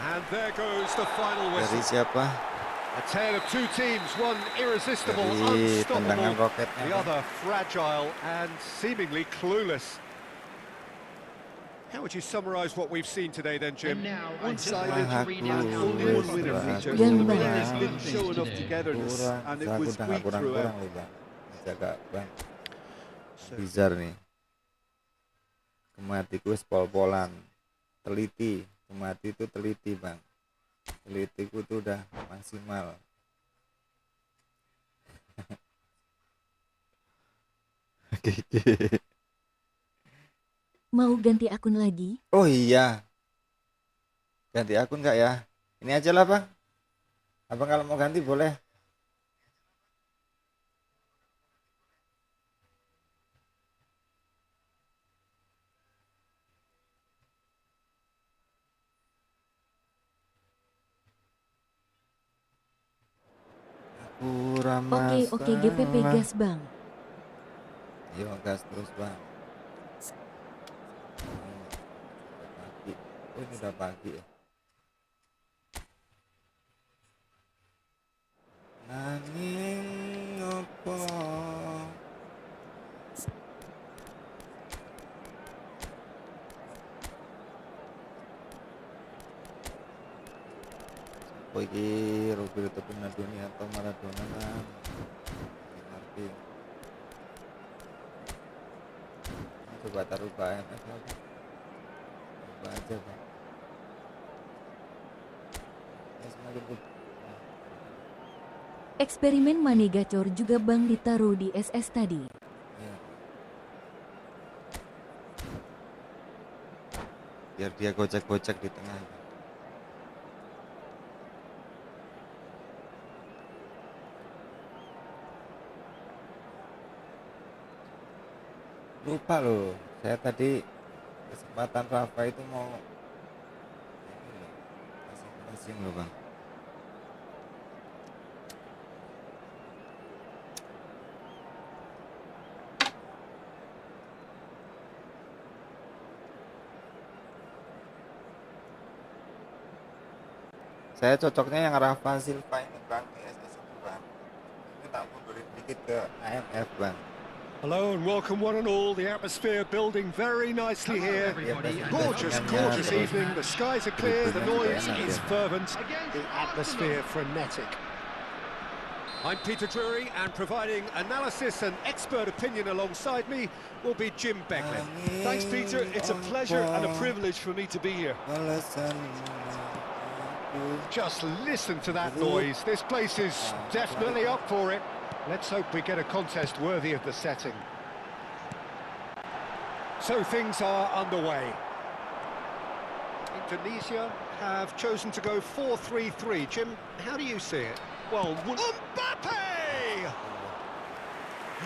And there goes the final dari whistle. siapa? A tale of two teams, one irresistible, Dari tendangan unstoppable, roketnya. the Bang. other fragile and seemingly clueless. How would you summarise what we've seen today then, Jim? One-sided, Aku only wis one winner, Peter. Gan The Bang. players didn't show enough togetherness, kurang, and it aku was udah weak kurang throughout. nih bang, jaga bang, bizar nih, kematiku wis pol-polan, teliti, kemati itu teliti bang, telitiku tuh udah maksimal. Mau ganti akun lagi? Oh iya, ganti akun nggak ya? Ini aja lah bang, abang kalau mau ganti boleh. Kurang Oke, GPP gas Bang. Yo gas terus bang. Pagi. Oh ini udah pagi ya. Nanging opo Sopo iki Roberto Bernardoni atau Maradona kan? Ngerti. Coba taruh BMF lagi. Coba aja bang. Ini semakin Eksperimen money gacor juga Bang ditaruh di SS tadi. ya. Biar dia gocek-gocek di tengah. Lupa loh, saya tadi kesempatan Rafa itu mau passing loh bang. Saya cocoknya yang Rafa Silva ini bang, PSS itu bang. Ini tak mundurin dikit ke AMF bang. Hello and welcome one and all. The atmosphere building very nicely here. Gorgeous evening. The skies are clear, the noise is fervent, the atmosphere frenetic. I'm Peter Drury, and providing analysis and expert opinion alongside me will be Jim Beglin. Thanks, Peter. It's a pleasure and a privilege for me to be here. Just listen to that noise. This place is definitely up for it. Let's hope we get a contest worthy of the setting. So things are underway. Indonesia have chosen to go 4-3-3. Jim, how do you see it? Well, Mbappe!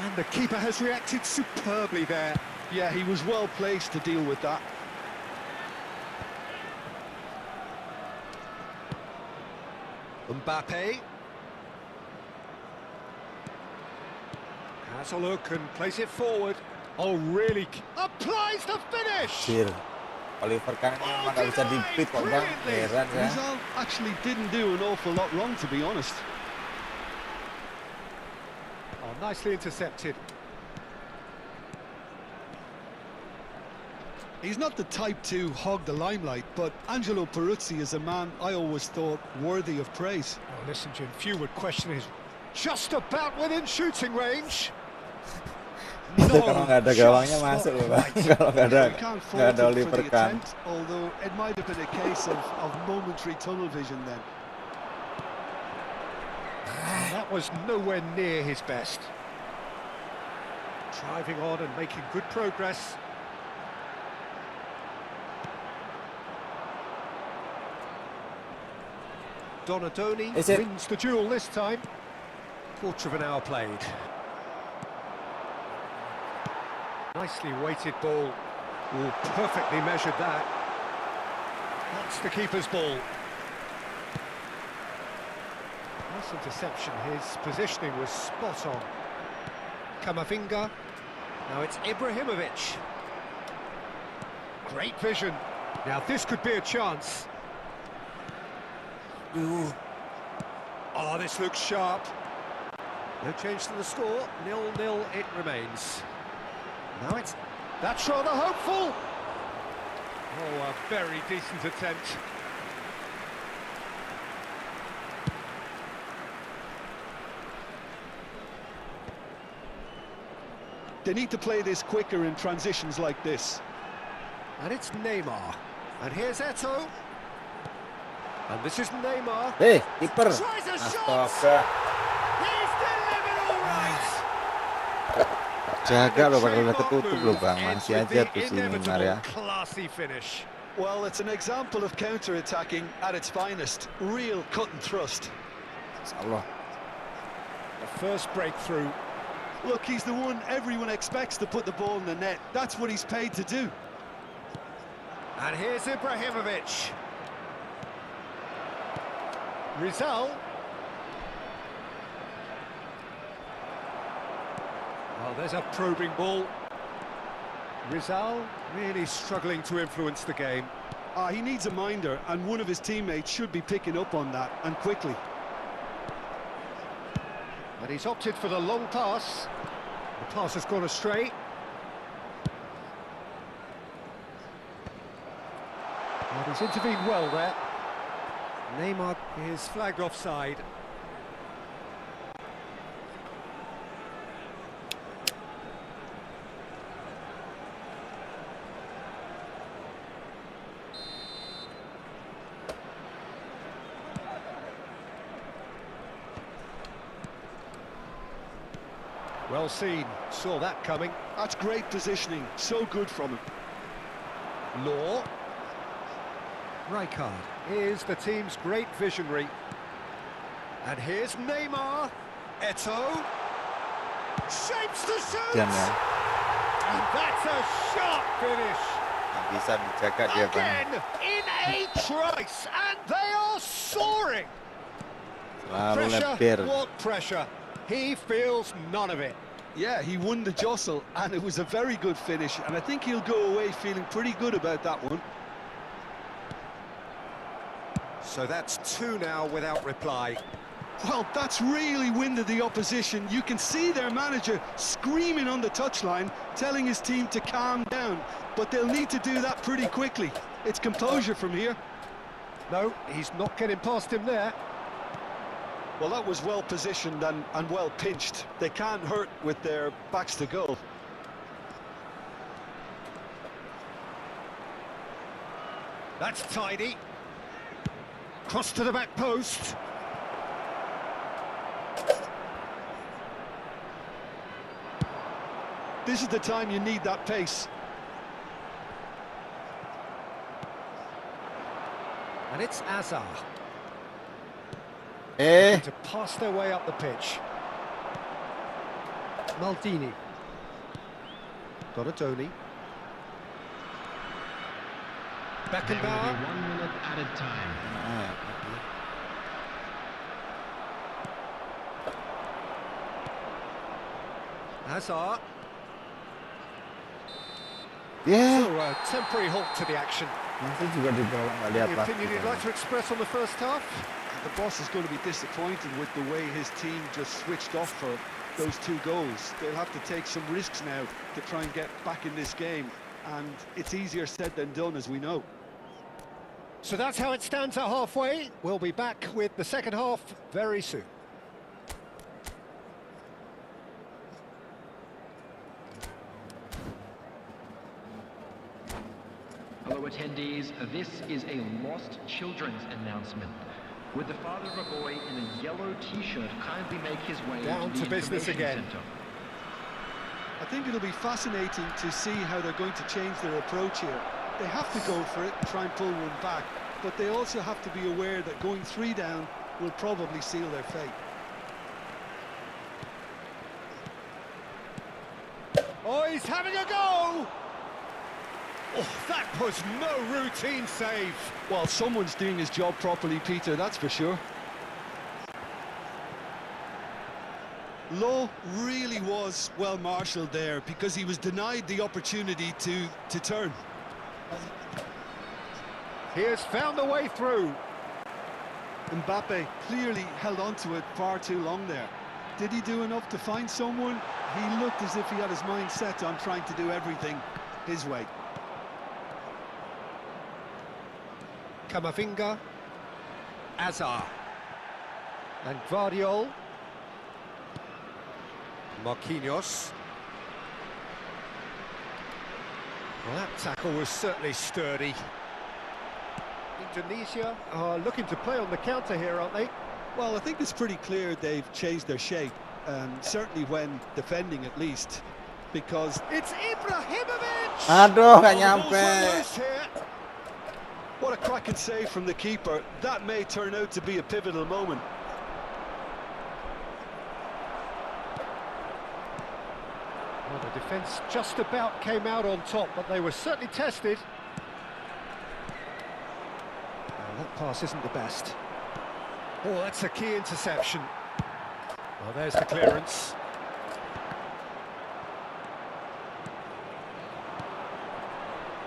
And the keeper has reacted superbly there. Yeah, he was well placed to deal with that. Mbappe has a look and plays it forward. Oh, really? Applies the finish! Sir, Oliver Kahn ini memang gak bisa di-beat kok bang, heran ya. Rizal actually didn't do an awful lot wrong, to be honest. Oh, nicely intercepted. He's not the type to hog the limelight, but Angelo Peruzzi is a man I always thought worthy of praise. Oh, listen, Jim, few would question his just about within shooting range. Itu kalau nggak ada gawangnya masuk loh bang. Kalau nggak ada Oliver Kahn. Although it might have been a case of momentary tunnel vision then. That was nowhere near his best. Driving on and making good progress. Donadoni wins the duel this time. Quarter of an hour played. Nicely weighted ball. Oh, perfectly measured that. That's the keeper's ball. Nice interception. His positioning was spot on. Camavinga. Now it's Ibrahimovic. Great vision. Now this could be a chance. Duh. Oh, this looks sharp. No change to the score. 0-0 it remains. Now it's... That's rather hopeful. Oh, a very decent attempt. They need to play this quicker in transitions like this. And it's Neymar. And here's Eto'o. And this is Neymar. Hei, kiper. Tries a shot. Astaga. He's delivered all right. Jaga loh, padahal udah Trademark ketutup loh bang. move Masih ends aja with tuh the si Neymar ya. inevitable classy finish. Well, it's an example of counter-attacking at its finest. Real cut and thrust. Insyaallah. The first breakthrough. Look, he's the one everyone expects to put the ball in the net. That's what he's paid to do. And here's Ibrahimovic. Rizal. Oh, there's a probing ball. Rizal really struggling to influence the game. He needs a minder, and one of his teammates should be picking up on that, and quickly. And he's opted for the long pass. The pass has gone astray. And he's intervened well there. Neymar is flagged offside. Well seen, saw that coming. That's great positioning, so good from him. Law. Rijkaard is the team's great visionary. And here's Neymar. Eto'o. Shapes the shoot! Diam ya. And that's a sharp finish. Nggak bisa dijaga dia bang. Again, in a trice, and they are soaring. Selalu lebir. Pressure, what pressure? He feels none of it. Yeah, he won the jostle, and it was a very good finish, and I think he'll go away feeling pretty good about that one. So that's two now without reply. Well, that's really winded the opposition. You can see their manager screaming on the touchline, telling his team to calm down, but they'll need to do that pretty quickly. It's composure from here. No, he's not getting past him there. Well, that was well positioned and well pinched. They can't hurt with their backs to goal. That's tidy. Cross to the back post. This is the time you need that pace. And it's Azar. To pass their way up the pitch. Maldini. Donatoni. There will be Beckenbauer. 1 minute added time. Hazard. Yeah. So a temporary halt to the action. Masih juga dibawa nggak lihat Any lah. opinion you'd like to express on the first half? The boss is going to be disappointed with the way his team just switched off for those two goals. They'll have to take some risks now to try and get back in this game, and it's easier said than done, as we know. So that's how it stands at halfway. We'll be back with the second half very soon. Hello attendees, this is a lost children's announcement. Would the father of a boy in a yellow t-shirt kindly make his way Down to to the business information again. center? I think it'll be fascinating to see how they're going to change their approach here. They have to go for it and try and pull one back, but they also have to be aware that going 3 down will probably seal their fate. Oh, he's having a go! Oh, that was no routine save. Well, someone's doing his job properly, Peter, that's for sure. Lowe really was well marshalled there because he was denied the opportunity to turn. He has found a way through. Mbappe clearly held on to it far too long there. Did he do enough to find someone? He looked as if he had his mind set on trying to do everything his way. Camavinga, Azar, and Guardiol, Marquinhos. Well, that tackle was certainly sturdy. Indonesia are looking to play on the counter here, aren't they? Well, I think it's pretty clear they've changed their shape, certainly when defending at least, because it's Ibrahimovic! Aduh, gak nyampe. What a cracking save from the keeper. That may turn out to be a pivotal moment. Well, the defence just about came out on top, but they were certainly tested. Oh, that pass isn't the best. Oh, that's a key interception. Well, there's the clearance.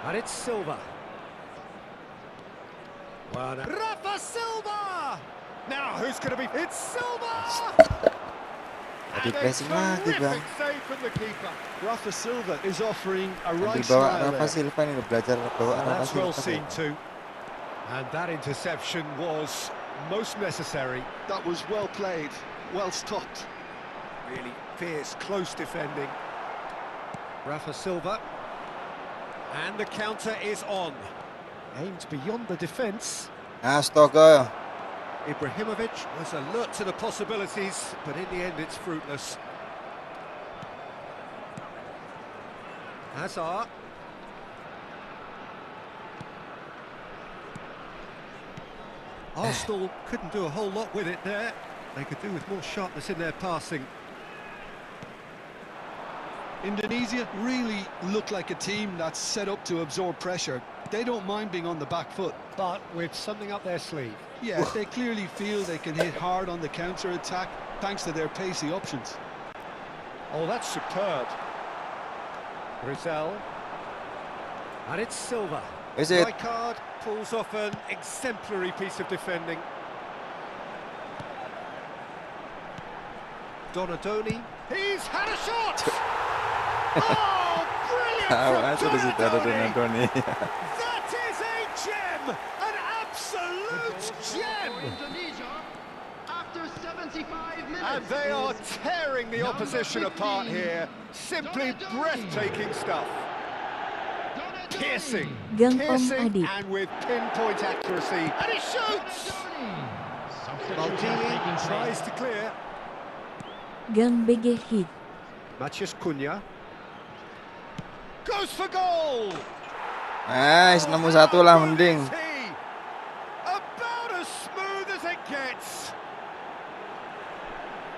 And it's Silva. Well, Rafa Silva! Now, who's going to be... It's Silva! Tadi pressing lagi, Bang. Save from the keeper. Rafa Silva is offering a right Dibawa smile Rafa there. Silva ini belajar bawa Rafa That's well Silva. seen too. And that interception was most necessary. That was well played, well stopped. Really fierce, close defending. Rafa Silva. And the counter is on. Aimed beyond the defence. Astaga. Ibrahimovic was alert to the possibilities, but in the end it's fruitless. Hazard. Arsenal couldn't do a whole lot with it there. They could do with more sharpness in their passing. Indonesia really look like a team that's set up to absorb pressure. They don't mind being on the back foot. But with something up their sleeve. Yeah, they clearly feel they can hit hard on the counter-attack thanks to their pacey options. Oh, that's superb. Rizal. And it's Silva. Is it? Right card pulls off an exemplary piece of defending. Donadoni. He's had a shot! Oh, brilliant from Donadoni! That is a gem! An absolute gem! Indonesia after 75 minutes. And they are tearing the opposition apart here. Simply breathtaking stuff. Piercing, Gang Om piercing, Adit. and with pinpoint accuracy. And he shoots! Maldini tries to clear. Gang BG Hit. Matias Cunha. Goes for goal! Nice, 6-1 lah mending. About as smooth as it gets.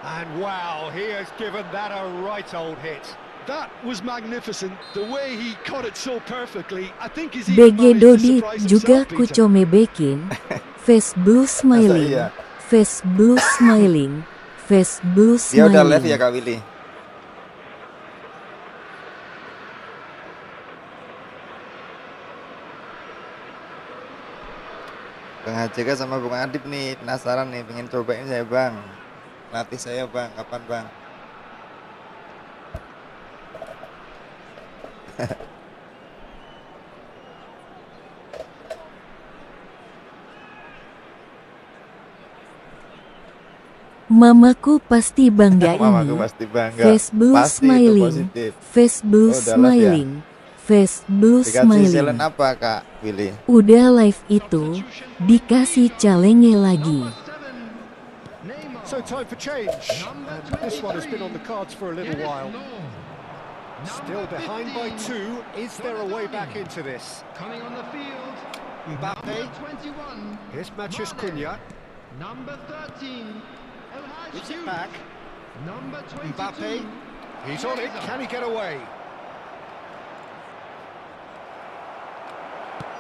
And wow, he has given that a right old hit. That was magnificent. The way he caught it so perfectly. I think he's even BG managed to Dodi surprise juga himself, Peter. kucomebekin. Face blue smiling. iya? Face blue smiling. Face blue Dia udah live smiling. ya Kak Willy. Bang Hajeka sama Bung Adip nih penasaran nih, pengen cobain saya Bang. Latih saya Bang, kapan Bang? Mamaku pasti bangga Mamaku ini. pasti bangga. Face blue Pasti itu smiling. positif. Face blue Oh, udah live ya? smiling. Face blue Dikasih smiling. challenge apa Kak Willy? Udah live itu dikasih calenge lagi. So time for change. And this one has been on the cards for a little while. Still behind by 2. Is there a way back into this? Coming on the field. Mbappe. 21. Here's Matias Cunha. Number 13. El Hadji Gives it Diouf. back. Number 22. Mbappe. He's on it. Can he get away?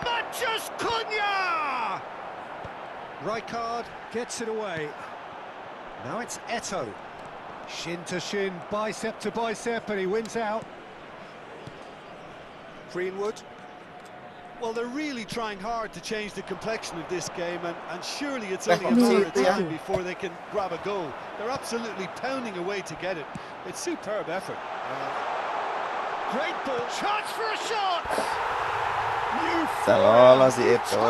Matias Cunha! Rijkaard gets it away. Now it's Eto'o. Shin to shin, bicep to bicep, and he wins out. Greenwood. Well, they're really trying hard to change the complexion of this game, and surely it's only a Kok matter of situ ya? time before they can grab a goal. They're absolutely pounding away to get it. It's superb effort. Great ball. Chance for a shot. Bisa lolos si itu,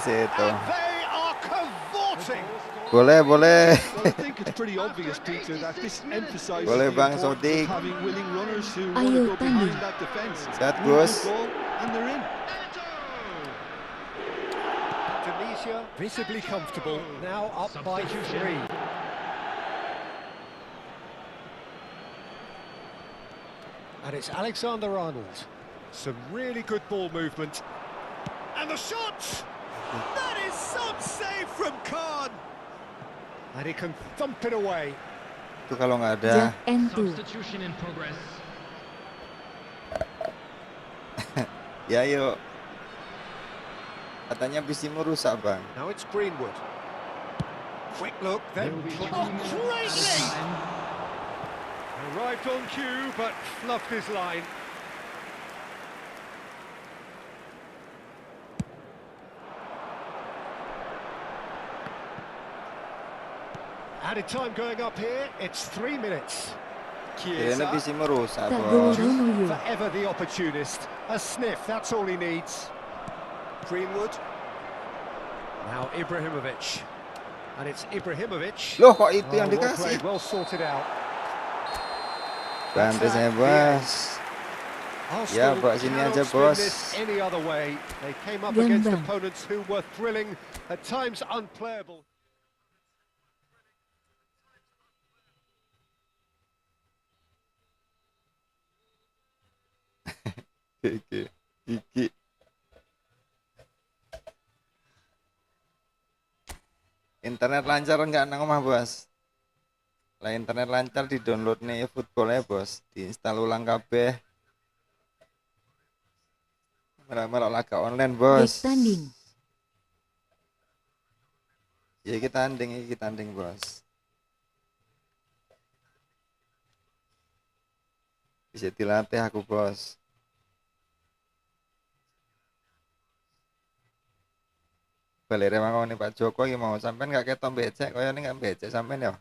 si itu. And they are cavorting. Boleh, boleh. Well, I think it's pretty obvious, Peter, that this emphasizes Boleh, the Bang importance Sodik. of having willing runners who want Ayo, to go tanding. behind that defence. Sehat, Move Gus. the ball, and they're in. Tunisia visibly comfortable, now up by 3. And it's Alexander-Arnold. Some really good ball movement. And the shot! That is some save from Khan! And he can thump it away. Itu kalau nggak ada. Jack and two. Substitution in progress. Ya yuk. Katanya PC-mu rusak, Bang. Now it's Greenwood. Quick look, then. Oh, great save! Arrived on cue, but fluffed his line. Added time going up here, it's 3 minutes. Ini Chiesa, PC-mu rusak, Tak Bos. gol yuk. forever the opportunist. A sniff, that's all he needs. Greenwood. Now Ibrahimovic. And it's Ibrahimovic. Loh, kok itu yang well dikasih? played, well sorted out. Bantu saya, Bos. Ya, Arsenal bawa sini cannot aja, spin Bos. this any other way. They came up Gambang. against opponents who were thrilling, at times unplayable. Gigi. Internet lancar enggak nang omah, Bos? Lah internet lancar di-download nih Efootball ya, Bos. Diinstal ulang kabeh. Merah-merah laga online, Bos. Jack tanding. Ya iki tanding, Bos. Bisa dilatih aku, Bos. Balere mangkone Pak Joko iki mau sampean gak ketok becek kaya ning gak becek sampean ya.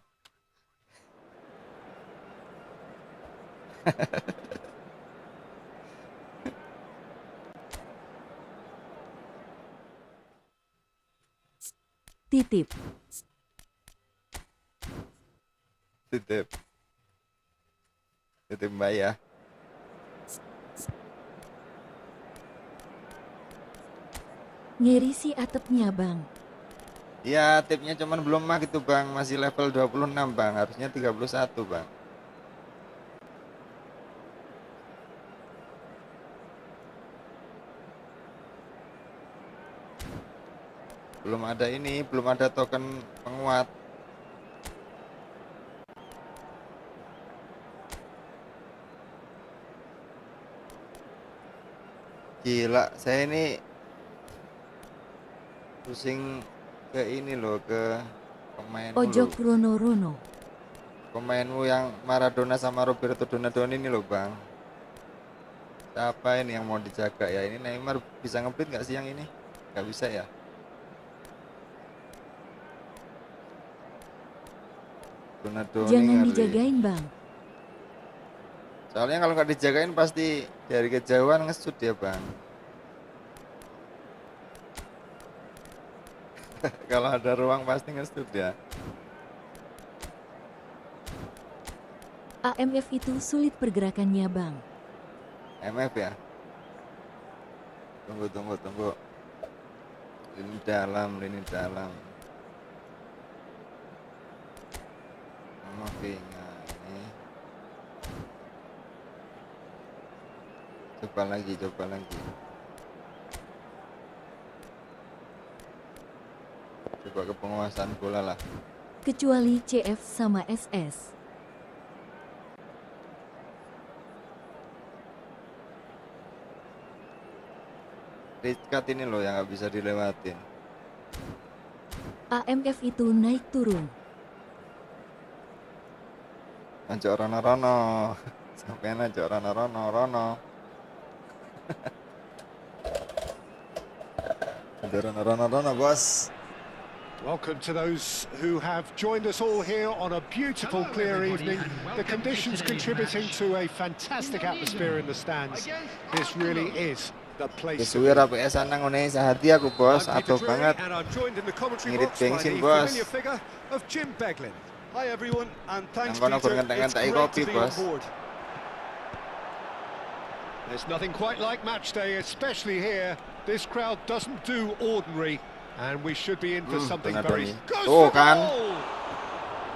Titip. Titip. Titip Mbak ya. Ngeri si atapnya, Bang. Ya, tipnya cuman belum mak itu, Bang. Masih level 26, Bang. Harusnya 31, Bang. Belum ada ini, belum ada token penguat. Gila, saya ini pusing ke ini loh, ke pemainmu Ojo loh. Rono. Pemainmu yang Maradona sama Roberto Donadoni ini loh, Bang. Siapa ini yang mau dijaga ya? Ini Neymar bisa nge-bleed nggak sih yang ini? Nggak bisa ya? Donadoni Jangan ngeri. dijagain, Bang. Soalnya kalau nggak dijagain pasti dari kejauhan ngesut ya, Bang. Kalau ada ruang pasti ngesut ya. AMF itu sulit pergerakannya, Bang. MF ya. Tunggu. Lini dalam. Oke, nah ini. Coba lagi. Coba ke penguasaan bola lah. Kecuali CF sama SS. Cut ini loh yang nggak bisa dilewatin. AMF itu naik turun. Anjok rono. Sampean anjok rono. Rona, bos. Welcome to those who have joined us all here on a beautiful, Hello, clear everybody, evening. and welcome The to conditions today's contributing match. to a fantastic atmosphere in the stands. This really is the place to be. Kesuwir apa sana ngone hati aku bos, I'm Peter atuh Drury, banget. and I'm joined in the commentary Ngirit box by bensin, the bos. familiar figure of Jim Beglin. Hi everyone, and thanks Ang kono Peter. kurang It's ngenteng-ngenteng great kopi, to be on bos. board. There's nothing quite like match day, especially here. This crowd doesn't do ordinary, and we should be in for something very... Goes Tuh for kan, goal!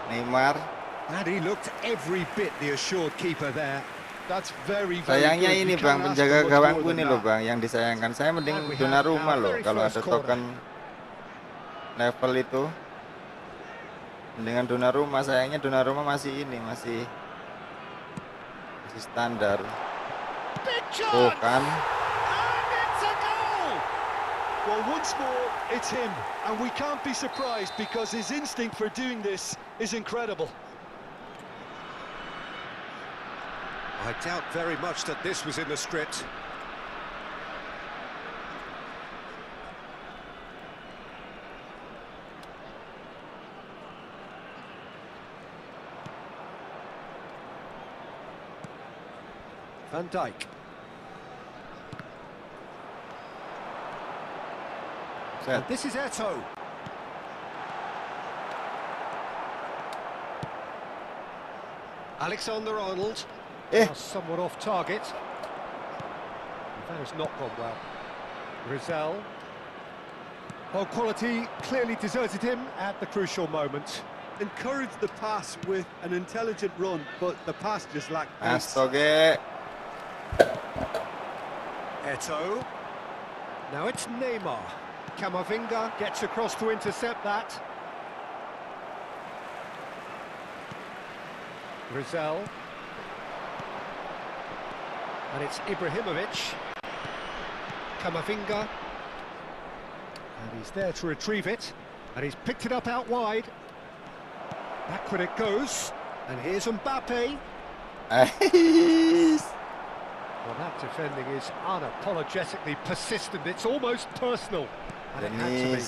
Neymar. And he looked every bit the assured keeper there. That's very Sayangnya good. ini You bang, can't ask penjaga for much gawangku more ini than loh that. bang, yang disayangkan. Saya mending And we have Donnarumma our loh, very kalau first ada corner. token level itu. Dengan Donnarumma, sayangnya Donnarumma masih standar. Big Tuh chance! kan, And it's a goal! Well, once more, it's him, and we can't be surprised because his instinct for doing this is incredible. I doubt very much that this was in the script. Van Dijk. set. And this is Eto'o. Alexander-Arnold. Now somewhat off target. That has not gone well. Rizal. Well, quality clearly deserted him at the crucial moment. Encouraged the pass with an intelligent run, but the pass just lacked pace. Astoge. Eto'o. Now it's Neymar. Camavinga gets across to intercept that. Rizal. And it's Ibrahimovic. Camavinga. And he's there to retrieve it. And he's picked it up out wide. Backward it goes. And here's Mbappe. Well, that defending is unapologetically persistent. It's almost personal. And it had to be.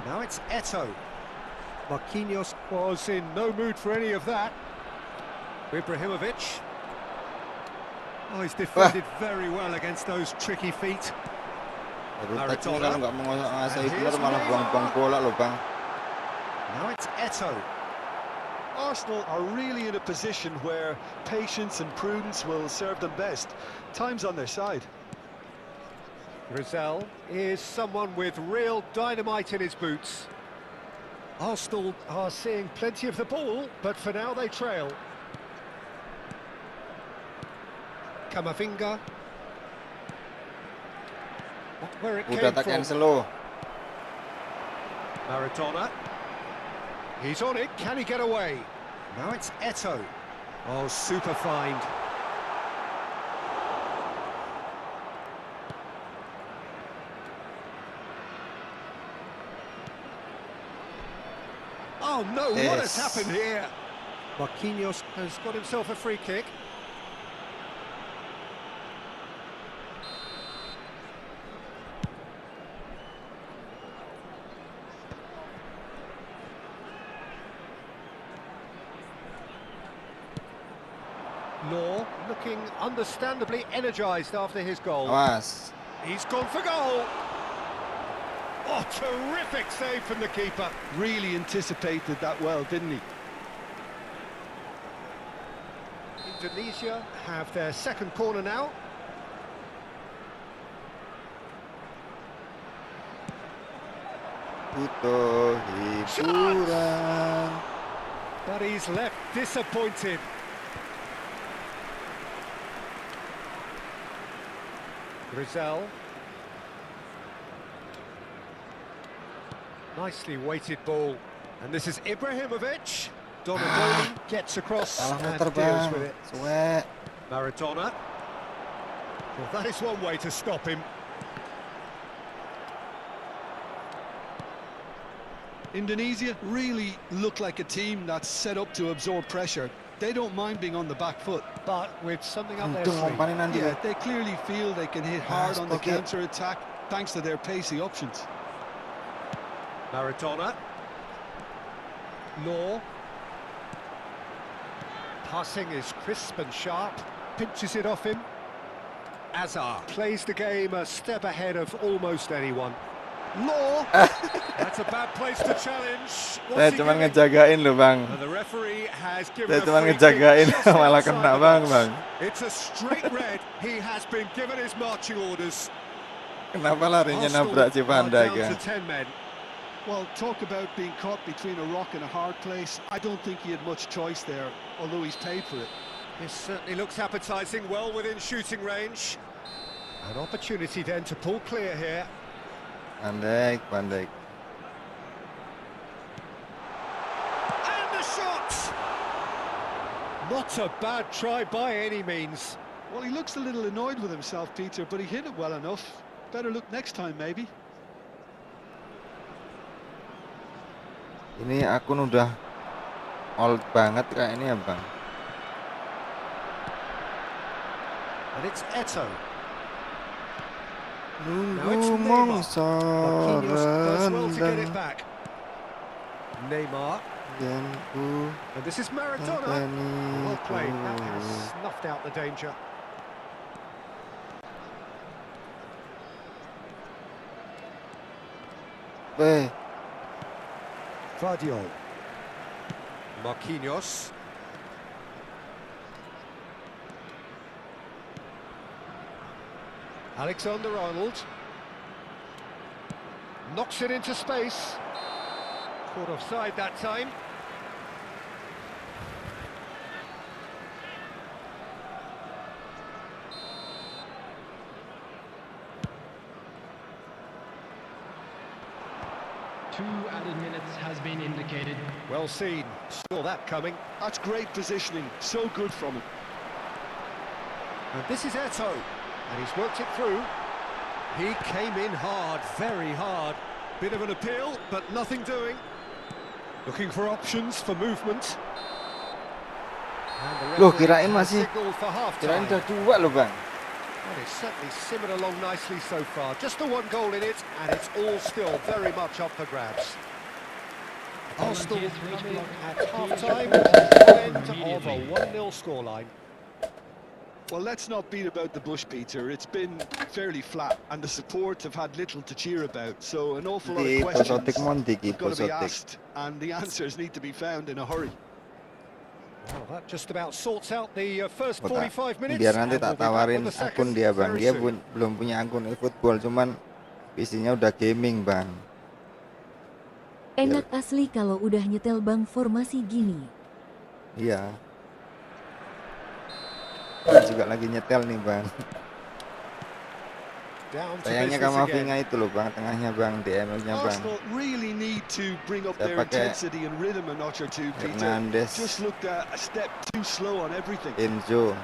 Now it's Eto'o. Marquinhos was in no mood for any of that. Ibrahimovic. Oh, he's defended very well against those tricky feet. Rutaknya kalau nggak menguasai benar malah buang-buang bola loh bang. Now it's Eto'o. Arsenal are really in a position where patience and prudence will serve them best. Time's on their side. Rizal is someone with real dynamite in his boots. Arsenal are seeing plenty of the ball, but for now they trail. Camavinga. Where it Udah came tak from. cancel loh. Maradona. He's on it, can he get away? Now it's Eto'o. Oh, super find. Oh no, what has happened here? Marquinhos has got himself a free kick. Law looking understandably energised after his goal. Awas. He's gone for goal. Oh, terrific save from the keeper. Really anticipated that well, didn't he? Indonesia have their second corner now. Butuh hiburan. But he's left disappointed. Rizal. Nicely weighted ball. And this is Ibrahimovic. Donadoni gets across Salah and muter deals bang. with it. Suwe. Maradona. Well, that is one way to stop him. Indonesia really look like a team that's set up to absorb pressure. They don't mind being on the back foot. But with something up their Untung sleeve. umpannya nanti. Yeah, they clearly feel they can hit hard on the Okay. counter-attack thanks to their pacey options. Maradona. Law. Passing is crisp and sharp. Pinches it off him. Azar plays the game a step ahead of almost anyone. Law. That's a bad place to challenge. Saya cuma ngejagain loh, Bang. And the referee has given Saya a cuma free kick ngejagain just malah outside kena, the Bang, box. Bang. It's a straight red. He has been given his marching orders. Kenapa larinya Arsenal nabrak si are Van Dijk down ya? to 10 men. Well, talk about being caught between a rock and a hard place. I don't think he had much choice there, although he's paid for it. This certainly looks appetising, well within shooting range. An opportunity then to pull clear here. Van Dijk. And the shot! Not a bad try by any means. Well, he looks a little annoyed with himself, Peter, but he hit it well enough. Better look next time, maybe. Ini akun udah old banget kayak ini ya, Bang. And it's Eto. Nunggu mongso Marquinhos does well to get it rendang back. Neymar. dan ku And this is Maradona. Well played. That has snuffed out the danger. Vardiol. Marquinhos. Alexander-Arnold. Knocks it into space. Caught offside that time. Two added minutes has been indicated. Well seen. Saw that coming. That's great positioning. So good from him. And this is Eto. And he's worked it through. He came in hard, very hard. Bit of an appeal, but nothing doing. Looking for options for movement. And the Loh, referee kirain has masih- signalled for kirain half-time. udah 2 loh, Bang. Well, it's certainly simmered along nicely so far. Just the one goal in it, and it's all still very much up for grabs. Arsenal coming at half-time on the end of a 1-0 scoreline. Well, let's not beat about the bush, Peter. It's been fairly flat, and the support have had little to cheer about. So an awful lot Di of questions Posotik Monti, have got to be Posotik. asked, and the answers need to be found in a hurry. Well, that just about sorts out the first Gua 45 minutes. biar nanti and tak we'll be back tawarin with the akun second dia, Bang. very Dia soon. belum punya akun Efootball, cuman PC-nya udah gaming, Bang. Enak asli kalau udah nyetel bang formasi gini. Iya. Saya juga lagi nyetel nih, Bang. Down to Sayangnya business again. Kamavinga itu loh, Bang, tengahnya, Bang, DML-nya, Bang. Arsenal really need to bring up Saya their pakai intensity and rhythm a notch or two, Peter. Hernandez, Just looked a step too slow on everything. Enzo.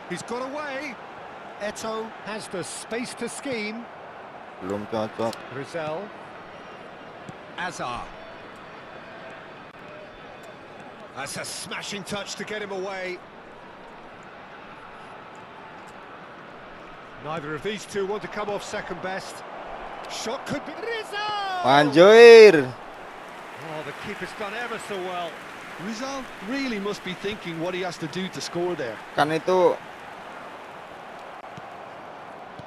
He's got away. Eto has the space to scheme. Belum cocok. Rizal. Azar. That's a smashing touch to get him away. Neither of these two want to come off second best. Shot could be Rizal! Manjoir. Oh, the keeper's done ever so well. Rizal really must be thinking what he has to do to score there. Kan itu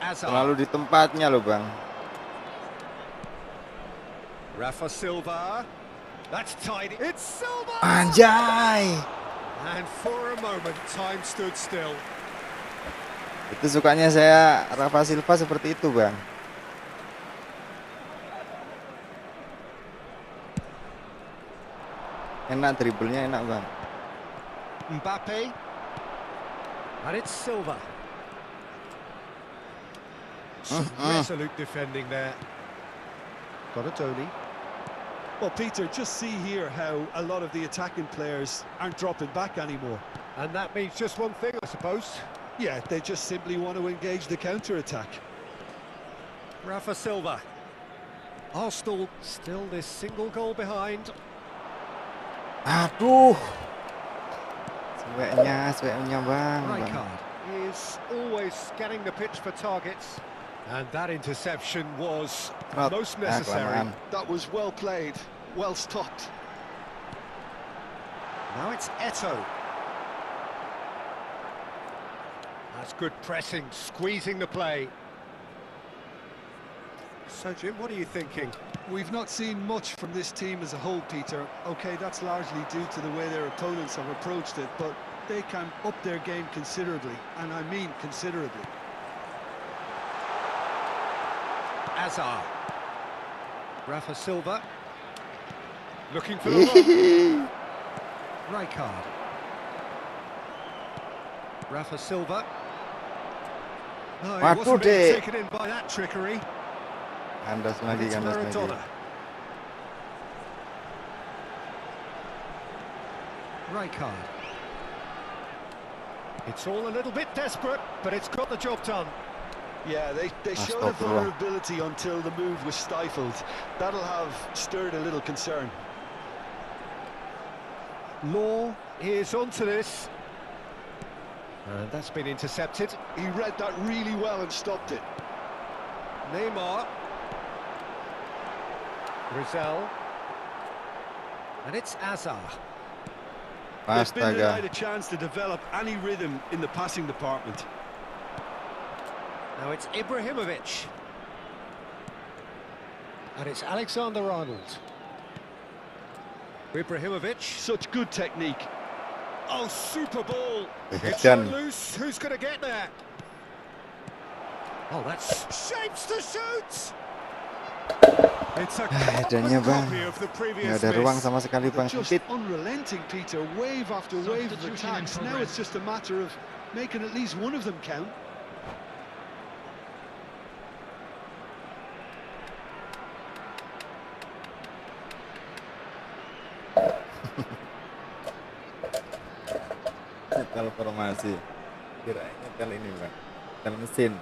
Azar. selalu di tempatnya loh, Bang. Rafa Silva. That's tidy. It's Silva! Anjay. And for a moment, time stood still. Itu sukanya saya Rafa Silva seperti itu, Bang. Enak dribblenya, enak, Bang. Mbappe. And it's Silva. Some resolute defending there. Got a Tony. Well, Peter, just see here how a lot of the attacking players aren't dropping back anymore. And that means just one thing, I suppose. Yeah, they just simply want to engage the counter-attack. Rafa Silva. Arsenal still this single goal behind. Aduh. SW-nya bang. Right card. Is always scanning the pitch for targets. And that interception was most necessary. Kelamaan. That was well played, well stopped. Now it's Eto. That's good pressing, squeezing the play. So, Jim, what are you thinking? We've not seen much from this team as a whole, Peter. OK, that's largely due to the way their opponents have approached it, but they can up their game considerably, and I mean considerably. Azar. Rafa Silva. Looking for the run. Right card. Rafa Silva. No, he wasn't being taken in by that trickery. Kandas lagi. Maradona. Right card. It's all a little bit desperate, but it's got the job done. Yeah, they showed a vulnerability until the move was stifled. That'll have stirred a little concern. Law is onto this. And that's been intercepted. He read that really well and stopped it. Neymar. Rizal. And it's Azar. They've been denied a chance to develop any rhythm in the passing department. Now it's Ibrahimovic. And it's Alexander-Arnold. Ibrahimovic. Such good technique. Oh, super ball. It's shot loose. Who's going to get there? Oh, that's shapes to shoot. It's a copy of the previous ada ruang miss. sama sekali bang. Just unrelenting, Peter. Wave after wave of attacks. Now it's just a matter of making at least one of them count. Setel formasi. Kirain kali ini bang. Setel mesin.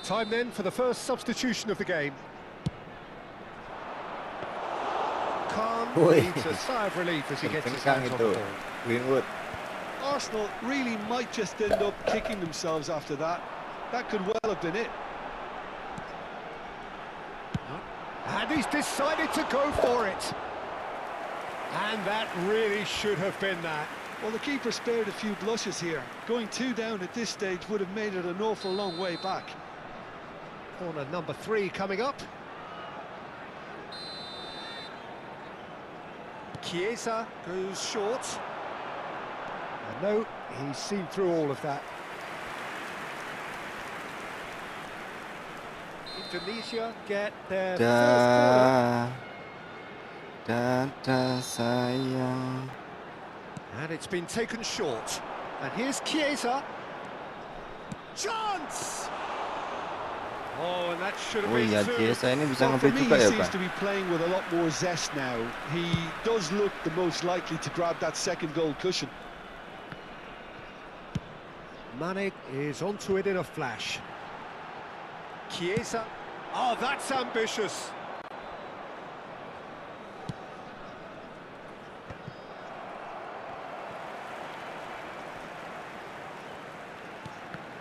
Time then for the first substitution of the game. Khan needs a sigh of relief as he gets his hands on the ball. Greenwood. Arsenal really might just end up kicking themselves after that. That could well have been it. And he's decided to go for it. And that really should have been that. Well, the keeper spared a few blushes here. Going 2 down at this stage would have made it an awful long way back. Corner number 3 coming up. Chiesa goes short. And no, he's seen through all of that. Indonesia get their first corner. Sayang. And it's been taken short. And here's Chiesa. Chance! Oh, and that should have been two. Chiesa ini bisa Well, for ngebreak me, juga he ya, seems Bang. to be playing with a lot more zest now. He does look the most likely to grab that second goal cushion. Mane is onto it in a flash. Chiesa. Oh, that's ambitious.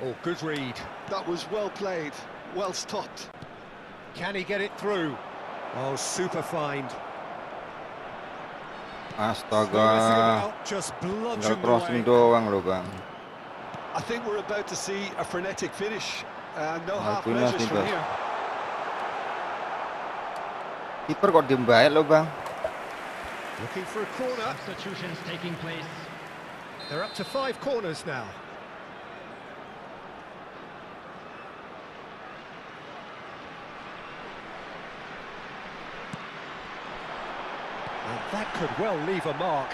Oh, good read. That was well played, well stopped. Can he get it through? Oh, super find. Astaga. Just Tinggal bludgeoned crossing away. doang loh, Bang. I think we're about to see a frenetic finish. No half Martinez measures nih, from Bang. here. Kiper kok diem baik loh, Bang. Looking for a corner. Substitutions taking place. They're up to 5 corners now. And that could well leave a mark.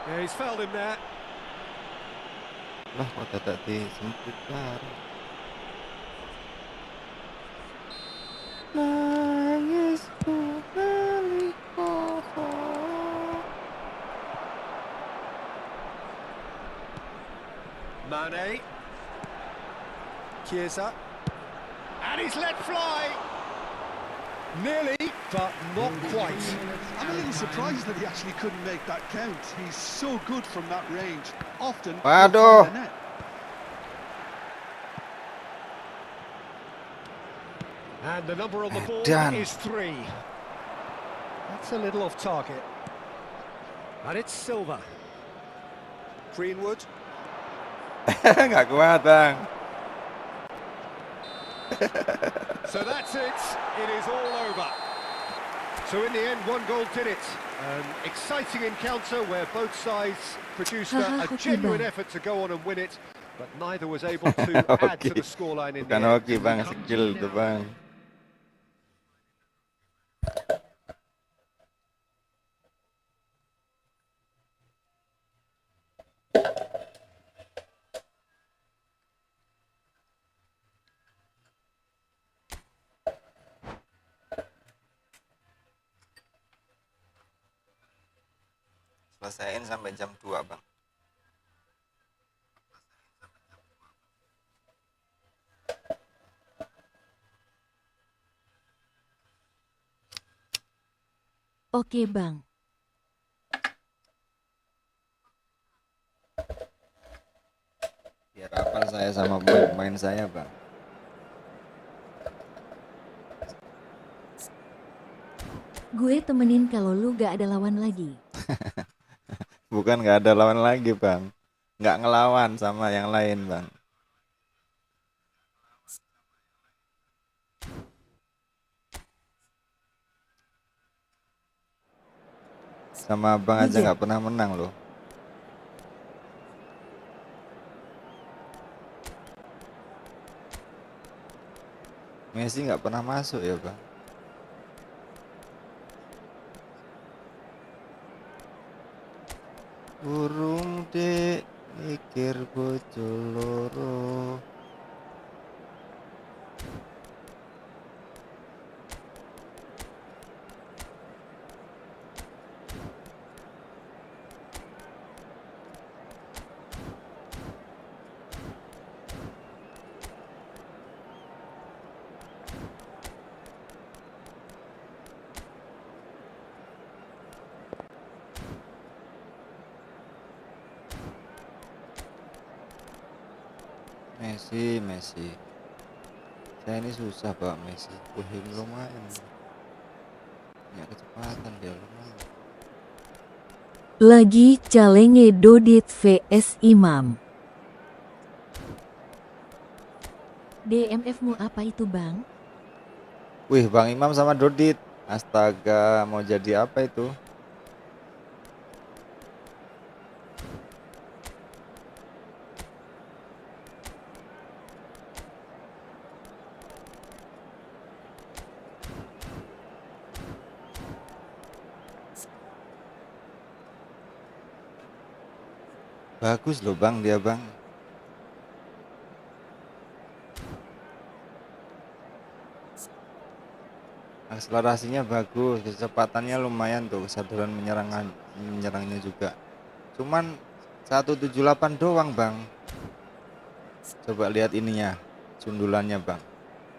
Yeah, he's fouled him there. Lah, kok tak disempit lah. Mane. Chiesa. And he's let fly. Nearly, but not quite. I'm a little surprised that he actually couldn't make that count. He's so good from that range. Often, Waduh. the net. And the number on the ball is 3. That's a little off target. And it's Silva. Greenwood. Nggak kuat, Bang. So that's it. It is all over. So in the end, 1 goal did it. An exciting encounter where both sides produced a genuine effort to go on and win it, but neither was able to add to the scoreline in the Bukan end. hoki, Bang, skill itu, Bang. Selesaiin sampai jam 2, Bang. Oke Bang. Biar hafal saya sama pemain saya, Bang. Gue temenin kalau lu gak ada lawan lagi. Bukan nggak ada lawan lagi, Bang. Nggak ngelawan sama yang lain, Bang. Sama Abang aja nggak pernah menang loh. Messi nggak pernah masuk ya, Bang. Burung dek mikir bojo loro. Messi. Saya ini susah, Pak, Messi. Ini lumayan. Punya kecepatan dia lumayan. Lagi calenge Dodit vs Imam. DMF-mu apa itu, Bang? Wih, Bang Imam sama Dodit. Astaga, mau jadi apa itu? Bagus loh, Bang, dia, Bang. Akselerasinya bagus, kecepatannya lumayan tuh, kesadaran menyerangnya juga. Cuman 178 doang, Bang. Coba lihat ininya, sundulannya, Bang.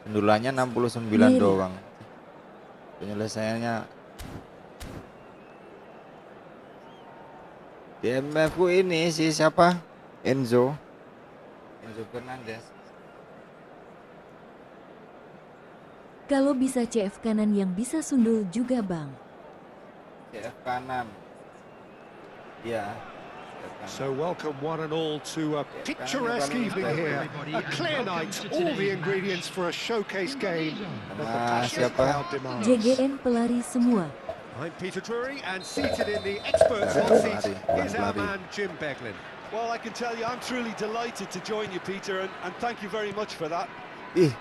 Sundulannya 69 doang. Penyelesaiannya DMF-ku ini si siapa? Enzo Fernandez. Kalau bisa CF kanan yang bisa sundul juga, Bang. CF kanan. Ya. So welcome one and all to a picturesque evening here. A clear night, all the ingredients for a showcase game that the passionate crowd demands. JGN pelari semua. I'm Peter Drury, and seated in the experts' hot seat is our man Jim Beglin. Well, I can tell you, I'm truly delighted to join you, Peter, and thank you very much for that. Ih,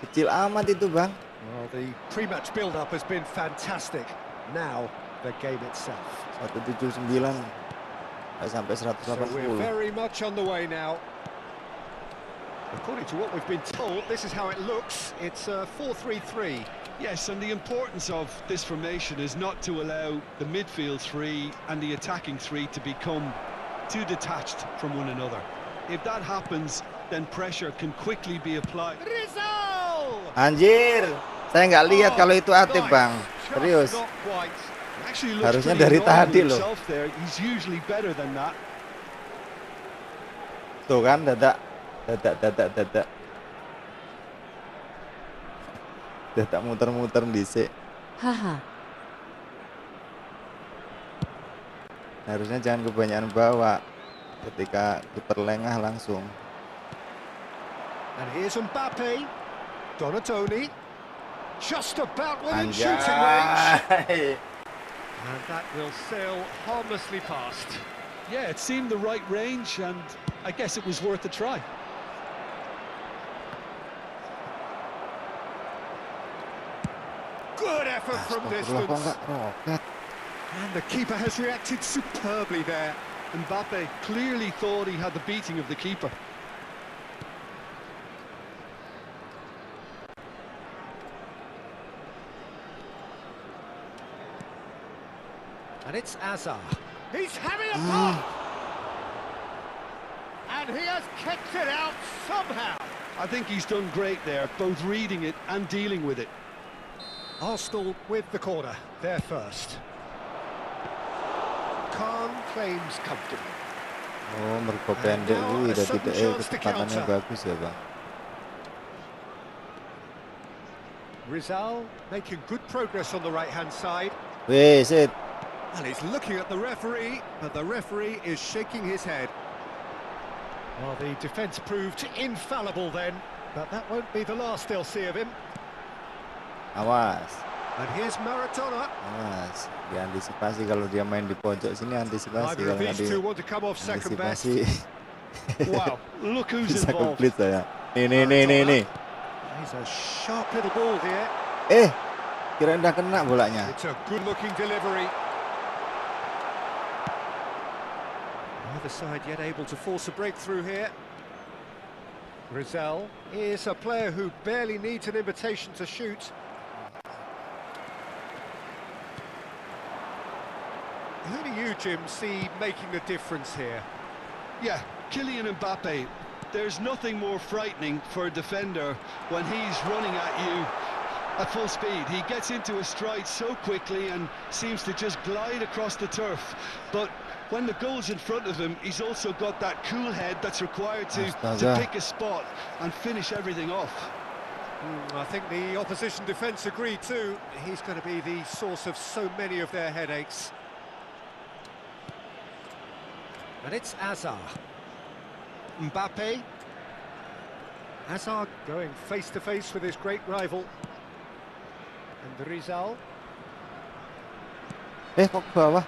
kecil amat itu, Bang. Well, the pre-match build-up has been fantastic. Now, the game itself. 179 sampai 180. So we're very much on the way now. According to what we've been told, this is how it looks. It's 4-3-3. Yes, and the importance of this formation is not to allow the midfield three and the attacking three to become too detached from one another. If that happens, then pressure can quickly be applied. Rizal! Anjir, saya nggak lihat kalau itu Atib, Bang. Just Serius. not quite. Actually looks Harusnya pretty dari annoyed tadi with loh. himself there. He's usually better than that. Tuh kan, dadak muter-muter dhisik. Haha. Harusnya jangan kebanyakan bawa ketika kiper lengah langsung. And here's Mbappe. Donatoni. Just about within shooting range. Anjay. And that will sail harmlessly past. Yeah, it seemed the right range, and I guess it was worth a try. Good effort from Astagfirullah, kok distance. nggak roket? And the keeper has reacted superbly there. Mbappe clearly thought he had the beating of the keeper. And it's Azar. He's having a pop! And he has kicked it out somehow. I think he's done great there, both reading it and dealing with it. Arsenal with the corner, they're first. Khan claims comfortably. Oh, mergo pendek kuwi udah tidak kecepatannya bagus ya, Bang. Rizal making good progress on the right-hand side. Wih, sit. And he's looking at the referee, but the referee is shaking his head. Well, the defence proved infallible then, but that won't be the last they'll see of him. Awas. And here's Maradona. Awas. Diantisipasi kalau dia main di pojok sini, antisipasi Neither kalau of nggak these two want to come off second best. antisipasi. Wow, look who's Bisa involved. komplit saya. Nih. He's a sharp little ball here. Kirain udah kena bolanya. It's a good-looking delivery. Neither side yet able to force a breakthrough here. Rizal is a player who barely needs an invitation to shoot. Who do you, Jim, see making the difference here? Yeah, Kylian Mbappe. There's nothing more frightening for a defender when he's running at you at full speed. He gets into a stride so quickly and seems to just glide across the turf. But when the goal's in front of him, he's also got that cool head that's required to pick a spot and finish everything off. I think the opposition defence agree too. He's going to be the source of so many of their headaches. And it's Azar. Mbappe. Azar going face-to-face with his great rival. And Rizal. Kok bawah?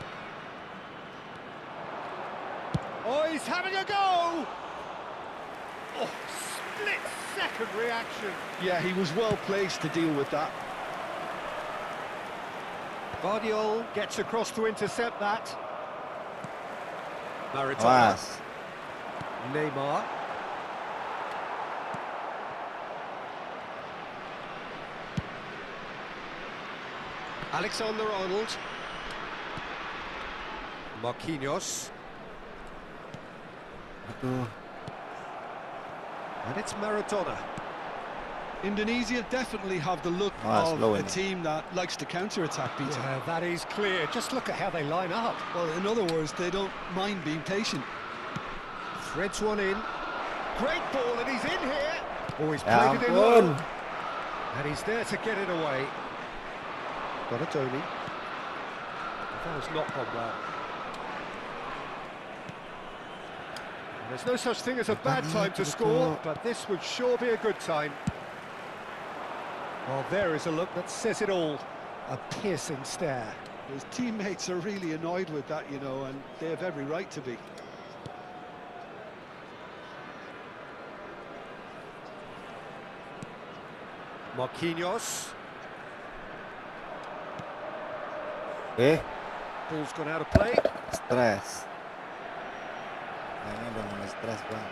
Oh, he's having a go! Oh, split-second reaction. Yeah, he was well placed to deal with that. Guardiola gets across to intercept that. Maradona. Awas. Neymar. Alexander-Arnold. Marquinhos. Aduh. And it's Maradona. Indonesia definitely have the look of a team that likes to counter-attack, Peter. Yeah, that is clear. Just look at how they line up. Well, in other words, they don't mind being patient. Threads one in. Great ball, and he's in here. Oh, he's played it in low. And he's there to get it away. Donatoni. That was not gone well. And there's no such thing as a bad time to score, but this would sure be a good time. Well, there is a look that says it all. A piercing stare. His teammates are really annoyed with that, you know, and they have every right to be. Marquinhos. Ball's gone out of play. Stres. Ini udah mulai stres, Bang.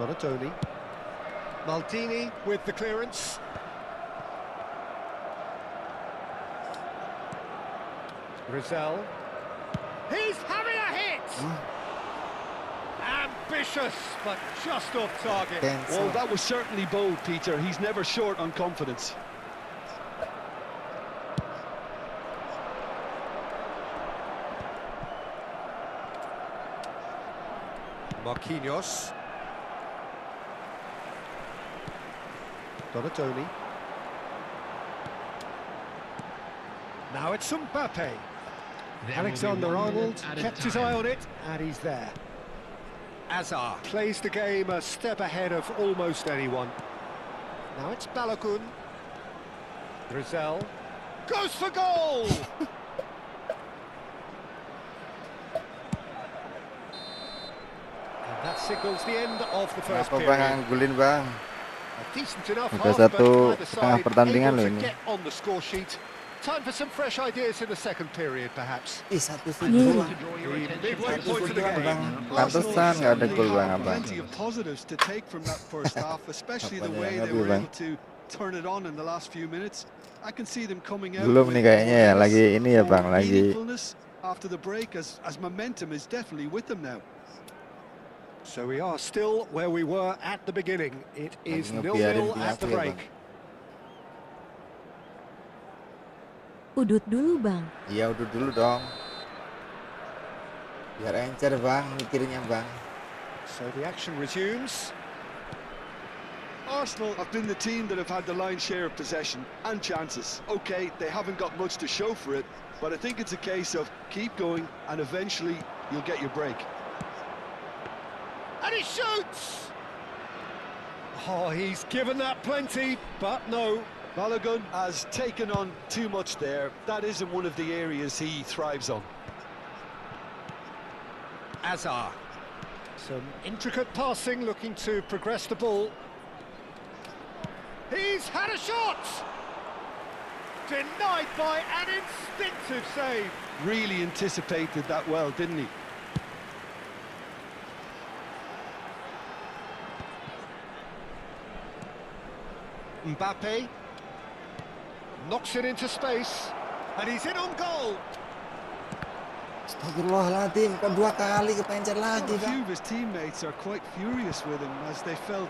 Donatoni. Maldini with the clearance. Rizal. He's having a hit! Ambitious, but just off target. Well, that was certainly bold, Peter. He's never short on confidence. Marquinhos. Donatoni. Now it's Mbappe. Alexander-Arnold kept his eye on it, and he's there. Hazard plays the game a step ahead of almost anyone. Now it's Balogun. Rizal goes for goal! And that signals the end of the first Kenapa period. bang anggulin bang? A decent enough Udah half, satu but neither setengah side pertandingan able loh to ini. get on the score sheet. Time for some fresh ideas in the second period, perhaps. Ih, 1-1. The midway point of the game. Pantesan nggak ada gol bang abang. Plenty of positives to take from that first half, especially the way they Apanya were Bang? able to turn it on in the last few minutes. I can see them coming out Belum with nih kayaknya ya, lagi ini ya more bang, lagi meaningfulness after the break, as momentum is definitely with them now. So we are still where we were at the beginning. It is Lagi 0-0 ngebiarin at the Piala, break. Bang. Udut dulu bang. Iya udah dulu dong. Biar encer bang, mikirnya bang. So the action resumes. Arsenal have been the team that have had the lion's share of possession and chances. Okay, they haven't got much to show for it, but I think it's a case of keep going and eventually you'll get your break. And he shoots! Oh, he's given that plenty, but no. Balogun has taken on too much there. That isn't one of the areas he thrives on. Hazard. Some intricate passing, looking to progress the ball. He's had a shot! Denied by an instinctive save. Really anticipated that well, didn't he? Mbappe knocks it into space, and he's in on goal. Astagfirullahaladzim, kok 2 kali kepencet lagi A few bang. of his teammates are quite furious with him as they felt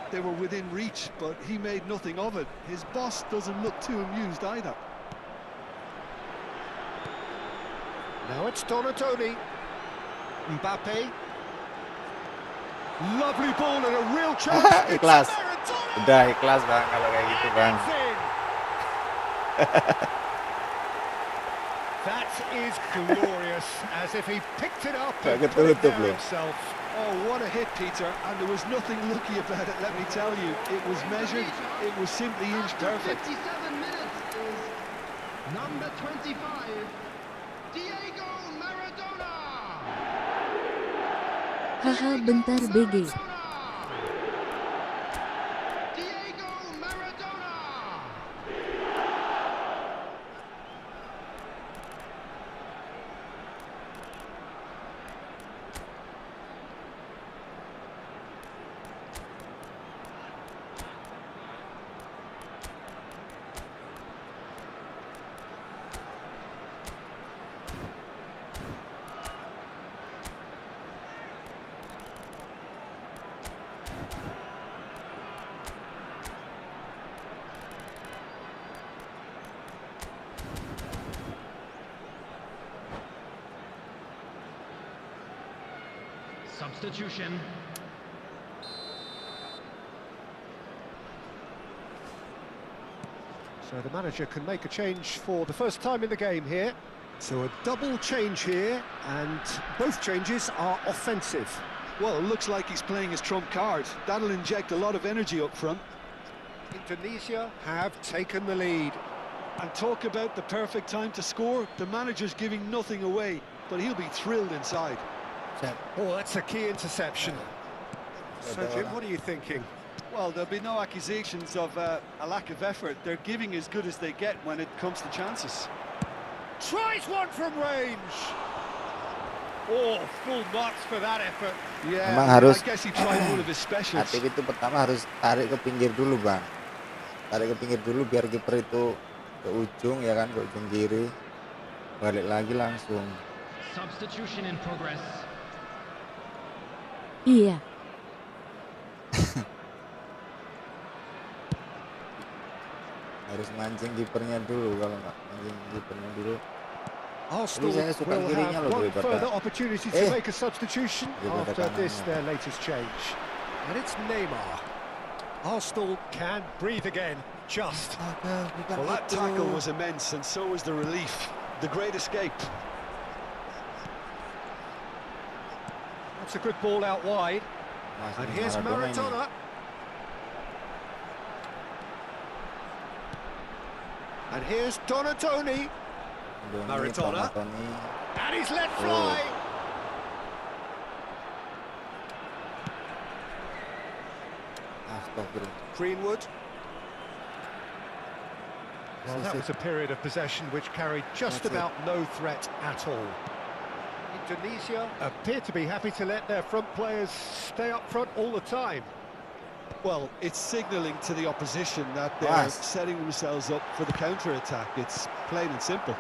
they were within reach, but he made nothing of it. His boss doesn't look too amused either. Now it's Donatoni. Mbappe. Lovely ball and a real chance. Ikhlas. It's Maradona! Udah ikhlas bang kalau kayak gitu bang. It's in. That is glorious, as if he picked it up and Gak put it ketutup there loh. himself. Oh, what a hit, Peter, and there was nothing lucky about it, let me tell you. It was measured, it was simply inch perfect. 57 minutes is number 25, Diego Maradona. Haha bentar BG. Diego Maradona. Substitution. So the manager can make a change for the first time in the game here. So a double change here, and both changes are offensive. Well, it looks like he's playing his trump card. That'll inject a lot of energy up front. Indonesia have taken the lead. And talk about the perfect time to score. The manager's giving nothing away, but he'll be thrilled inside. Oh, that's a key interception. So, Jim, what are you thinking? Well, there'll be no accusations of a lack of effort. They're giving as good as they get when it comes to chances. Tries one from range. Oh, full marks for that effort. Yeah, Emang I harus guess he tried one of his specials. Atip itu pertama harus tarik ke pinggir dulu bang. Tarik ke pinggir dulu biar kiper itu ke ujung ya kan, ke ujung kiri. Balik lagi langsung. Substitution in progress. Iya. Harus mancing kipernya dulu, kalau nggak mancing kipernya dulu. Arsenal saya suka will kirinya have loh one daripada further opportunity to make a substitution daripada after this, kanannya. their latest change. And it's Neymar. Arsenal can breathe again, just. Well, that tackle was immense, and so was the relief. The great escape. That's a good ball out wide. And here's Maradona. And here's Donatoni. Maradona. And he's let fly. Greenwood. Well, that was a period of possession which carried just about no threat at all. Indonesia appear to be happy to let their front players stay up front all the time. Well, it's signalling to the opposition that they're setting themselves up for the counter-attack. It's plain and simple.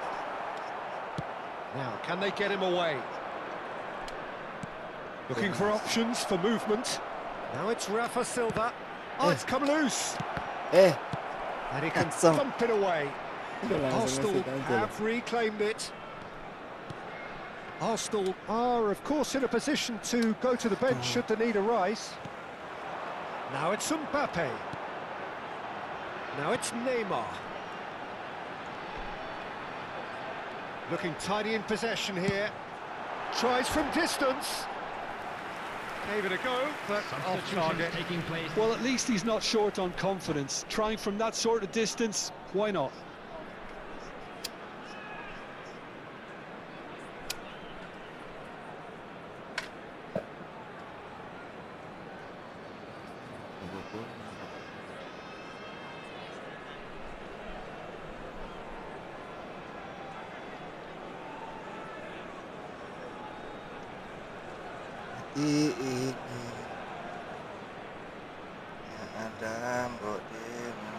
Now, can they get him away? Looking for options for movement. Now it's Rafa Silva. Oh, it's come loose. And he can thump it away. Arsenal have reclaimed it. Arsenal are, of course, in a position to go to the bench should the need arise. Now it's Mbappe. Now it's Neymar. Looking tidy in possession here. Tries from distance. Gave it a go, but off target. Well, at least he's not short on confidence. Trying from that sort of distance, why not? Ini ada mbok demo.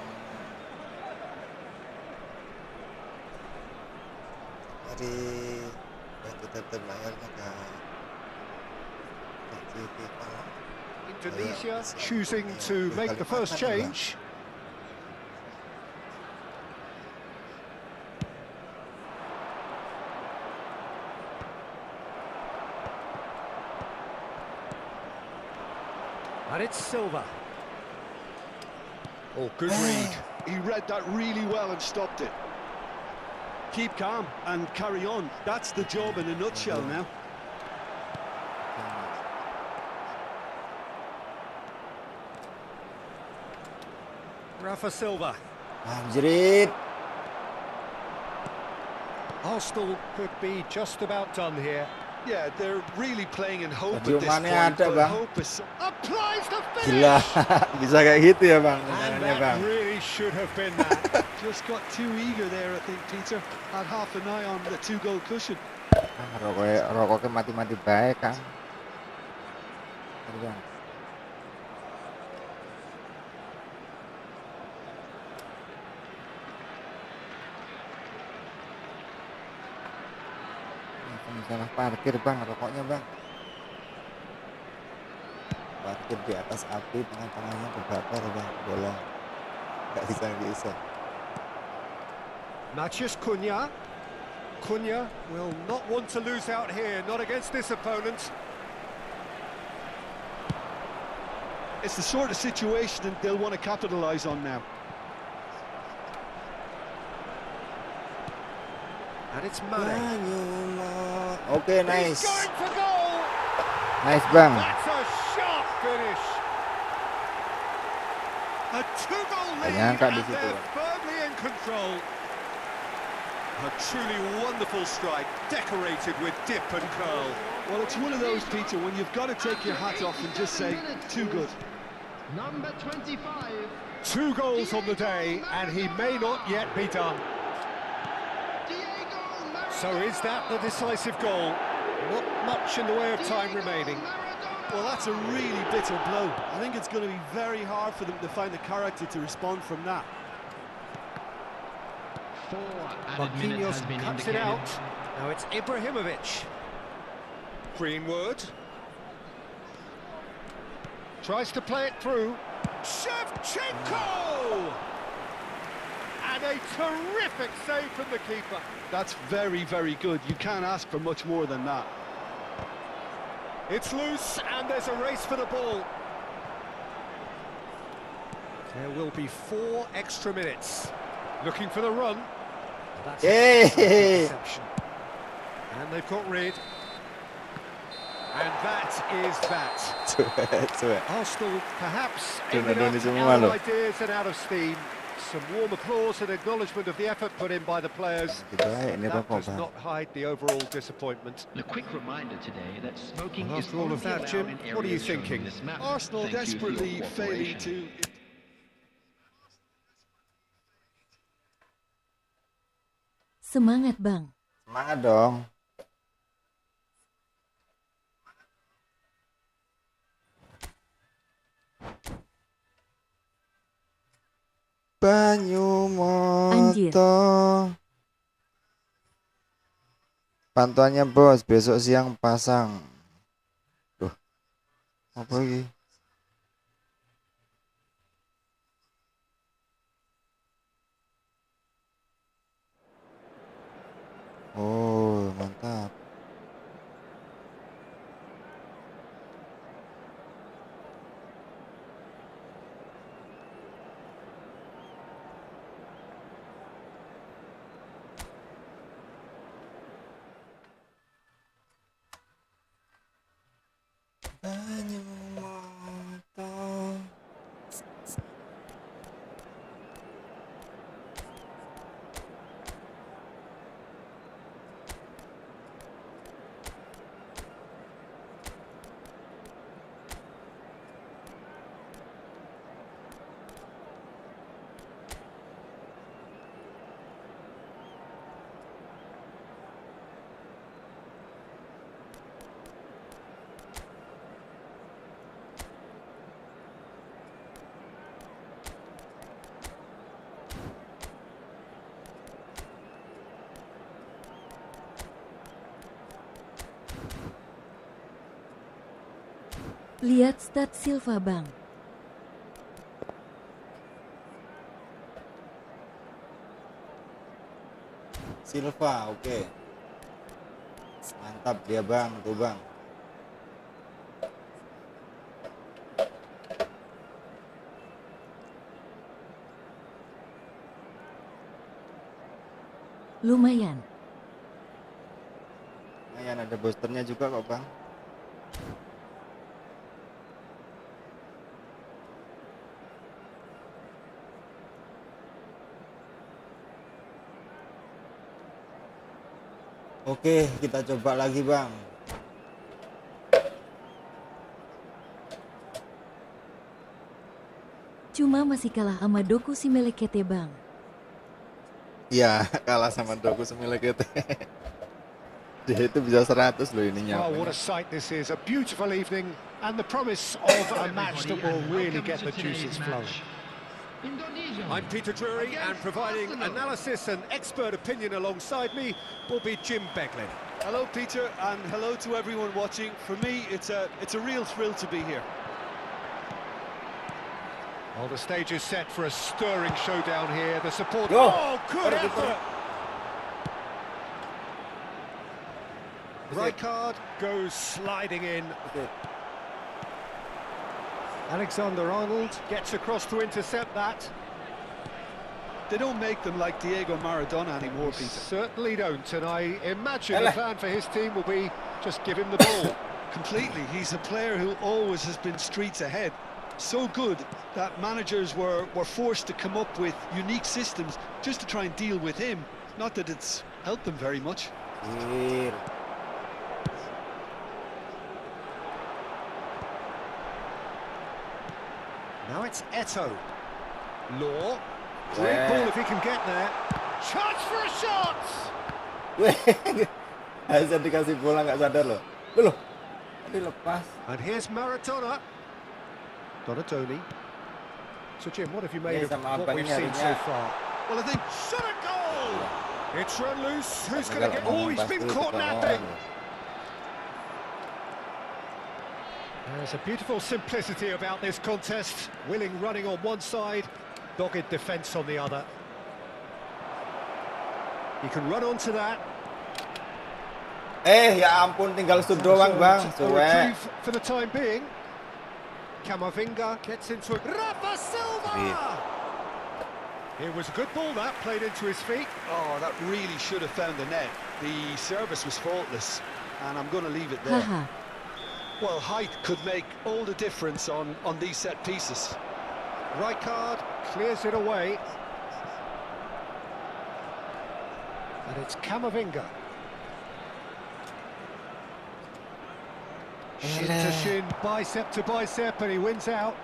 Mari bantu tetap layarnya guys. Indonesia choosing to make the first change. And it's Silva. Oh, good read. He read that really well and stopped it. Keep calm and carry on. That's the job in a nutshell now. Rafa Silva. Anjrit. Arsenal could be just about done here. Yeah, they're really playing in hope at this Ciumannya point, ada, but Bang. hope is... Applies the finish! Gila, bisa kayak gitu ya, Bang. And Tendangannya, that Bang. really should have been that. Just got too eager there, I think, Peter. Had half an eye on the two-goal cushion. Rokoknya mati-mati baik, Kang. Bang. Salah parkir, Bang, rokoknya, Bang. Parkir di atas api, tengah-tengahnya kebakar, Bang. Bolong. Nggak bisa. Matheus Cunha. Cunha will not want to lose out here, not against this opponent. It's the sort of situation that they'll want to capitalise on now. And it's Mane. Okay, nice. He's going for goal. Nice, Bang. That's a sharp finish. A two-goal lead, Nyangka di and situ, they're Bang. firmly in control. A truly wonderful strike, decorated with dip and curl. Well, it's one of those, Peter, when you've got to take your hat off and just say, too good. Number 25. 2 goals on the day, and he may not yet be done. So is that the decisive goal? Not much in the way of time remaining. Well, that's a really bitter blow. I think it's going to be very hard for them to find the character to respond from that. 4 added minutes Marquinhos has been cuts it indicated. out. Now it's Ibrahimovic. Greenwood. Tries to play it through. Shevchenko! And a terrific save from the keeper. That's very, very good. You can't ask for much more than that. It's loose, and there's a race for the ball. There will be 4 extra minutes. Looking for the run. That's interception. And they've got rid. And that is that. Arsenal perhaps ended up out of ideas and out of steam. Some warm applause and acknowledgement of the effort put in by the players. That does not hide the overall disappointment. A quick reminder today that smoking Well, is after all of only that, allowed Jim, in what are you areas shown thinking? in this map. Arsenal Thank you for your desperately failing cooperation. to... Semangat bang. Semangat dong. Banyu Anjir. moto. Pantuannya bos, besok siang pasang. Duh, apa lagi? Oh, mantap. Banyu moto. Lihat stat Silva bang. Silva, oke. Mantap dia bang, tuh bang. Lumayan. Lumayan ada boosternya juga kok bang. Oke, kita coba lagi bang. Cuma masih kalah sama Doku si Melekete bang. Iya, kalah sama Doku Semilekete. Dia itu bisa 100 loh ininya. Oh, what a sight this is. A beautiful evening and the promise of a match that will really get the juices flowing. I'm Peter Drury, and providing analysis and expert opinion alongside me will be Jim Beglin. Hello, Peter, and hello to everyone watching. For me, it's a real thrill to be here. Well, the stage is set for a stirring showdown here. The support... Go! Oh, good effort! Rijkaard goes sliding in. Alexander-Arnold gets across to intercept that. They don't make them like Diego Maradona anymore, Peter. Certainly don't, and I imagine the plan for his team will be just give him the ball. Completely. He's a player who always has been streets ahead. So good that managers were forced to come up with unique systems just to try and deal with him. Not that it's helped them very much. Now it's Eto'o. Law. Great ball if he can get there. Chance for a shot! Hazard dikasih bola nggak sadar loh. Loh, dilepas. And here's Maradona. Donatoni. So Jim, what have you made of what we've seen so far? Well, I think... Shot a goal! It's run loose. Who's going to get... Oh, he's been caught napping. There's a beautiful simplicity about this contest. Willing running on one side, dogged defence on the other. He can run onto that. Ya ampun, tinggal sud doang, Bang. A reprieve for the time being. Camavinga gets into it. Rafa Silva! It was a good ball that, played into his feet. Oh, that really should have found the net. The service was faultless, and I'm going to leave it there. Haha. Well, height could make all the difference on these set pieces. Rijkaard clears it away. And it's Camavinga. Shin to shin, bicep to bicep, and he wins out.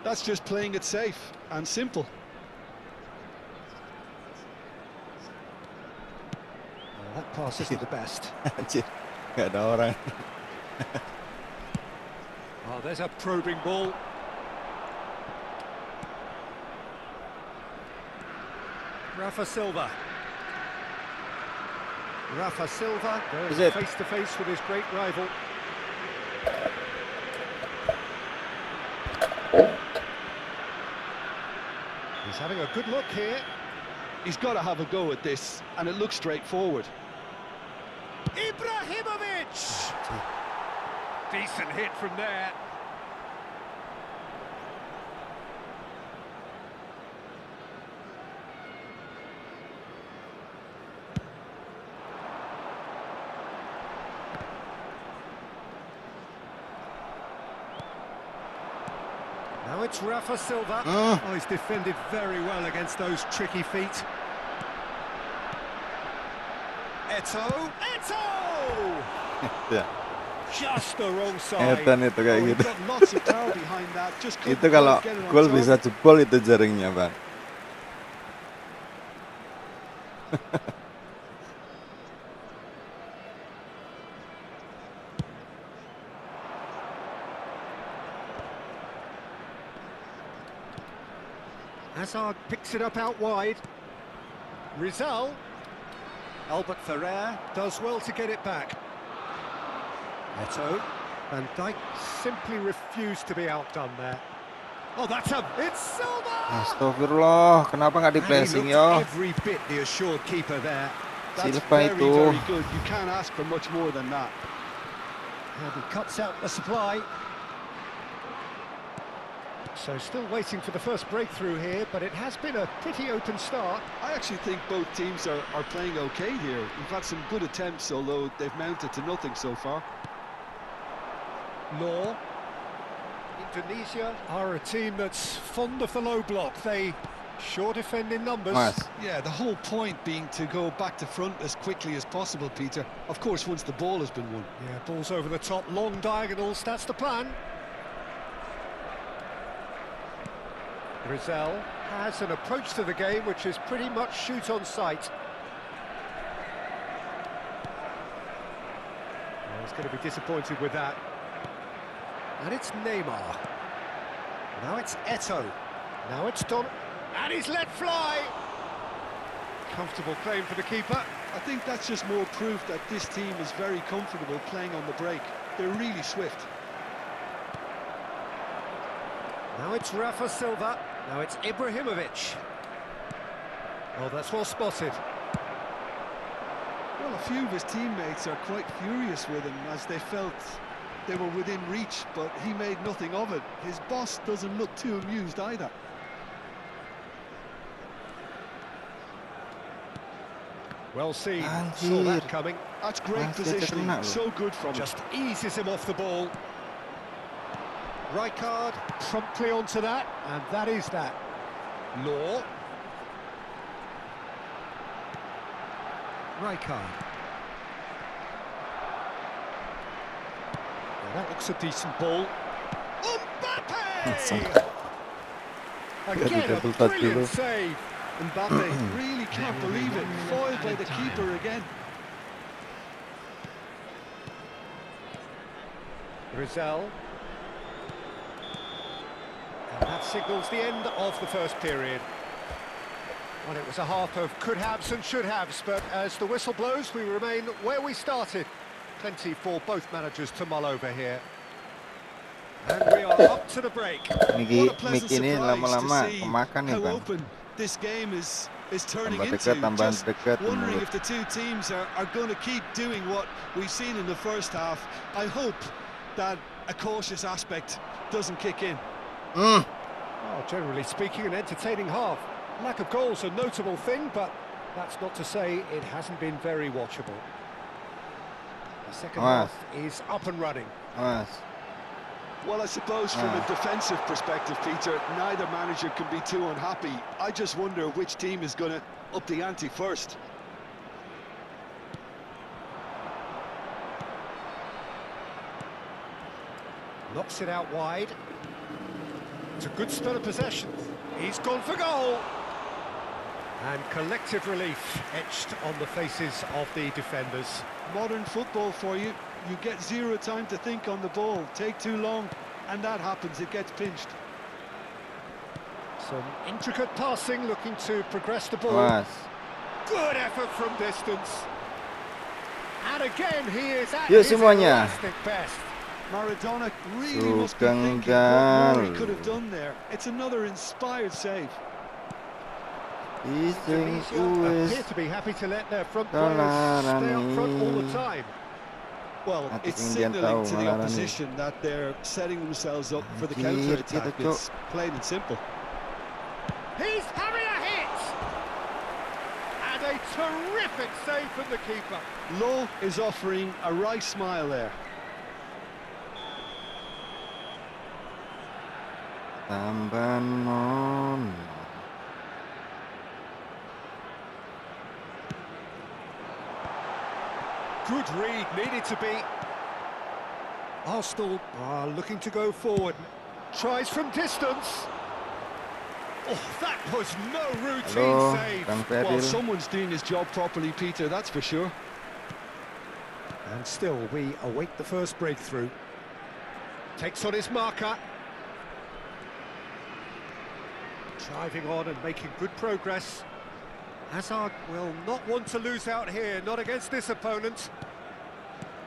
That's just playing it safe and simple. Oh, that pass isn't the best. Anjir, nggak ada orang. Oh, there's a probing ball. Rafa Silva. Rafa Silva Is goes it? face to face with his great rival. He's having a good look here. He's got to have a go at this, and it looks straightforward. Ibrahimovic! Decent hit from there. Now it's Rafa Silva. Oh, he's defended very well against those tricky feet. Eto'o! Ya. Just the wrong side. Edan itu kayak Oh, gitu. he's got lots of power behind that. Just couldn't Itu kalau quite get it on gol top. bisa jebol itu jaringnya, Bang. Hazard picks it up out wide. Rizal. Albert Ferrer does well to get it back. Eto'o. Van Dijk simply refused to be outdone there. Oh, it's Silva! Astagfirullah, kenapa nggak di And he pressing, looked yo? every bit the assured keeper there. That's Silva very, itu. very good. You can't ask for much more than that. And he cuts out the supply. So still waiting for the first breakthrough here, but it has been a pretty open start. I actually think both teams are playing okay here. We've had some good attempts, although they've mounted to nothing so far. Law. Indonesia are a team that's fond of the low block. They sure defend in numbers. Mas, Yeah, the whole point being to go back to front as quickly as possible, Peter. Of course, once the ball has been won. Yeah, balls over the top, long diagonals, that's the plan. Rizal has an approach to the game which is pretty much shoot on sight. Well, he's going to be disappointed with that. And it's Neymar. Now it's Eto'o. Now it's Don. And he's let fly! Comfortable claim for the keeper. I think that's just more proof that this team is very comfortable playing on the break. They're really swift. Now it's Rafa Silva. Now it's Ibrahimovic. Oh, that's well spotted. Well, a few of his teammates are quite furious with him as they felt they were within reach, but he made nothing of it. His boss doesn't look too amused either. Well seen. Saw Anjir. that coming. That's great Masih positioning. terkena loh. So good from him. Just eases him off the ball. Rijkaard promptly onto that, and that is that. Law. Rijkaard. Well, that looks a decent ball. Langsung. Mbappe! Jadi Again, a double touch brilliant dulu. save. Mbappe really can't believe it. Foiled by the keeper again. Rizal. And that signals the end of the first period. Well, it was a half of could-haves and should-haves, but as the whistle blows, we remain where we started. Plenty for both managers to mull over here. And we are up to the break. Mik ini lama-lama kemakan nih bang. This game is turning Tambah into. dekat, tambah Just dekat. wondering if the two teams are going to keep doing what we've seen in the first half. I hope that a cautious aspect doesn't kick in. Well, generally speaking, an entertaining half. Lack of goals a notable thing, but that's not to say it hasn't been very watchable. The second half is up and running. Well, I suppose from a defensive perspective, Peter, neither manager can be too unhappy. I just wonder which team is going to up the ante first. Knocks it out wide. It's a good spell of possession. He's gone for goal. And collective relief etched on the faces of the defenders. Modern football for you. You get zero time to think on the ball. Take too long, and that happens. It gets pinched. Some intricate passing, looking to progress the ball. Good effort from distance. And again, he is at his elastic best. Maradona really must be thinking what more he could have done there. It's another inspired save. Decisive appear to be happy to let their front players stay up front all the time. Well, it's signalling to the opposition that they're setting themselves up for the counter-attack. It's plain and simple. He's having a hit! And a terrific save from the keeper. Lowe is offering a right smile there. Good read, needed to be. Arsenal are looking to go forward. Tries from distance. Oh, that was no routine save. Well, someone's doing his job properly, Peter, that's for sure. And still, we await the first breakthrough. Takes on his marker. Driving on and making good progress. Hazard will not want to lose out here, not against this opponent.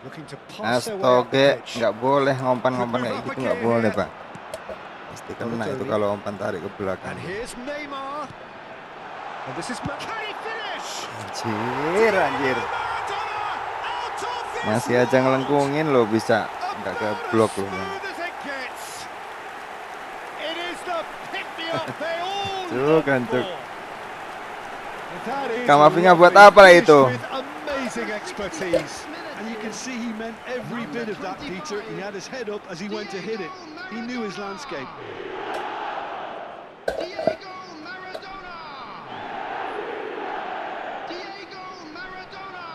Looking to pass their way up the pitch. Nggak boleh ngompan-ngompan kayak gitu, nggak boleh pak. Pasti kena itu kalau umpan tarik ke belakang. And here's Neymar. And this is can he finish? Anjir. Masih aja ngelengkungin loh, bisa nggak ke blok loh. Tuh gantuk. Kamavinga buat apa lah itu? And you can see he meant every bit of that, Peter. He had his head up as he went to hit it. He knew his landscape. Diego Maradona! Diego Maradona!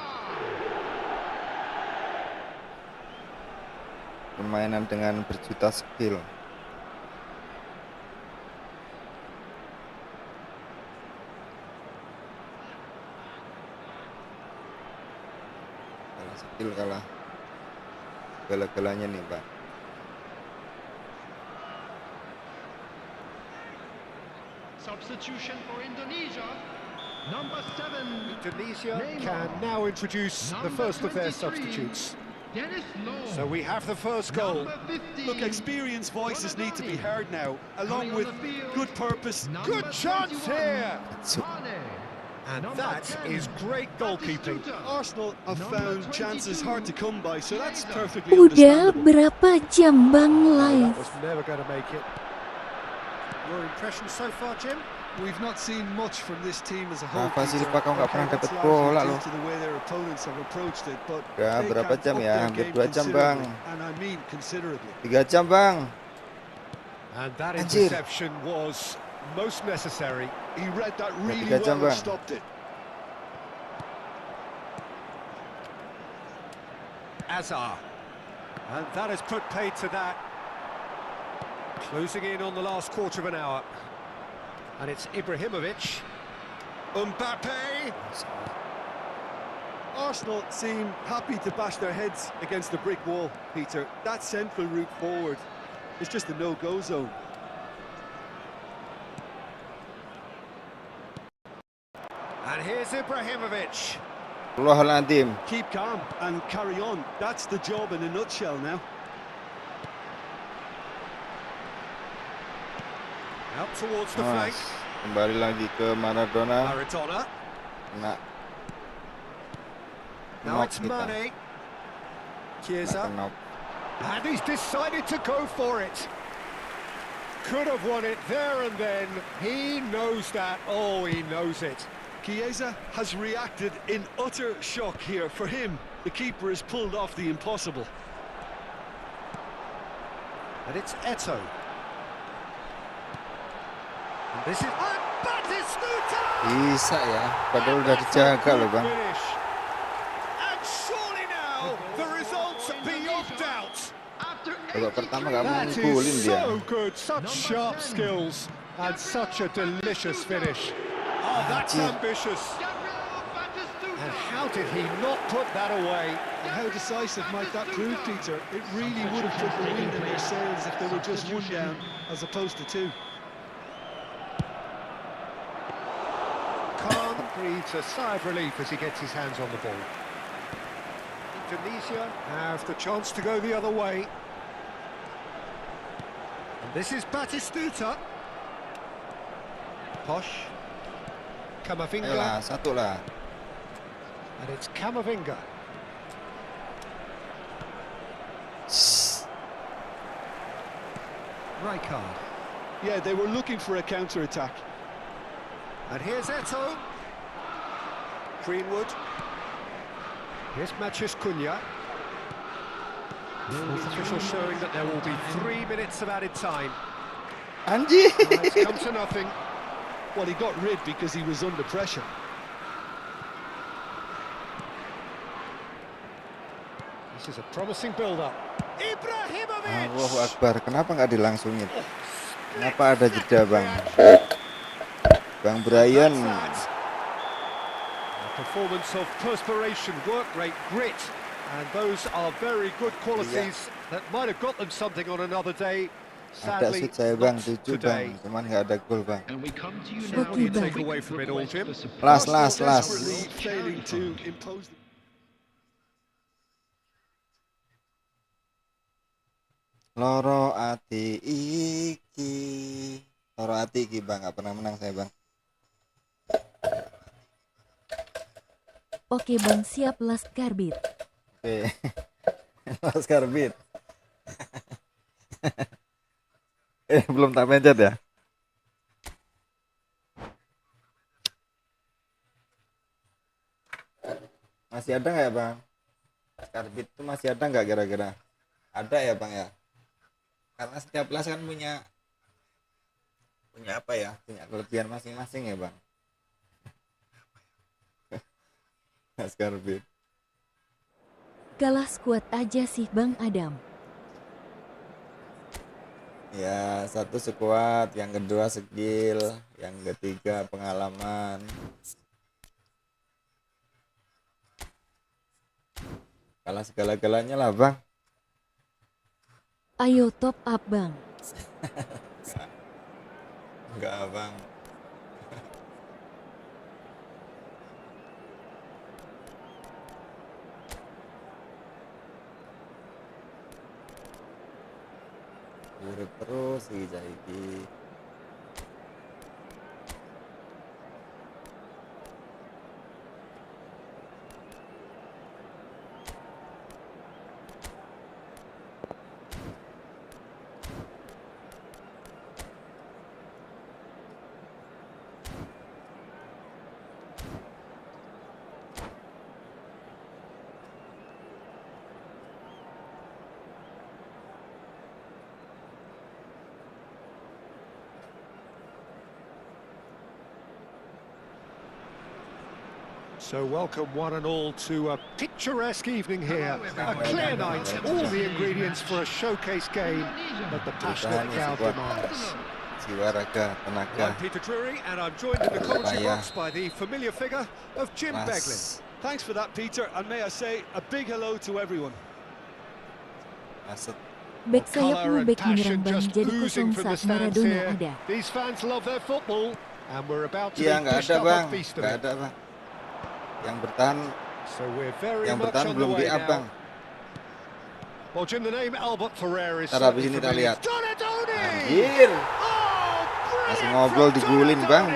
Permainan dengan berjuta skill. Skill kalah segala-galanya nih Pak. Substitution for Indonesia. Number 7. Indonesia can now introduce the first of their substitutes. So we have the first goal. Look, experienced voices need to be heard now, along with good purpose. Good chance here! And that is great goalkeeping. Arsenal have found chances hard to come by, so that's perfectly Udah understandable. berapa jam Bang live? That was never going to make it. Your impression so far, Jim? We've not seen much from this team as a whole. Apa sih Pak, kau nggak pernah dapat bola loh? Udah berapa jam ya? Hampir 2 jam Bang. 3 jam Bang. And that interception was most necessary. He read that really well and stopped it. Hazard. And that has put paid to that. Closing in on the last quarter of an hour. And it's Ibrahimovic. Mbappe. Arsenal seem happy to bash their heads against the brick wall, Peter. That central route forward is just a no-go zone. And here's Ibrahimovic. Keep calm and carry on. That's the job in a nutshell now. Out towards the flank. Kembali lagi ke Maradona. Maradona. Kena. Now it's Mane. Chiesa. And he's decided to go for it. Could have won it there and then. He knows that. Oh, he knows it. Chiesa has reacted in utter shock here. For him, the keeper has pulled off the impossible. And it's Eto'o. And this is Batistuta! Bisa ya, padahal udah dijaga loh bang. And surely now the results beyond doubt. Babak pertama nggak That mukulin is dia. so good, such sharp skills and such a delicious finish. Oh, that's ambitious. And how did he not put that away? And how decisive might that prove, Peter? It really would have put the wind in their sails if they were just one down as opposed to two. Khan breathes a sigh of relief as he gets his hands on the ball. Indonesia have the chance to go the other way. And this is Batistuta. Posh. Camavinga. Ayolah, satu lah. And it's Camavinga. Rijkaard. Yeah, they were looking for a counter-attack. And here's Eto'o. Greenwood. Here's Matheus Cunha. Fourth official showing that there will be 3 minutes of added time. Anjir. Now it's come to nothing. Well, he got rid because he was under pressure. This is a promising build-up. Ibrahimovic! Allahu Akbar, kenapa nggak dilangsungin? Kenapa ada jeda bang? Bang Brian. A performance of perspiration, work rate, grit, and those are very good qualities that might have got them something on another day. Ada Sadly, shoot saya bang, not 7 today. bang, cuman nggak ada gol bang. And we come to you So now what do you with a take quick away from it all, request Jim? for support. Last. Desperately failing to impose the... Loro ati iki. Loro ati iki bang, nggak pernah menang saya bang. Oke bang, siap Laskar Beat. Oke. Laskar Beat. Belum tak pencet ya? Masih ada nggak ya bang? Laskar Beat itu masih ada nggak kira-kira? Ada ya bang ya? Karena setiap kelas kan punya apa ya? Punya kelebihan masing-masing ya bang. Laskar Beat. Kalah skuad aja sih Bang Adam. Ya, satu sekuat, yang kedua skill, yang ketiga pengalaman. Kalah segala-galanya lah bang. Ayo top up Bang. Enggak bang. Urip terus iki saiki. So welcome one and all to a picturesque evening here. A clear night, all the ingredients for a showcase game that the passionate crowd demands. Jiwa raga, tenaga. I'm Peter Drury and I'm joined in the commentary box by the familiar figure of Jim Beglin. Thanks for that, Peter, and may I say a big hello to everyone. Aset. Back sayap Colour and back passion menyerang Bang just jadi oozing kosong from the saat stands Maradona here. ada. These fans love their football and we're about to Iya be nggak pushed ada up bang, a feast of nggak it. ada bang. Yang bertahan, So we're very much on the belum way di up bang. now. Well, Jim, the name Albert Ferrer is Ntar habis certainly ini kita familiar. lihat. Donadoni! Anjir. Oh, Masih ngobrol digulin bang.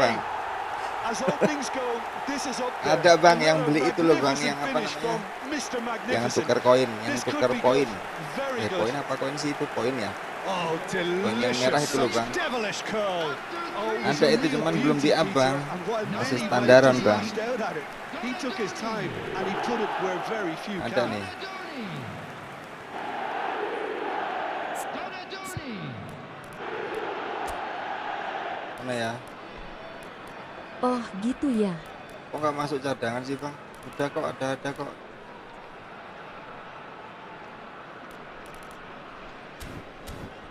As all things go, this is up there. Ada bang yang Another beli itu loh bang, yang magnificent apa finish namanya? from Mr. Yang Magnificent. tukar koin, yang This tukar could be poin. good. Very good. Poin apa koin sih itu poin ya? Oh, Poin yang merah delicious. itu loh bang. Such devilish curl. Oh, it was Ada a itu real cuman beauty, belum di-up, Peter, Bang. and while Masih many standaran, might Bang. just lashed out at it, he took his time and he put it where very few Ada can. nih. Mana ya? Oh gitu ya. Kok nggak masuk cadangan sih bang? Udah kok, ada kok.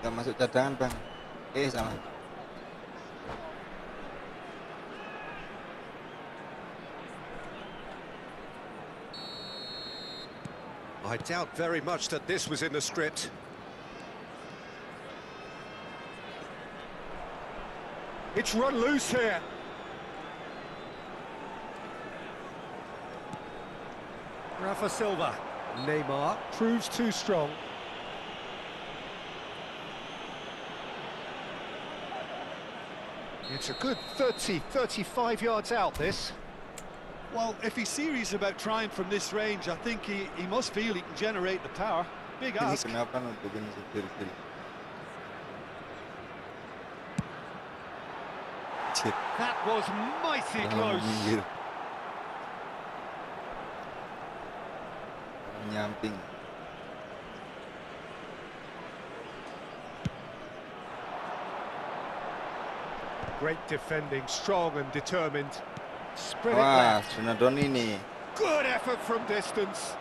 Nggak masuk cadangan bang. Salah. I doubt very much that this was in the script. It's run loose here. Rafa Silva. Neymar proves too strong. It's a good 35 yards out, this. Well, if he's serious about trying from this range, I think he must feel he can generate the power. Big Ini ask. kenapa nutupin setir? Cip. That was mighty close. Minggir. Nyamping. Great defending, strong and determined. Spread it Wah, left. Donadoni nih. Good effort from distance.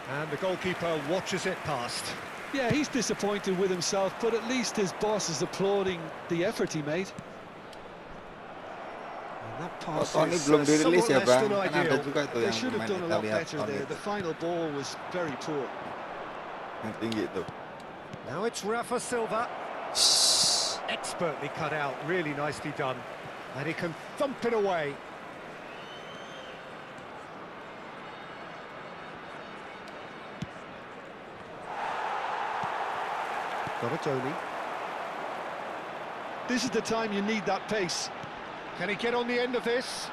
And the goalkeeper watches it past. Yeah, he's disappointed with himself, but at least his boss is applauding the effort he made. And that Kok pass Tony is belum dirilis somewhat ya less bang? than Kan ada ideal. juga tuh They yang should have main done a lot Italia better Tony there. The final ball was very poor. yang tinggi tuh. Now it's Rafa Silva. Expertly cut out, really nicely done. And he can thump it away. Donadoni. This is the time you need that pace. Can he get on the end of this?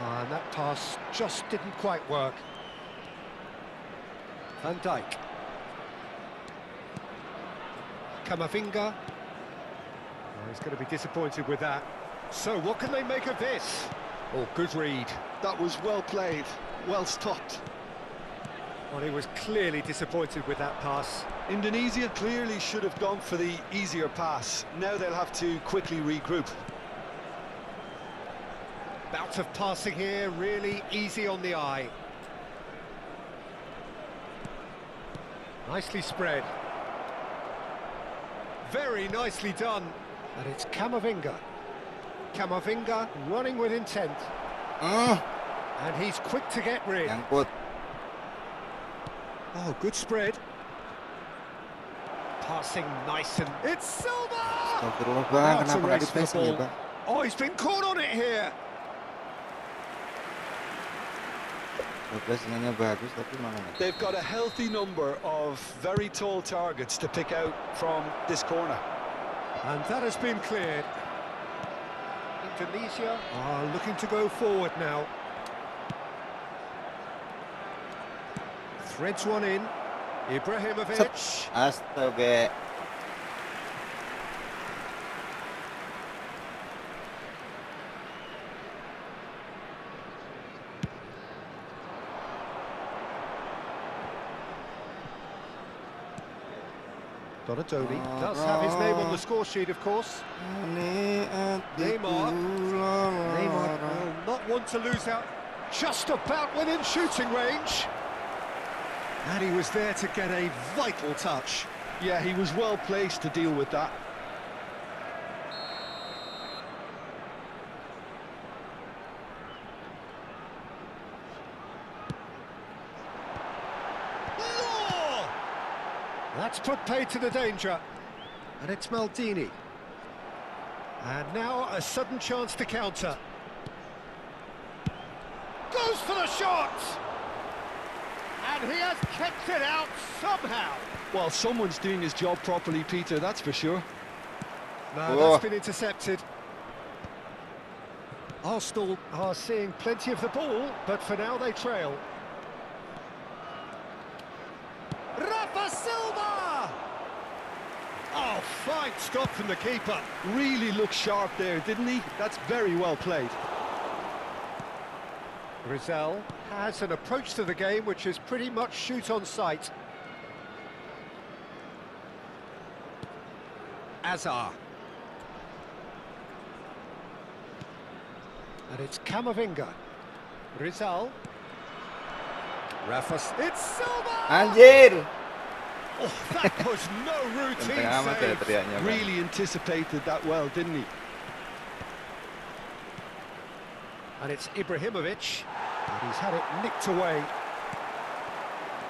And that pass just didn't quite work. Van Dijk. Camavinga. Oh, he's going to be disappointed with that. So what can they make of this? Oh, good read. That was well played, well stopped. Well, he was clearly disappointed with that pass. Indonesia clearly should have gone for the easier pass. Now they'll have to quickly regroup. Bout of passing here, really easy on the eye. Nicely spread. Very nicely done. And it's Camavinga. Camavinga running with intent. And he's quick to get rid. Nyangkut. Oh, good spread. Passing nice and... It's Silva! Astagfirullah bang, Now it's a kenapa nggak race for the dipassing ya ball. bang? Oh, he's been caught on it here. 12-nya bagus tapi mana nih? They've got a healthy number of very tall targets to pick out from this corner. And that has been cleared. Indonesia are looking to go forward now. Threads one in. Ibrahimovic. Astaga. Donadoni does have his name on the score sheet, of course. Neymar will not want to lose out. Just about within shooting range. And he was there to get a vital touch. Yeah, he was well placed to deal with that. Law! That's put paid to the danger. And it's Maldini. And now a sudden chance to counter. Goes for the shot! And he has kept it out somehow. Well, someone's doing his job properly, Peter, that's for sure. No, that's been intercepted. Arsenal are seeing plenty of the ball, but for now they trail. Rafa Silva! Oh, fine stop from the keeper. Really looked sharp there, didn't he? That's very well played. Rizal has an approach to the game which is pretty much shoot on sight. Azar. And it's Camavinga. Rizal. Rafa. It's Silva! Anjir. Oh, that was no routine save. Really anticipated that well, didn't he? And it's Ibrahimovic. And he's had it nicked away.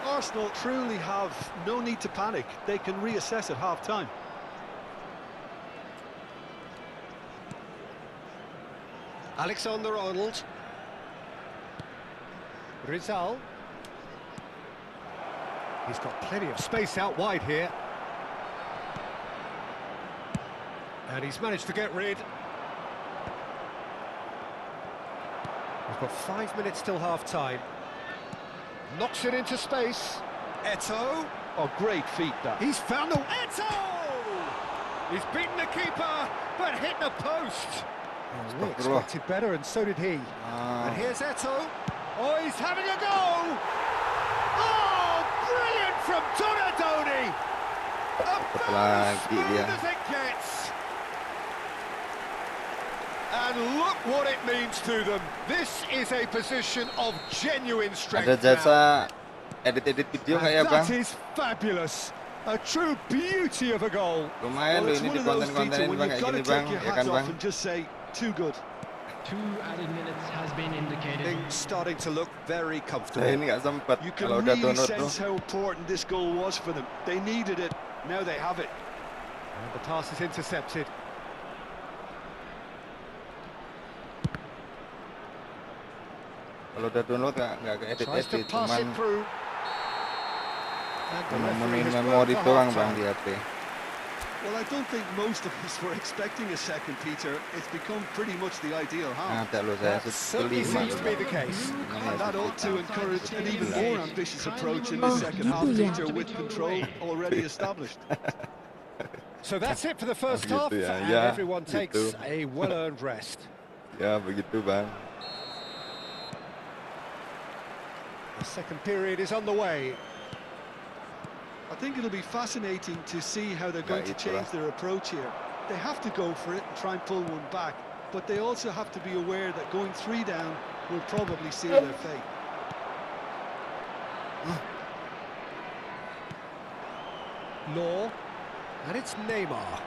Arsenal truly have no need to panic. They can reassess at half-time. Alexander-Arnold. Rizal. He's got plenty of space out wide here. And he's managed to get rid. We've got 5 minutes till half-time. Knocks it into space. Eto'o. Oh, great feat, that. He's found the... Eto'o! He's beaten the keeper, but hit the post. We expected better, and so did he. And here's Eto'o. Oh, he's having a go! Oh, brilliant from Donadoni! About as smooth as it gets. And look what it means to them. This is a position of genuine strength. Ada jasa edit video nggak ya, Bang? That is fabulous. A true beauty of a goal. Lumayan loh ini di konten-kontenin Bang, kayak gini Bang, ya kan Bang? Just say, too good. 2 added minutes has been indicated. Things starting to look very comfortable. Ini nggak sempat You kalau can udah really download tuh. sense how important this goal was for them. They needed it. Now they have it. And the pass is intercepted. Kalau udah download nggak ke Tries to edit-edit, pass cuman it through. And the referee ngomongin has memori blown for doang Bang half-time. di HP. Well, I don't think most of us were expecting a second, Peter. It's become pretty much the ideal half. Ada loh saya That certainly kelima seems to be the case. And that ought to encourage an even more ambitious approach in the Oh, second half, gitu ya. Peter, with control already established. So that's it for the first Gitu half, ya, and ya, everyone takes gitu. a well-earned rest. Ya begitu Bang. The second period is underway. I think it'll be fascinating to see how they're going to change their approach here. They have to go for it and try and pull one back, but they also have to be aware that going 3 down will probably seal their fate. Law, and it's Neymar.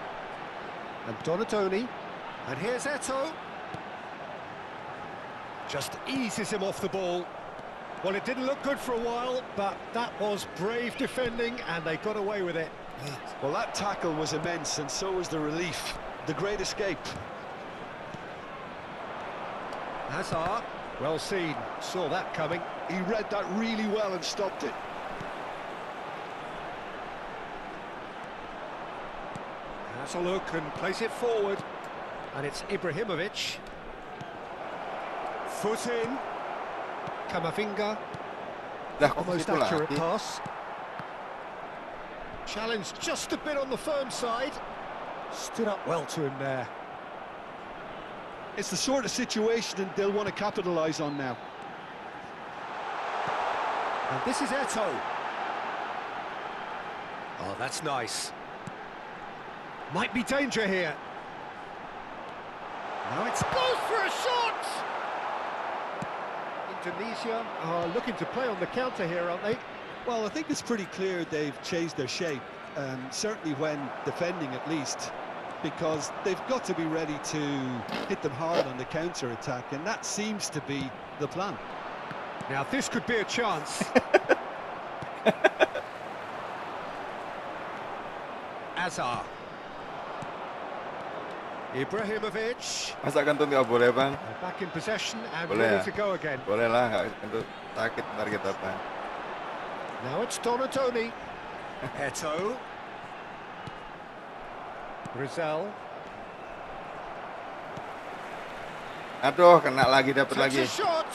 And Donadoni, and here's Eto'o. Just eases him off the ball. Well, it didn't look good for a while, but that was brave defending, and they got away with it. Well, that tackle was immense, and so was the relief. The great escape. Hazard, well seen, saw that coming. He read that really well and stopped it. Has a look and plays it forward. And it's Ibrahimovic. Foot in. Camavinga. Lah kok Almost situ accurate lagi? pass. Challenged just a bit on the firm side. Stood up well to him there. It's the sort of situation that they'll want to capitalise on now. And this is Eto'o. Oh, that's nice. Might be danger here. Now it's goes for a shot! Indonesia are looking to play on the counter here, aren't they? Well, I think it's pretty clear they've changed their shape, certainly when defending at least, because they've got to be ready to hit them hard on the counter-attack, and that seems to be the plan. Now this could be a chance. Azar. Ibrahimovic. Masa kentut nggak boleh Bang? They're back in possession and Boleh ready ya? to go again. Boleh lah, nggak kentut sakit ntar kita Bang. Now it's Donadoni. Eto'o. Rizal. Aduh, kena lagi, dapat Takes lagi. a shot.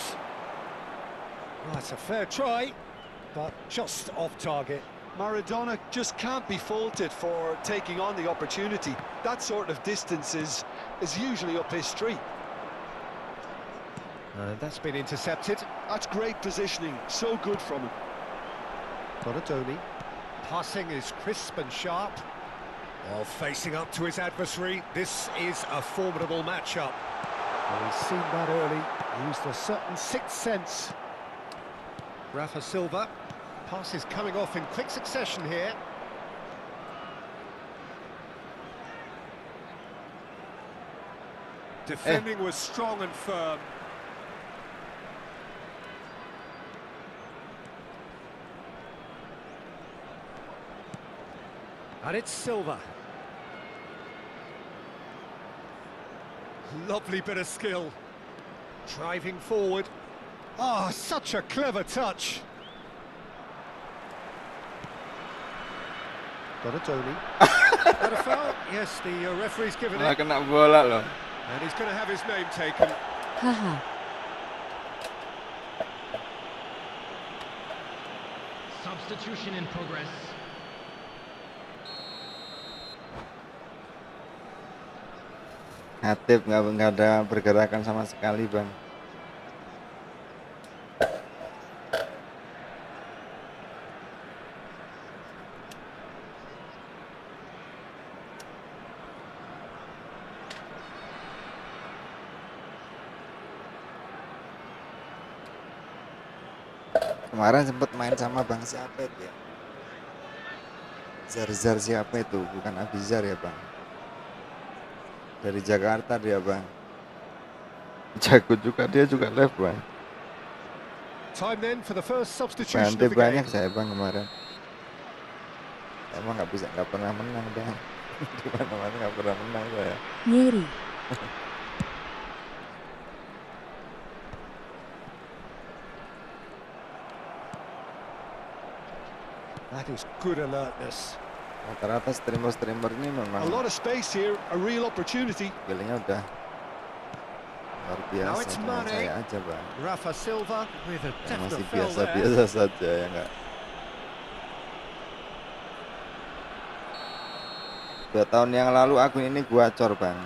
Well, that's a fair try, but just off target. Maradona just can't be faulted for taking on the opportunity. That sort of distance is usually up his street. And that's been intercepted. That's great positioning, so good from him. Donadoni. Passing is crisp and sharp. While facing up to his adversary, this is a formidable matchup. Well, he's seen that early, used a certain sixth sense. Rafa Silva. Pass is coming off in quick succession here. Defending was strong and firm. And it's Silva. Lovely bit of skill. Driving forward. Ah, such a clever touch. Donadoni. Got a foul? Yes, the referee's given Malah it. kena bola loh. And he's going to have his name taken. Haha. Substitution in progress. Hatip nggak ada pergerakan sama sekali, Bang. Kemarin sempat main sama Bang siapa itu ya? Zar siapa itu? Bukan Abizar ya, Bang? Dari Jakarta dia, Bang. Jago juga, dia juga left, Bang. Time then for the first substitution Bantai of the banyak game. saya, Bang, kemarin. Emang nggak pernah menang, Bang. Di mana-mana nggak pernah menang saya. Ngeri. That is good alertness. Rata-rata streamer ini A memang lot of space here, a real opportunity. skillnya udah luar Now biasa. it's Cuma Mane. saya aja, Bang, Rafa Silva with a yang masih definite foul there. biasa-biasa saja ya nggak. 2 tahun yang lalu akun ini gua acor, Bang.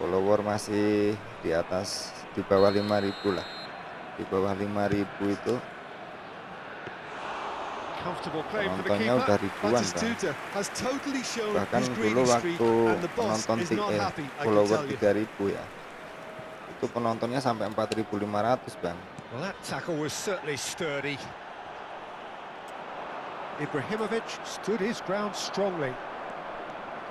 Follower masih di atas, di bawah 5.000 lah. Di bawah 5.000 itu Comfortable claim for the penontonnya keeper. udah ribuan, Bang. Batistuta has totally shown Bahkan his dulu greedy streak, waktu and the boss penonton is not happy, I can follower tell you. 3.000 ya, itu penontonnya sampai 4.500, Bang. Well, that tackle was certainly sturdy. Ibrahimovic stood his ground strongly.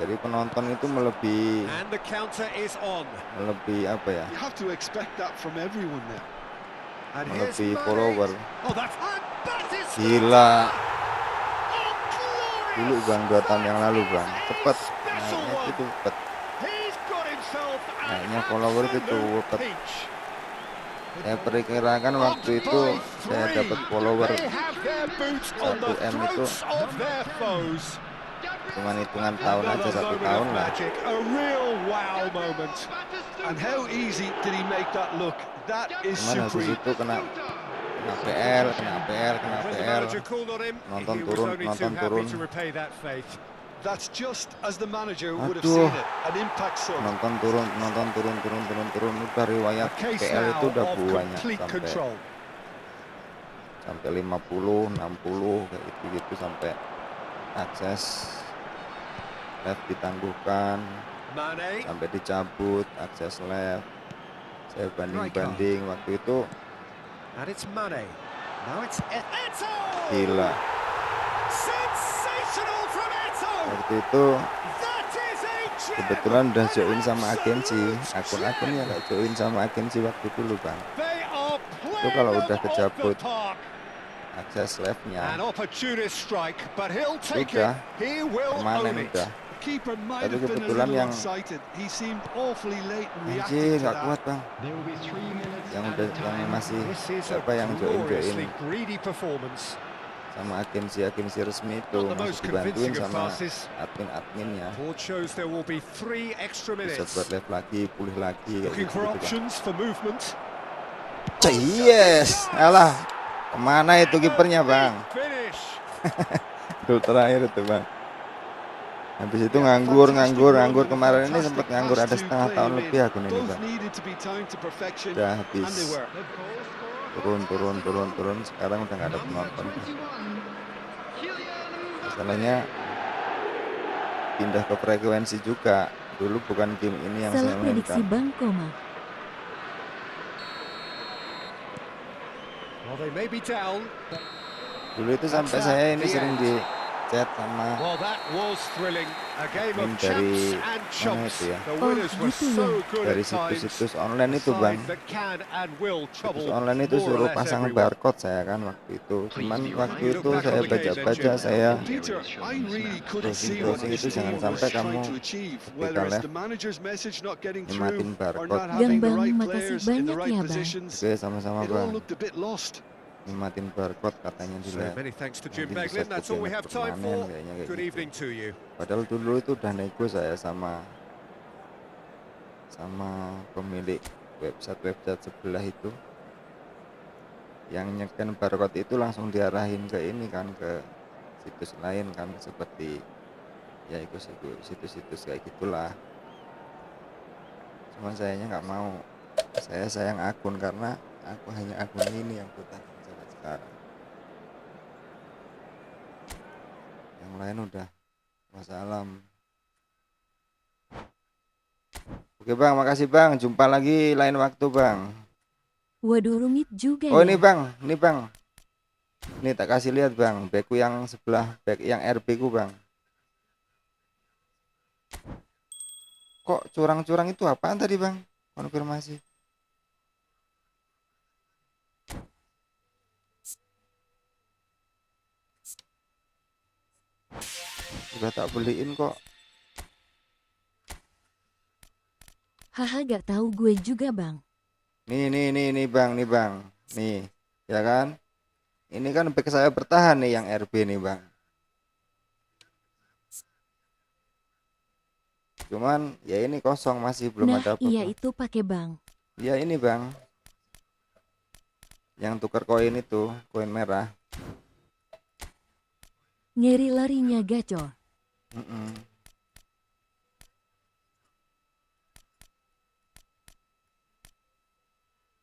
Jadi penonton itu melebihi And the counter is on. apa ya, You have to expect that from everyone now. And here's melebihi Mane. follower. Oh, that's Batistuta. Gila. Oh, glorious. Dulu, Bang, 2 tahun yang lalu, Bang, cepet Special naiknya itu one. cepet. He's got himself an Naiknya follower itu absolute cepet. pinch. Saya perkirakan waktu itu saya dapat follower They have their boots on the 1M itu throats of their foes. cuma hitungan tahun aja, Another 1 moment tahun of lah. magic, a real wow moment. And how easy did he make that look? That is Cuman habis supreme. itu kena PL, When the manager called on him, Nonton he was turun, only nonton too happy turun. to repay that faith. That's just as the manager would have Aduh. seen it. An impact sub. Nonton turun, udah riwayat A case PL itu now udah of banyak complete sampai control. 50, 60 kayak gitu sampai akses left ditangguhkan, Mane. sampai dicabut akses left. Saya banding waktu itu, And it's Mane. Now it's Eto. gila. Sensational from Eto. Waktu itu That is a gem. kebetulan udah join sama An agensi, absolute akun-akunnya gem. nggak join sama agensi waktu dulu, Bang. They are Itu kalau playing udah them off kejabut the park. akses An leftnya, opportunist strike, but he'll take udah it. He will permanen own it. udah. Keeper might Tapi have been a kebetulan little yang unsighted. He seemed awfully late in Anjir, reacting to nggak that. kuat, Bang. There will be 3 minutes Yang at udah a yang time. masih This is a siapa yang join gloriously greedy performance. sama agensi-agensi resmi itu Not the masih most dibantuin convincing of sama passes. admin-adminnya. Report shows there will be 3 extra Bisa minutes. buat live lagi, pulih lagi kayak Looking gitu, for Bang. options for movement. Yes, alah, kemana itu kipernya Bang? Finish. Gol terakhir itu Bang. Habis itu nganggur kemarin ini sempat nganggur ada setengah tahun lebih akun ini Bang. Udah habis turun, sekarang udah nggak ada penonton. Masalahnya pindah ke frekuensi juga. Dulu bukan game ini yang Salah saya prediksi mainkan. Bang Koma. Well, they may be down. Dulu itu sampai saya ini sering di chat sama Well, that was thrilling. A game of admin champs dari and mana chumps. itu ya? The winners were gitu ya. so good Dari at times. situs-situs online A itu Bang. side that can and will Situs trouble online itu more or suruh less pasang everyone. barcode saya kan waktu itu. Cuman waktu itu saya baca-baca, saya Peter, I really couldn't see what browsing this itu jangan team was sampai kamu trying to achieve. ketika Whether it's live the manager's message not getting nikmatin through or barcode. not having the Bang, right makasih players in the banyak right ya, Bang. positions. Oke, sama-sama It all Bang. looked a bit lost. Nikmatin barcode katanya di So live. many thanks to Jim Nanti bisa Beglin. That's all we copy have time for. permanen kayaknya kayak Good gitu. evening to you. Padahal dulu itu udah nego saya sama pemilik website sebelah itu, yang nyeken barcode itu langsung diarahin ke ini kan, ke situs lain kan, seperti ya itu situs-situs kayak gitulah. Cuman sayanya nggak mau, saya sayang akun karena aku hanya akun ini yang bertahan sampai sekarang, yang lain udah wassalam. Oke Bang, makasih Bang, jumpa lagi lain waktu Bang. Waduh, rumit juga Oh ya. ini Bang, ini tak kasih lihat Bang, backku yang sebelah, back yang RB ku Bang. Kok curang-curang itu apaan tadi Bang? Konfirmasi. Udah tak beliin kok. Haha, gak tahu gue juga Bang. Nih Bang, nih, ya kan? Ini kan back saya bertahan nih yang RB nih Bang. Cuman ya ini kosong, masih belum Nah, ada apa-apa. iya itu pakai Bang. Ya ini Bang, yang tukar koin itu, koin merah. Ngeri larinya gacor.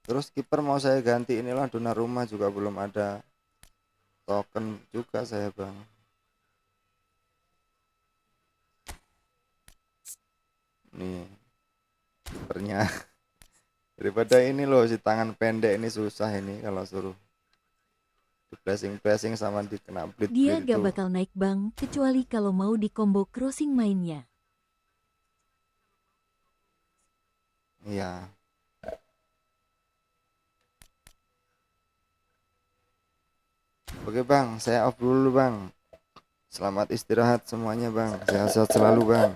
Terus kiper mau saya ganti, inilah Donnarumma juga belum ada token juga saya Bang. Nih kipernya. Daripada ini loh, si tangan pendek ini susah ini kalau suruh di pressing sama dikena Dia bleed gak itu. bakal naik Bang, kecuali kalau mau di combo crossing mainnya. Iya. Oke Bang, saya off dulu Bang. Selamat istirahat semuanya Bang. Sehat-sehat selalu Bang.